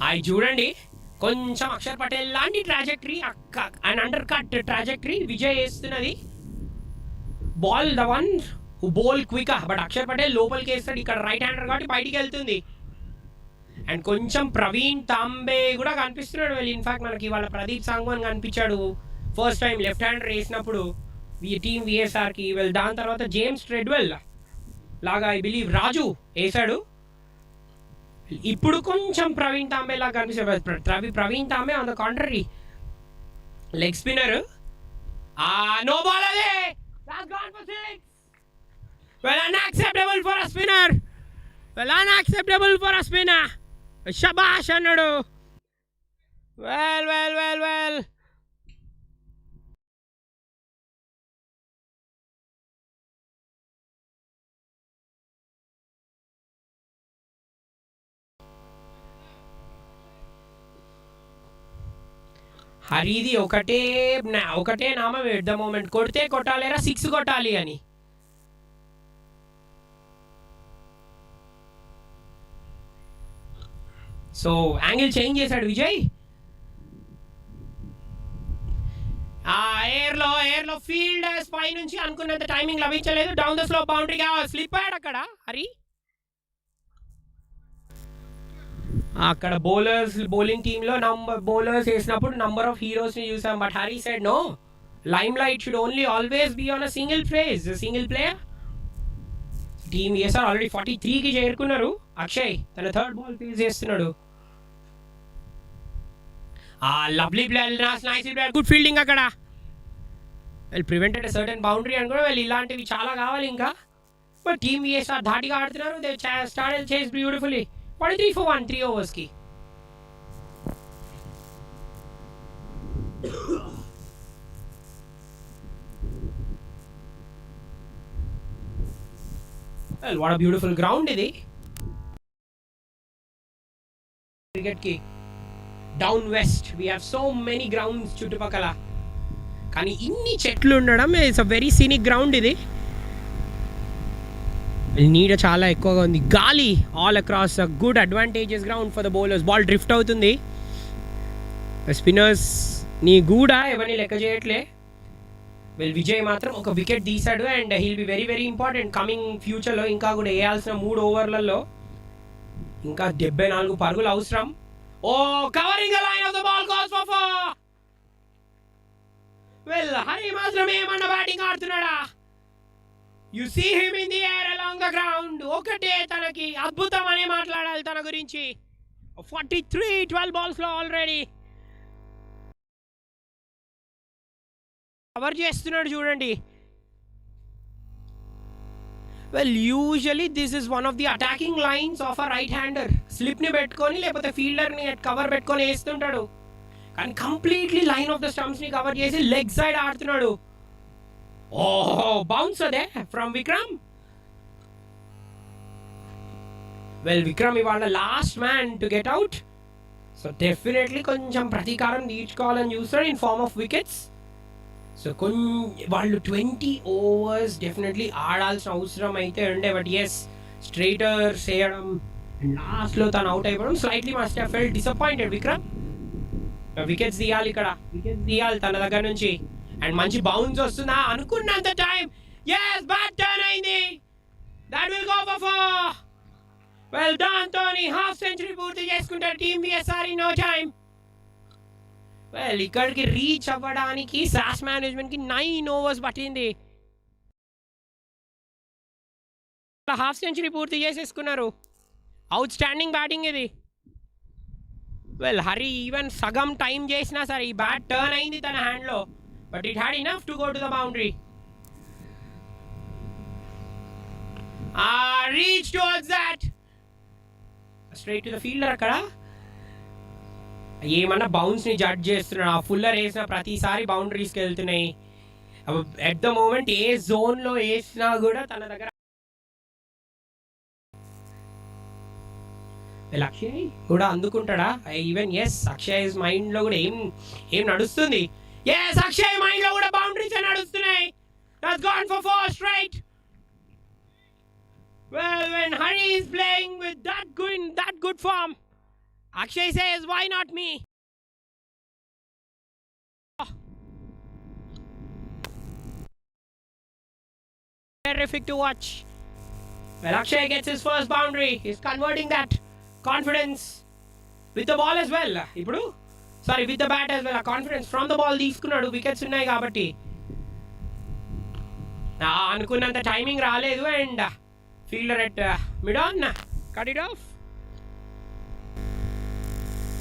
Speaker 2: అవి చూడండి, కొంచెం అక్షర్ పటేల్ లాంటి trajectory, and under cut trajectory Vijay వేస్తున్నది. Ball the one bowl quick, but Akshar Patel లోపలికి వేస్తాడు. ఇక్కడ రైట్ హ్యాండర్ కాబట్టి బయటికి వెళ్తుంది. అండ్ కొంచెం ప్రవీణ్ తాంబే కూడా కనిపిస్తున్నాడు. వెళ్ళి ఇన్ఫాక్ట్ మనకి ఇవాళ ప్రదీప్ సాంగ్వాన్ కనిపించాడు ఫస్ట్ టైం లెఫ్ట్ హ్యాండర్ వేసినప్పుడు టీమ్ విఎస్ఆర్కి. వెళ్ళి దాని తర్వాత జేమ్స్ ట్రెడ్వెల్ లాగా ఐ బిలీవ్ రాజు వేసాడు. ఇప్పుడు కొంచెం ప్రవీణ్ తాంబే లాగా కనిపిస్తాడు. Praveen Tambe on the contrary leg spinner. No ball అదే. That's gone for six. Well, unacceptable for a spinner. Well, unacceptable for a spinner. Shabash అన్నాడు. Well. హరిది ఒకటే నామం ఎట్ ద మూమెంట్. కొడితే కొట్టాలేరా, 6 కొట్టాలి అని. సో యాంగిల్ చేంజ్ చేశాడు విజయ్. ఎయిర్లో ఫీల్డర్స్ పై నుంచి అనుకున్నంత టైమింగ్ లభించలేదు. డౌన్ ద స్లో బౌండరీగా స్లిప్ అయ్యాడు అక్కడ హరి. అక్కడ బౌలింగ్ టీంలో బౌలర్స్ వేసినప్పుడు నంబర్ ఆఫ్ హీరోస్ని చూసాం. But Hari said no, limelight should only always be on a single player. Team VSR already 43కి చేరుకున్నారు. అక్షయ్ తన థర్డ్ బాల్ ఫేస్ చేస్తున్నాడు. Lovely player, nice player, good fielding అక్కడ. Well prevented a certain boundary అని కూడా వెళ్ళి ఇలాంటివి చాలా కావాలి ఇంకా. బట్ టీమ్ విఎస్ఆర్ ధాటిగా ఆడుతున్నారు. దే స్టార్టెడ్ చేస్ beautifully. 43 for 1 3 ఓవర్స్కి. Well, what a beautiful ground ఇది క్రికెట్కి. Down west we have so many grounds చుట్టుపక్కల, కానీ ఇన్ని చెట్లు ఉండడం it's a very scenic ground ఇది. నీడ చాలా ఎక్కువగా ఉంది. గాలి all across a good advantages ground for the bowlers. Ball drift అవుతుంది. స్పిన్నర్స్ నీ కూడా ఎవరిని లెక్క చేయట్లే. వెల్ విజయ్ మాత్రం ఒక వికెట్ తీశాడు and he'll be very very important coming ఫ్యూచర్లో. ఇంకా కూడా వేయాల్సిన 3 ఓవర్లలో ఇంకా 74 పరుగులు అవసరం. Covering the line of the ball calls for 4. Well Hari మాత్రం ఏమన్నా బ్యాటింగ్ ఆడుతున్నాడా? You see him in the air along the ground. ఒకటే తనకి అద్భుతం అనే మాట్లాడాలి తన గురించి. 43 12 బాల్స్లో ఆల్రెడీ కవర్ చేస్తున్నాడు చూడండి. Well usually this is one of the attacking lines of a right hander. స్లిప్ని పెట్టుకొని లేకపోతే ఫీల్డర్ని కవర్ పెట్టుకొని వేస్తుంటాడు, కానీ కంప్లీట్లీ లైన్ ఆఫ్ ద స్టంప్స్ని కవర్ చేసి లెగ్ సైడ్ ఆడుతున్నాడు. బౌన్స్ అదే ఫ్రమ్ విక్రమ్. వెల్ విక్రమ్ ఇవాళ last man to get out. So definitely కొంచెం ప్రతీకారం తీర్చుకోవాలని చూస్తాడు in form of wickets. So వాళ్ళు 20 ఓవర్స్ డెఫినెట్లీ ఆడాల్సిన అవసరం అయితే ఉండే. బట్ ఎస్, స్ట్రైటర్స్ వేయడం అండ్ లాస్ట్లో తను అవుట్ అయిపోవడం slightly must have felt disappointed Vikram. Wickets తీయాలి ఇక్కడ, వికెట్స్ తీయాలి తన దగ్గర నుంచి. అండ్ మంచి బౌన్స్ వస్తుందా అనుకున్నంత టైం. ఎస్, బ్యాట్ టర్న్ అయింది. That will go for 4. Well దాంతోని హాఫ్ సెంచరీ పూర్తి చేసుకుంటారు team VSR in no time. Well ఇక్కడికి రీచ్ అవ్వడానికి సాస్ మేనేజ్మెంట్కి 9 ఓవర్స్ పట్టింది. హాఫ్ సెంచరీ పూర్తి చేసేసుకున్నారు. అవుట్ స్టాండింగ్ బ్యాటింగ్ ఇది. వెల్ హరి ఈవెన్ సగం టైం చేసినా సరే ఈ బ్యాట్ టర్న్ అయింది తన హ్యాండ్లో. But it had enough to go to the boundary. Reach towards that, straight to the fielder. అక్కడ ఏమన్నా బౌన్స్ని జడ్జ్ చేస్తున్నాడు. ఆ ఫుల్లర్ వేసిన ప్రతిసారి బౌండరీస్కి వెళ్తున్నాయి. ఎట్ ద మూమెంట్ ఏ జోన్లో వేసినా కూడా తన దగ్గర. అక్షయ్ కూడా అందుకుంటాడా ఈవెన్? ఎస్, అక్షయ్ మైండ్లో కూడా ఏం నడుస్తుంది. ఎస్, అక్షయ్ మైండ్లో కూడా బౌండరీస్ నడుస్తున్నాయి. That's gone for 4 straight. Well, when Hari is playing with that good form, Akshay says, why not me? Terrific to watch. Well, Akshay gets his first boundary. He's converting that. confidence with the ball as well. ఇప్పుడు sorry with the bat as well. ఆ confidence from the ball తీసుకున్నాడు, wickets ఉన్నాయి కాబట్టి. అనుకున్నంత timing రాలేదు and fielder at mid on cut it of.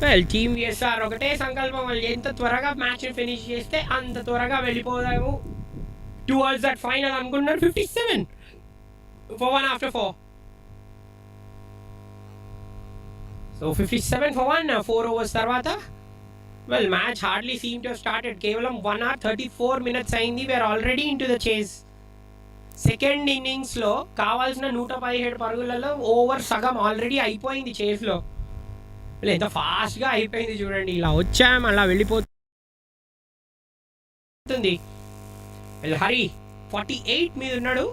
Speaker 2: Well team VSR ఒకటే సంకల్పం, వాళ్ళు ఎంత త్వరగా మ్యాచ్ ఫినిష్ చేస్తే అంత త్వరగా వెళ్ళిపోదాము టువర్డ్స్ దట్ ఫైనల్ అనుకుంటున్నారు. 57 for 1 after 4. So 57 for 1, 4 overs తర్వాత. Well, match hardly seemed to have started. కేవలం 1 hour 34 minutes అయింది. We are already into the chase. Second ఇన్నింగ్స్లో కావాల్సిన 117 పరుగులలో ఓవర్ సగం ఆల్రెడీ అయిపోయింది చేస్లో. ఎంత ఫాస్ట్గా అయిపోయింది చూడండి. ఇలా వచ్చాం అలా వెళ్ళిపోతుంది. హరి 48 మీద ఉన్నాడు.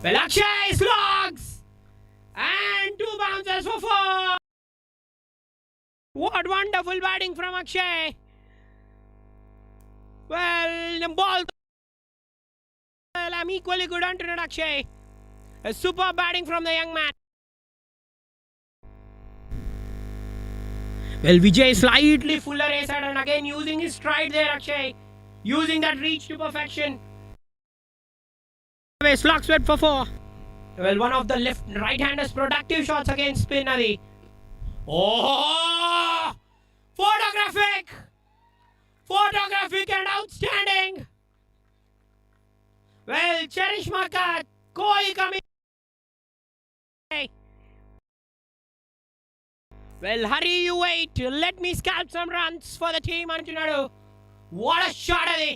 Speaker 2: Well, Akshay slugs and 2 bounces for 4. What wonderful batting from Akshay. Well, the ball. Well, I'm equally good on tonight, Akshay. A super batting from the young man. Well, Vijay slightly fuller side and again using his stride there, Akshay. Using that reach to perfection. Slugs went for 4. Well, one of the right-handers productive shots against spin. Adi. Oh! Photographic and outstanding. Well, cherish Maka. Koi coming. Well, hurry, you wait. Let me scalp some runs for the team, Antunadu. What a shot, Adi.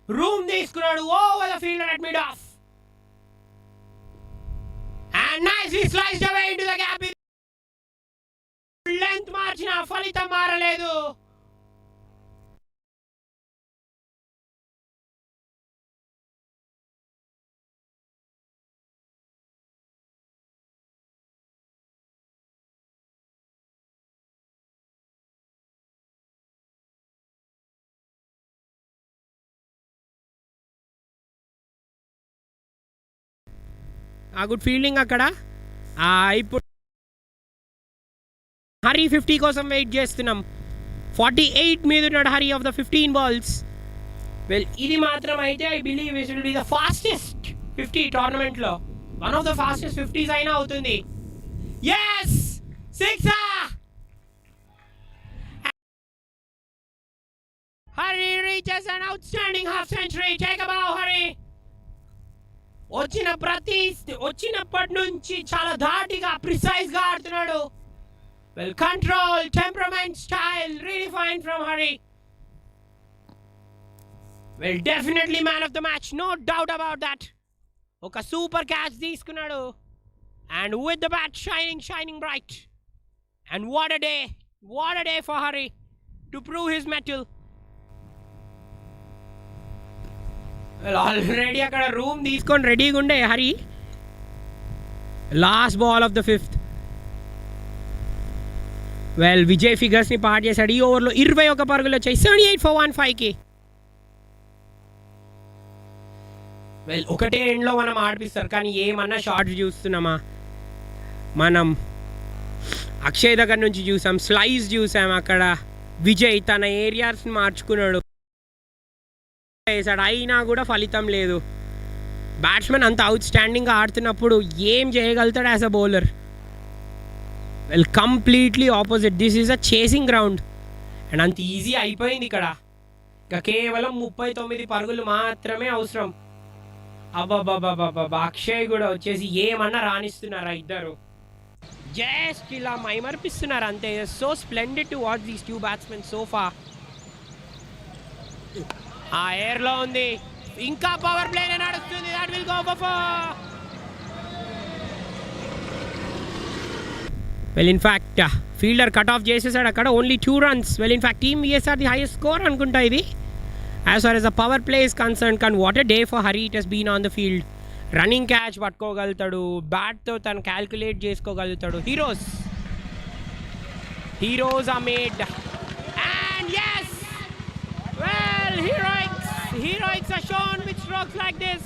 Speaker 2: Room తీసుకున్నాడు over the fielder at mid-off. And nicely sliced away into the gap. Length మార్చిన ఫలితం మారలేదు. ఆ good fielding అక్కడ. ఇప్పుడు హరి 50 కోసం wait చేస్తున్నాం. 48 మీద ఉన్నాడు Hari of the 15 balls. Well ఇది మాత్రం అయితే I believe it will be the fastest 50 టోర్నమెంట్లో. One of the fastest 50s అయినా అవుతుంది. yes 6. Hari reaches an outstanding half century. Take a bow, Hari. వచ్చినప్పటి నుంచి చాలా ధాటిగా ప్రిసైజ్గా ఆడుతున్నాడు. Well control, temperament, style redefined from Hari. Well definitely man of the match, no doubt about that. ఒక super catch తీసుకున్నాడు and with the bat shining bright. And what a day for Hari to prove his mettle. Already అక్కడ room తీసుకొని రెడీగా ఉండే Hari. Last ball of the 5th. Well Vijay ఫిగర్స్ని part చేశాడు. ఈ ఓవర్లో 21 పరుగులు వచ్చాయి. 78 for 1-5కి. వెల్ ఒకటే ఎండ్లో మనం ఆడిపిస్తారు కానీ ఏమన్నా షార్ట్స్ చూస్తున్నామా? మనం అక్షయ్ దగ్గర నుంచి చూసాం, స్లైస్ చూసాం. అక్కడ విజయ్ తన ఏరియాస్ని మార్చుకున్నాడు వేసాడు, అయినా కూడా ఫలితం లేదు. బ్యాట్స్మెన్ అంత అవుట్ స్టాండింగ్గా ఆడుతున్నప్పుడు ఏం చేయగలుగుతాడు as a bowler? Well completely opposite. This is a chasing ground and అంత ఈజీ అయిపోయింది ఇక్కడ. ఇంకా కేవలం 39 పరుగులు మాత్రమే అవసరం. అబ్బాబ్బాబ్బాబ్బా, అక్షయ్ కూడా వచ్చేసి ఏమన్నా రాణిస్తున్నారా ఇద్దరు? జస్ట్ ఇలా మైమర్పిస్తున్నారు అంతే. So splendid to watch these 2 batsmen so far. ఆ ఎయిర్లో ఉంది, ఇంకా పవర్ ప్లేనే నడుస్తుంది. That will go for 4. Well in fact fielder cut off చేసేసాడు అక్కడ. Only 2 runs. Well in fact team VSR the highest score అనుకుంటా ఇది as far as the power play is concern. కానీ what a day for Hari it Hess been on the field. Running catch పట్టుకోగలుగుతాడు, బ్యాట్తో తను calculate చేసుకోగలుగుతాడు. Heroes are made. And yes, well, heroics are shown with strokes like this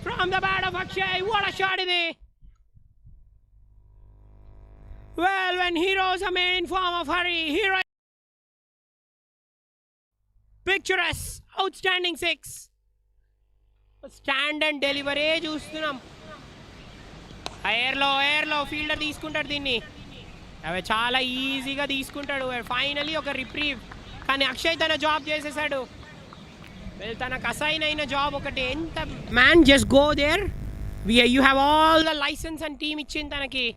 Speaker 2: from the bat of Akshay. What a shot it is. Well, when heroes are made in form of hurry, hero picturesque, outstanding six. Stand and deliver చూస్తున్నాం. ఎయిర్లో fielder తీసుకుంటాడు దీన్ని. అవి చాలా ఈజీగా తీసుకుంటాడు. Finally ఒక reprieve. కానీ అక్షయ్ తన జాబ్ చేసేసాడు. తనకు అసైన్ అయిన జాబ్ ఒకటి. ఎంత man just go there. You have all the licence and team ఇచ్చింది తనకి.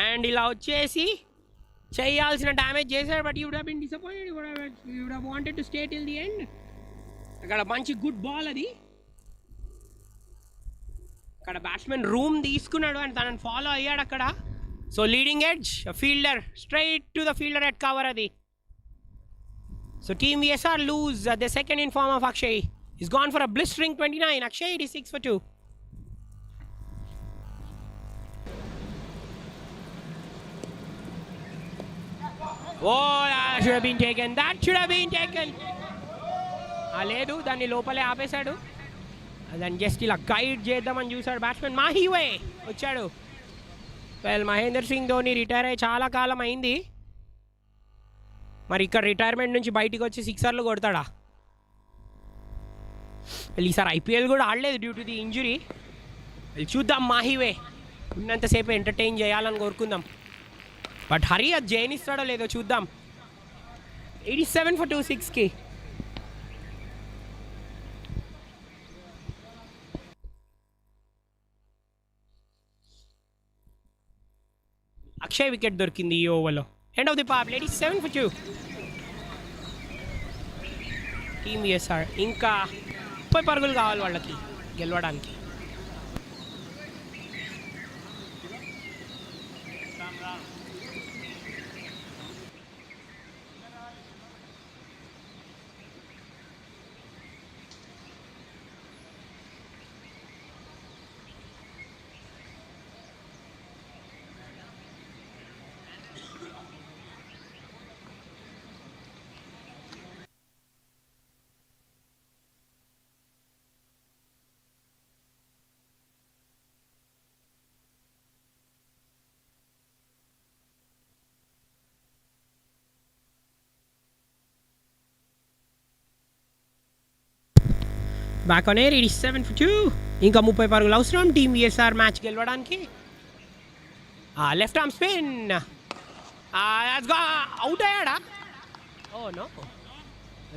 Speaker 2: అండ్ ఇలా వచ్చేసి చేయాల్సిన డ్యామేజ్ చేశాడు. But you would have been disappointed. You would have wanted to stay till the end. అక్కడ మంచి గుడ్ బాల్ అది. అక్కడ బ్యాట్స్మెన్ రూమ్ తీసుకున్నాడు అండ్ తనని ఫాలో అయ్యాడు అక్కడ. So leading edge fielder straight to the fielder at cover అది. So team VSR lose the second in form of Akshay. He's gone for a blistering 29. Akshay 86 for 2. Oh, that should have been taken. That should have been taken. లేదు, దాన్ని లోపలే ఆపేశాడు. దాన్ని just ఇలా guide చేద్దామని చూశాడు batsmen. మాహీవే వచ్చాడు. Well, Mahender Singh Dhoni retire అయ్యి చాలా కాలం అయింది. మరి ఇక్కడ రిటైర్మెంట్ నుంచి బయటికి వచ్చి సిక్సర్లు కొడతాడా? ఈసారి IPL కూడా ఆడలేదు డ్యూ టు ది ఇంజురీ. చూద్దాం. మాహీవే ఉన్నంతసేపు ఎంటర్టైన్ చేయాలని కోరుకుందాం. బట్ హరి అది జయనిస్తాడో లేదో చూద్దాం. 87 for 2 6కి. అక్షయ్ వికెట్ దొరికింది ఈ ఓవర్లో. End of the pop. 87 for 2. Team VSR ఇంకా 30 పరుగులు కావాలి వాళ్ళకి గెలవడానికి. Back on air. 87 for 2. ఇంకా 30 పరుగులు అవసరం టీమ్ VSR మ్యాచ్ గెలవడానికి. Left arm spin. అవుట్ అయ్యాడా? Oh no,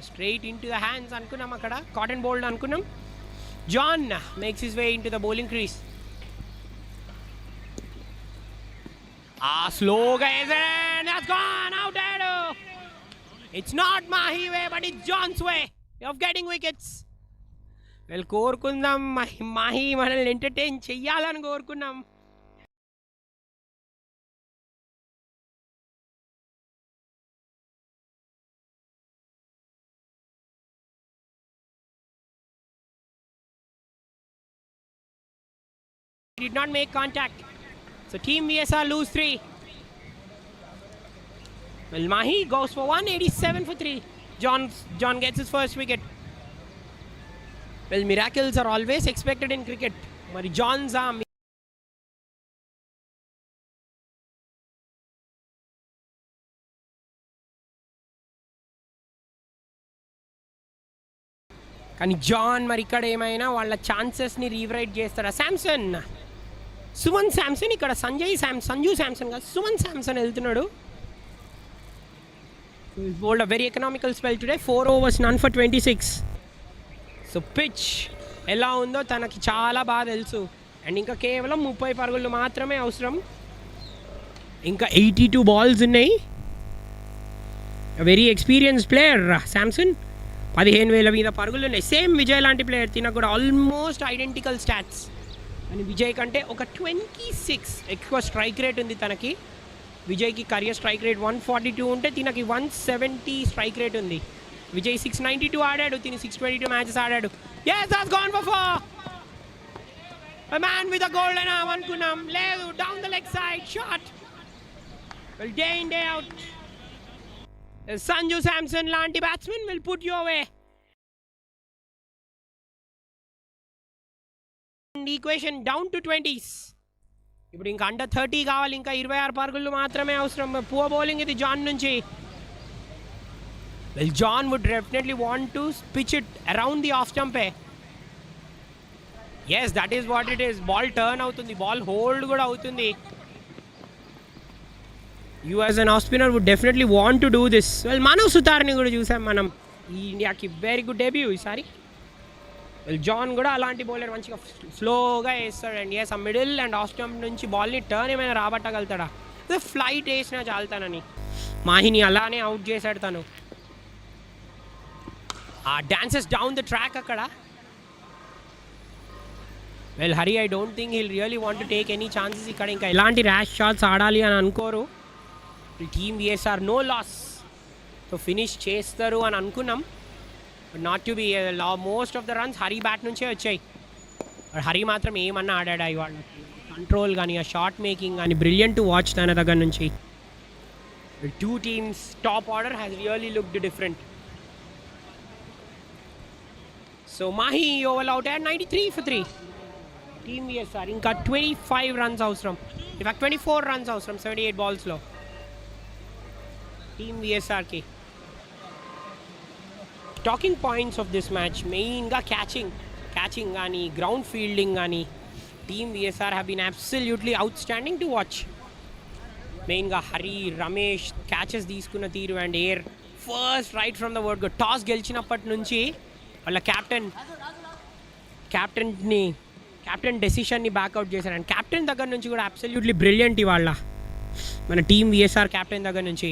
Speaker 2: straight in to the hands అనుకున్నాం. అక్కడ కాటన్ బౌల్డ్ అనుకున్నాం. John makes his way in to the bowling crease. స్లోగా అవుట్ అయ్యాడు. It's not Mahi way but it's John's way of getting wickets. Well, కోరుకుందాం మాహీ మనల్ని entertain చెయ్యాలని కోరుకున్నాం. Did not make contact. So team VSR lose 3. Well, Mahi goes for 187 for 3. John gets his first wicket. Well, miracles are always expected in cricket. Mari John's కానీ John మరి ఇక్కడ ఏమైనా వాళ్ళ ఛాన్సెస్ని rewrite చేస్తారా? శాంసన్, సుమన్ శాంసన్. ఇక్కడ సంజు శాంసన్ కాదు, సుమన్ శాంసన్ వెళ్తున్నాడు. Bowled a very economical spell today. 4 overs none for 26. So pitch ఎలా ఉందో తనకి చాలా బాగా తెలుసు. అండ్ ఇంకా కేవలం 30 పరుగులు మాత్రమే అవసరం. ఇంకా 82 balls ఉన్నాయి. Very experienced player Samson. 15,000 మీద పరుగులు ఉన్నాయి. సేమ్ విజయ్ లాంటి ప్లేయర్. తినకు కూడా ఆల్మోస్ట్ ఐడెంటికల్ స్టాట్స్. అని విజయ్ కంటే ఒక 26 ఎక్కువ స్ట్రైక్ రేట్ ఉంది తనకి. విజయ్కి కరియర్ స్ట్రైక్ రేట్ 142 ఉంటే తినకి 170 స్ట్రైక్ రేట్ ఉంది. విజయ్ 692 ఆడాడు, తిని 622 మ్యాచెస్ ఆడాడు. yes, that's gone for 4. a man with a golden arm అనుకున్నాం. లేదు, down the leg side shot. well, day in day out, Sanju Samson లాంటి batsmen will put you away. and equation down to 20s. ఇప్పుడు ఇంకా under 30 కావాలి, ఇంకా 26 పరుగులు మాత్రమే అవసరం. పూర్ బౌలింగ్ ఇది జాన్ నుంచి. Well John would definitely want to pitch it around the off స్టంపే. Yes, that is what it is. Ball turn అవుతుంది, బాల్ హోల్డ్ కూడా అవుతుంది. You as an off spinner would definitely want to do this. Well Manav సుతార్ని కూడా చూసాం మనం ఈ ఇండియాకి. వెరీ గుడ్ డెబ్యూ ఈసారి. వెల్ జాన్ కూడా అలాంటి బౌలర్, మంచిగా స్లోగా వేస్తాడు. అండ్ ఎస్, ఆ మిడిల్ అండ్ ఆఫ్ స్టంప్ నుంచి బాల్ని టర్న్ ఏమైనా రాబట్టగలుగుతాడా? ఫ్లైట్ వేసినా చాలుతానని మాహిని అలానే అవుట్ చేశాడు తను. ఆ డాన్సెస్ డౌన్ ద ట్రాక్ అక్కడ. Well Hari, I don't think he'll really want to take any chances ఇక్కడ. ఇంకా ఎలాంటి ర్యాష్ షాట్స్ ఆడాలి అని అనుకోరు. Team VSR no loss, so finish చేస్తారు అని అనుకున్నాం. But not to be. Most of the runs Hari bat నుంచే వచ్చాయి. బట్ హరి మాత్రం ఏమన్నా ఆడాడా ఇవాళ. కంట్రోల్ కానీ, ఆ షాట్ మేకింగ్ కానీ బ్రిలియంట్ టు వాచ్ తన దగ్గర నుంచి. Two teams top order has really looked different. So Mahi over out at 93 for 3. Team VSR ఇంకా 25 రన్స్ అవసరం. ఇన్ఫాక్ట్ 24 రన్స్ అవసరం 78 బాల్స్లో టీమ్ విఎస్ఆర్కి. Talking points of this match మెయిన్గా క్యాచింగ్ కానీ, గ్రౌండ్ ఫీల్డింగ్ కానీ. Team VSR have been absolutely outstanding to watch. మెయిన్గా Hari, Ramesh catches తీసుకున్న తీరు and air first right from the word. Toss గెలిచినప్పటి నుంచి వాళ్ళ క్యాప్టెన్ డెసిషన్ని బ్యాక్అవుట్ చేశారు. అండ్ క్యాప్టెన్ దగ్గర నుంచి కూడా అబ్సల్యూట్లీ బ్రిలియంట్ ఇవాళ మన టీమ్ విఎస్ఆర్ క్యాప్టెన్ దగ్గర నుంచి.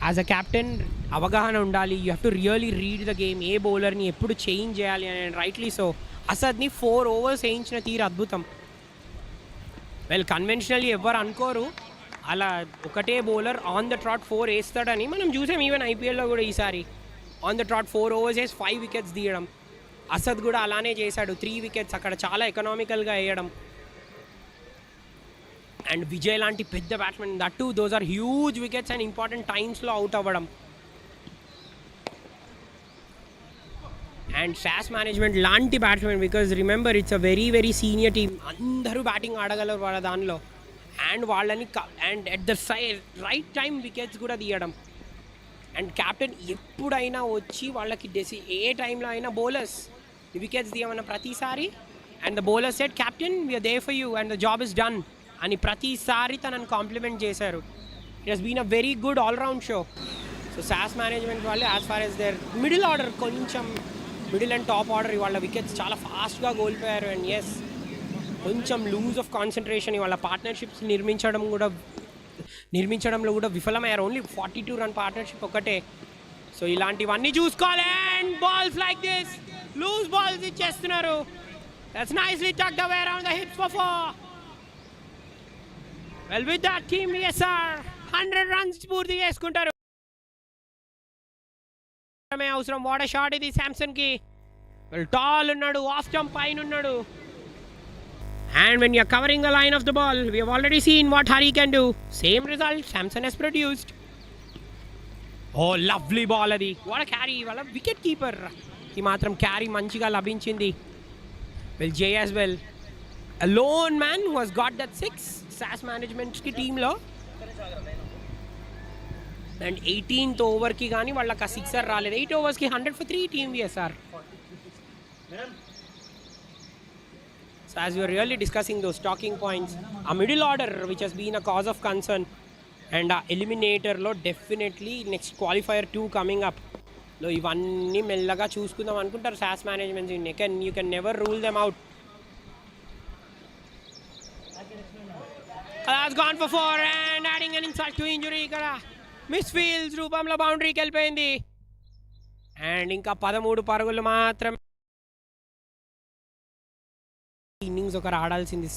Speaker 2: యాజ్ అ క్యాప్టెన్ అవగాహన ఉండాలి. You have to really read the game. ఏ బౌలర్ని ఎప్పుడు చేంజ్ చేయాలి అని. రైట్లీ సో అసద్ని 4 overs వేయించిన తీరు అద్భుతం. వెల్ కన్వెన్షనల్లీ ఎవరు అనుకోరు అలా ఒకటే బౌలర్ ఆన్ ద ట్రాట్ 4 వేస్తాడని. మనం చూసాం ఈవెన్ ఐపీఎల్లో కూడా ఈసారి ఆన్ ద ట్రాట్ 4 overs వేసి 5 wickets తీయడం. అసద్ కూడా అలానే చేశాడు, 3 wickets అక్కడ చాలా ఎకనామికల్గా వేయడం. అండ్ విజయ్ లాంటి పెద్ద batsmen, that to those are huge wickets and important టైమ్స్లో అవుట్ అవ్వడం. అండ్ శాస్ మేనేజ్మెంట్ లాంటి batsmen, because remember it's a very very senior team. అందరూ బ్యాటింగ్ ఆడగలరు వాళ్ళ దానిలో. అండ్ వాళ్ళని and at the right time wickets కూడా తీయడం. అండ్ క్యాప్టెన్ ఎప్పుడైనా వచ్చి వాళ్ళకి ఏ టైంలో అయినా బౌలర్స్ వికెట్స్ తీయమన్న ప్రతిసారి and the bowler set captain we're there for you and the job is done అని ప్రతిసారి తనని కాంప్లిమెంట్ చేశారు. It has been a very good all round show. So శాస్ మేనేజ్మెంట్ వాళ్ళు as far as there middle order, కొంచెం middle and top order ఇవాళ wickets చాలా ఫాస్ట్గా కోల్పోయారు. అండ్ ఎస్, కొంచెం లూజ్ ఆఫ్ కాన్సన్ట్రేషన్ ఇవాళ. పార్ట్నర్షిప్స్ నిర్మించడంలో కూడా విఫలమయ్యారు. ఓన్లీ 42 run పార్ట్నర్షిప్ ఒకటే. సో ఇలాంటివన్నీ చూసుకోవాలి. And balls like this loose balls ఇచ్చేస్తున్నారు. That's nicely tucked away around the hips for 4. Well with that team VSR 100 runs పూర్తి చేసుకుంటారు. అవసరం. వాట్ ఎ షాట్ ఇది శాంసన్కి. వెల్ టాల్ ఉన్నాడు, ఆఫ్ స్టంప్ పైన ఉన్నాడు. And when you're covering the line of the ball, we have already seen what Hari can do. Same result Samson has produced. Oh, lovely ball adi. What a carry. Wala wicket keeper ki matram carry manchiga labinchindi. Well, Jay as well, a lone man who has got that 6 SAS management ki team lo. And 18th over ki gaani vallaka 6er raled. 8 overs ki 100 for 3 team VSR. So as we are really discussing those talking points, a middle order which has been a cause of concern, and a eliminator lo definitely next qualifier 2 coming up lo ivanni mellaga choosukundam anukuntaru SAS management. You can never rule them out. That's gone for 4 and adding an insult to injury ikkada misfields రూపంలో బౌండరీకి వెళ్ళిపోయింది. And ఇంకా 13 పరుగులు మాత్రం innings ఒకరు ఆడాల్సింది.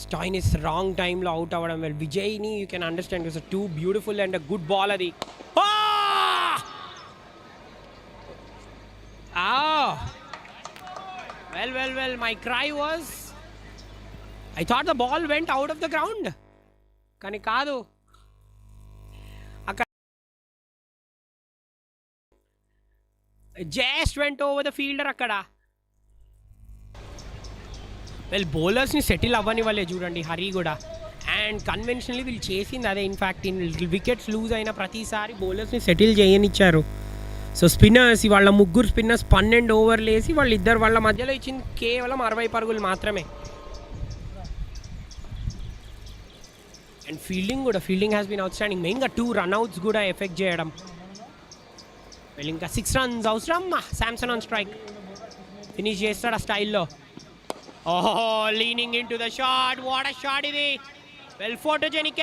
Speaker 2: Stoinis wrong టైంలో out అవ్వడం. Well విజయ్ని you can understand, it's too beautiful and good ball అది. Well my cry was I thought the ball went out of the ground, కానీ కాదు. అక్కడ just went over the fielder. అక్కడ well బౌలర్స్ని settle అవ్వనివ్వలే చూడండి హరి కూడా. అండ్ కన్వెన్షనల్లీ వీళ్ళు చేసింది అదే. ఇన్ఫ్యాక్ట్ వికెట్స్ లూజ్ అయిన ప్రతిసారి బౌలర్స్ని సెటిల్ చేయనిచ్చారు. సో స్పిన్నర్స్ వాళ్ళ ముగ్గురు స్పిన్నర్స్ 12 ఓవర్లు వేసి వాళ్ళిద్దరు వాళ్ళ మధ్యలో ఇచ్చింది కేవలం 60 పరుగులు మాత్రమే. And fielding has been outstanding. మెయిన్గా 2 రన్అట్స్ కూడా ఎఫెక్ట్ చేయడం. వీళ్ళు ఇంకా 6 runs అవసరం. శాంసన్ ఆన్ స్ట్రైక్ ఫినిష్ చేస్తాడు ఆ స్టైల్లో. ఓహో, leaning in to the shot. What a shot ఇది. Well photogenic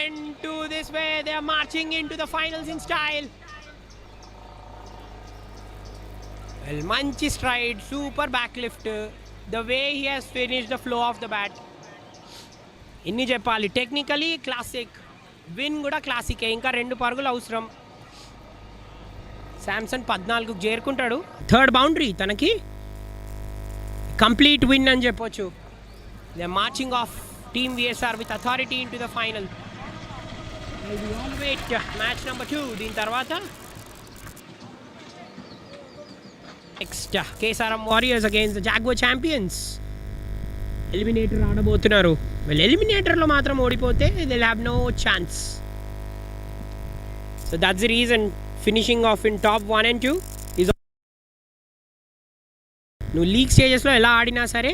Speaker 2: end to this way. They are marching into the finals in style. Well, manchi stride, super backlift. The way he has finished the flow of the bat. Inni cheppali, technically classic. Win kuda classic. Inka 2 పరుగులు అవసరం. శాంసన్ 14కు చేరుకుంటాడు. Third boundary తనకి. Complete win అని చెప్పొచ్చు. They are marching off Team VSR with authority into the final. We all wait match number 2. దీని తర్వాత next Kesaram Warriors against the Jaguar Champions. Eliminator ఆడబోతున్నారు. వీళ్ళు ఎలిమినేటర్లో మాత్రం ఓడిపోతే they will have no chance. So that's the reason finishing off in top 1 and 2 is. నువ్వు league స్టేజెస్లో ఎలా ఆడినా సరే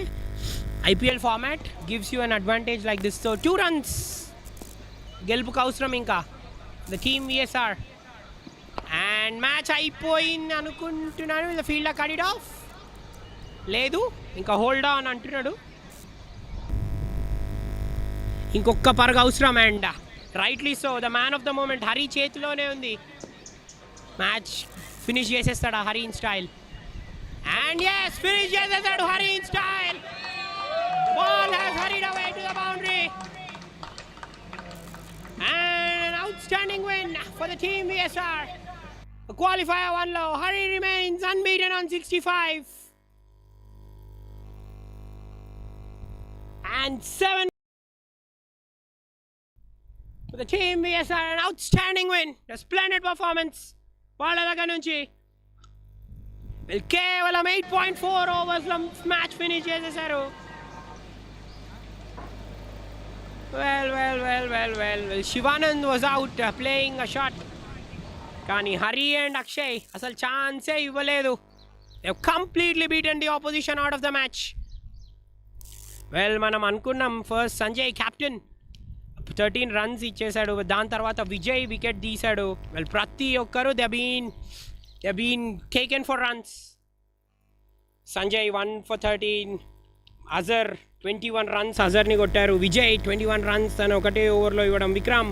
Speaker 2: IPL format gives you an advantage like this. So 2 runs గెలుపుకు అవసరం ఇంకా the team VSR. And match అయిపోయింది అనుకుంటున్నాను. the fielder cut it off. లేదు, ఇంకా హోల్డ్ ఆన్ అంటున్నాడు. ఇంకొక పరుగు అవసరం. And rightly so, the man of the moment Hari చేతిలోనే ఉంది. మ్యాచ్ ఫినిష్ చేసేస్తాడు Hari in style. And yes, finish చేసేస్తాడు Hari in style. Ball has hurried away to the boundary. And an outstanding win for the team VSR. The qualifier 1 low. Hari remains unbeaten on 65. And 7 for the team VSR. An outstanding win. A splendid performance. వాళ్ళ దగ్గర నుంచి కేవలం 8.4 ఓవర్స్లో match finish చేసేసారు. Well, Shivanand was out playing a shot. కానీ Hari and Akshay అసలు ఛాన్సే ఇవ్వలేదు. They have completely beaten the opposition out of the match. మనం అనుకున్నాం ఫస్ట్ సంజయ్ కెప్టెన్ 13 runs ఇచ్చేశాడు. దాని తర్వాత విజయ్ వికెట్ తీశాడు. ప్రతి ఒక్కరు they been taken for runs. Sanjay 1 for 13. Azhar 21 runs అజర్ని కొట్టారు. విజయ్ 21 runs తను ఒకటే ఓవర్లో ఇవ్వడం. Vikram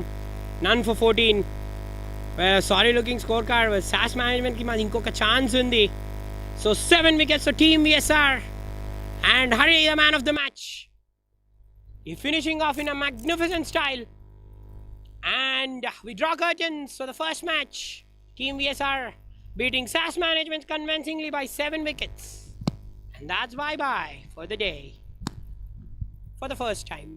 Speaker 2: none for 14. Sorry looking scorecard. సాస్ మేనేజ్మెంట్కి మాది ఇంకొక ఛాన్స్ ఉంది. So 7 wickets for Team VSR. And Hari, the man of the match. He's finishing off in a magnificent style. And we draw curtains for the first match. Team VSR beating SAS Management convincingly by 7 wickets. And that's bye-bye for the day. For the first time.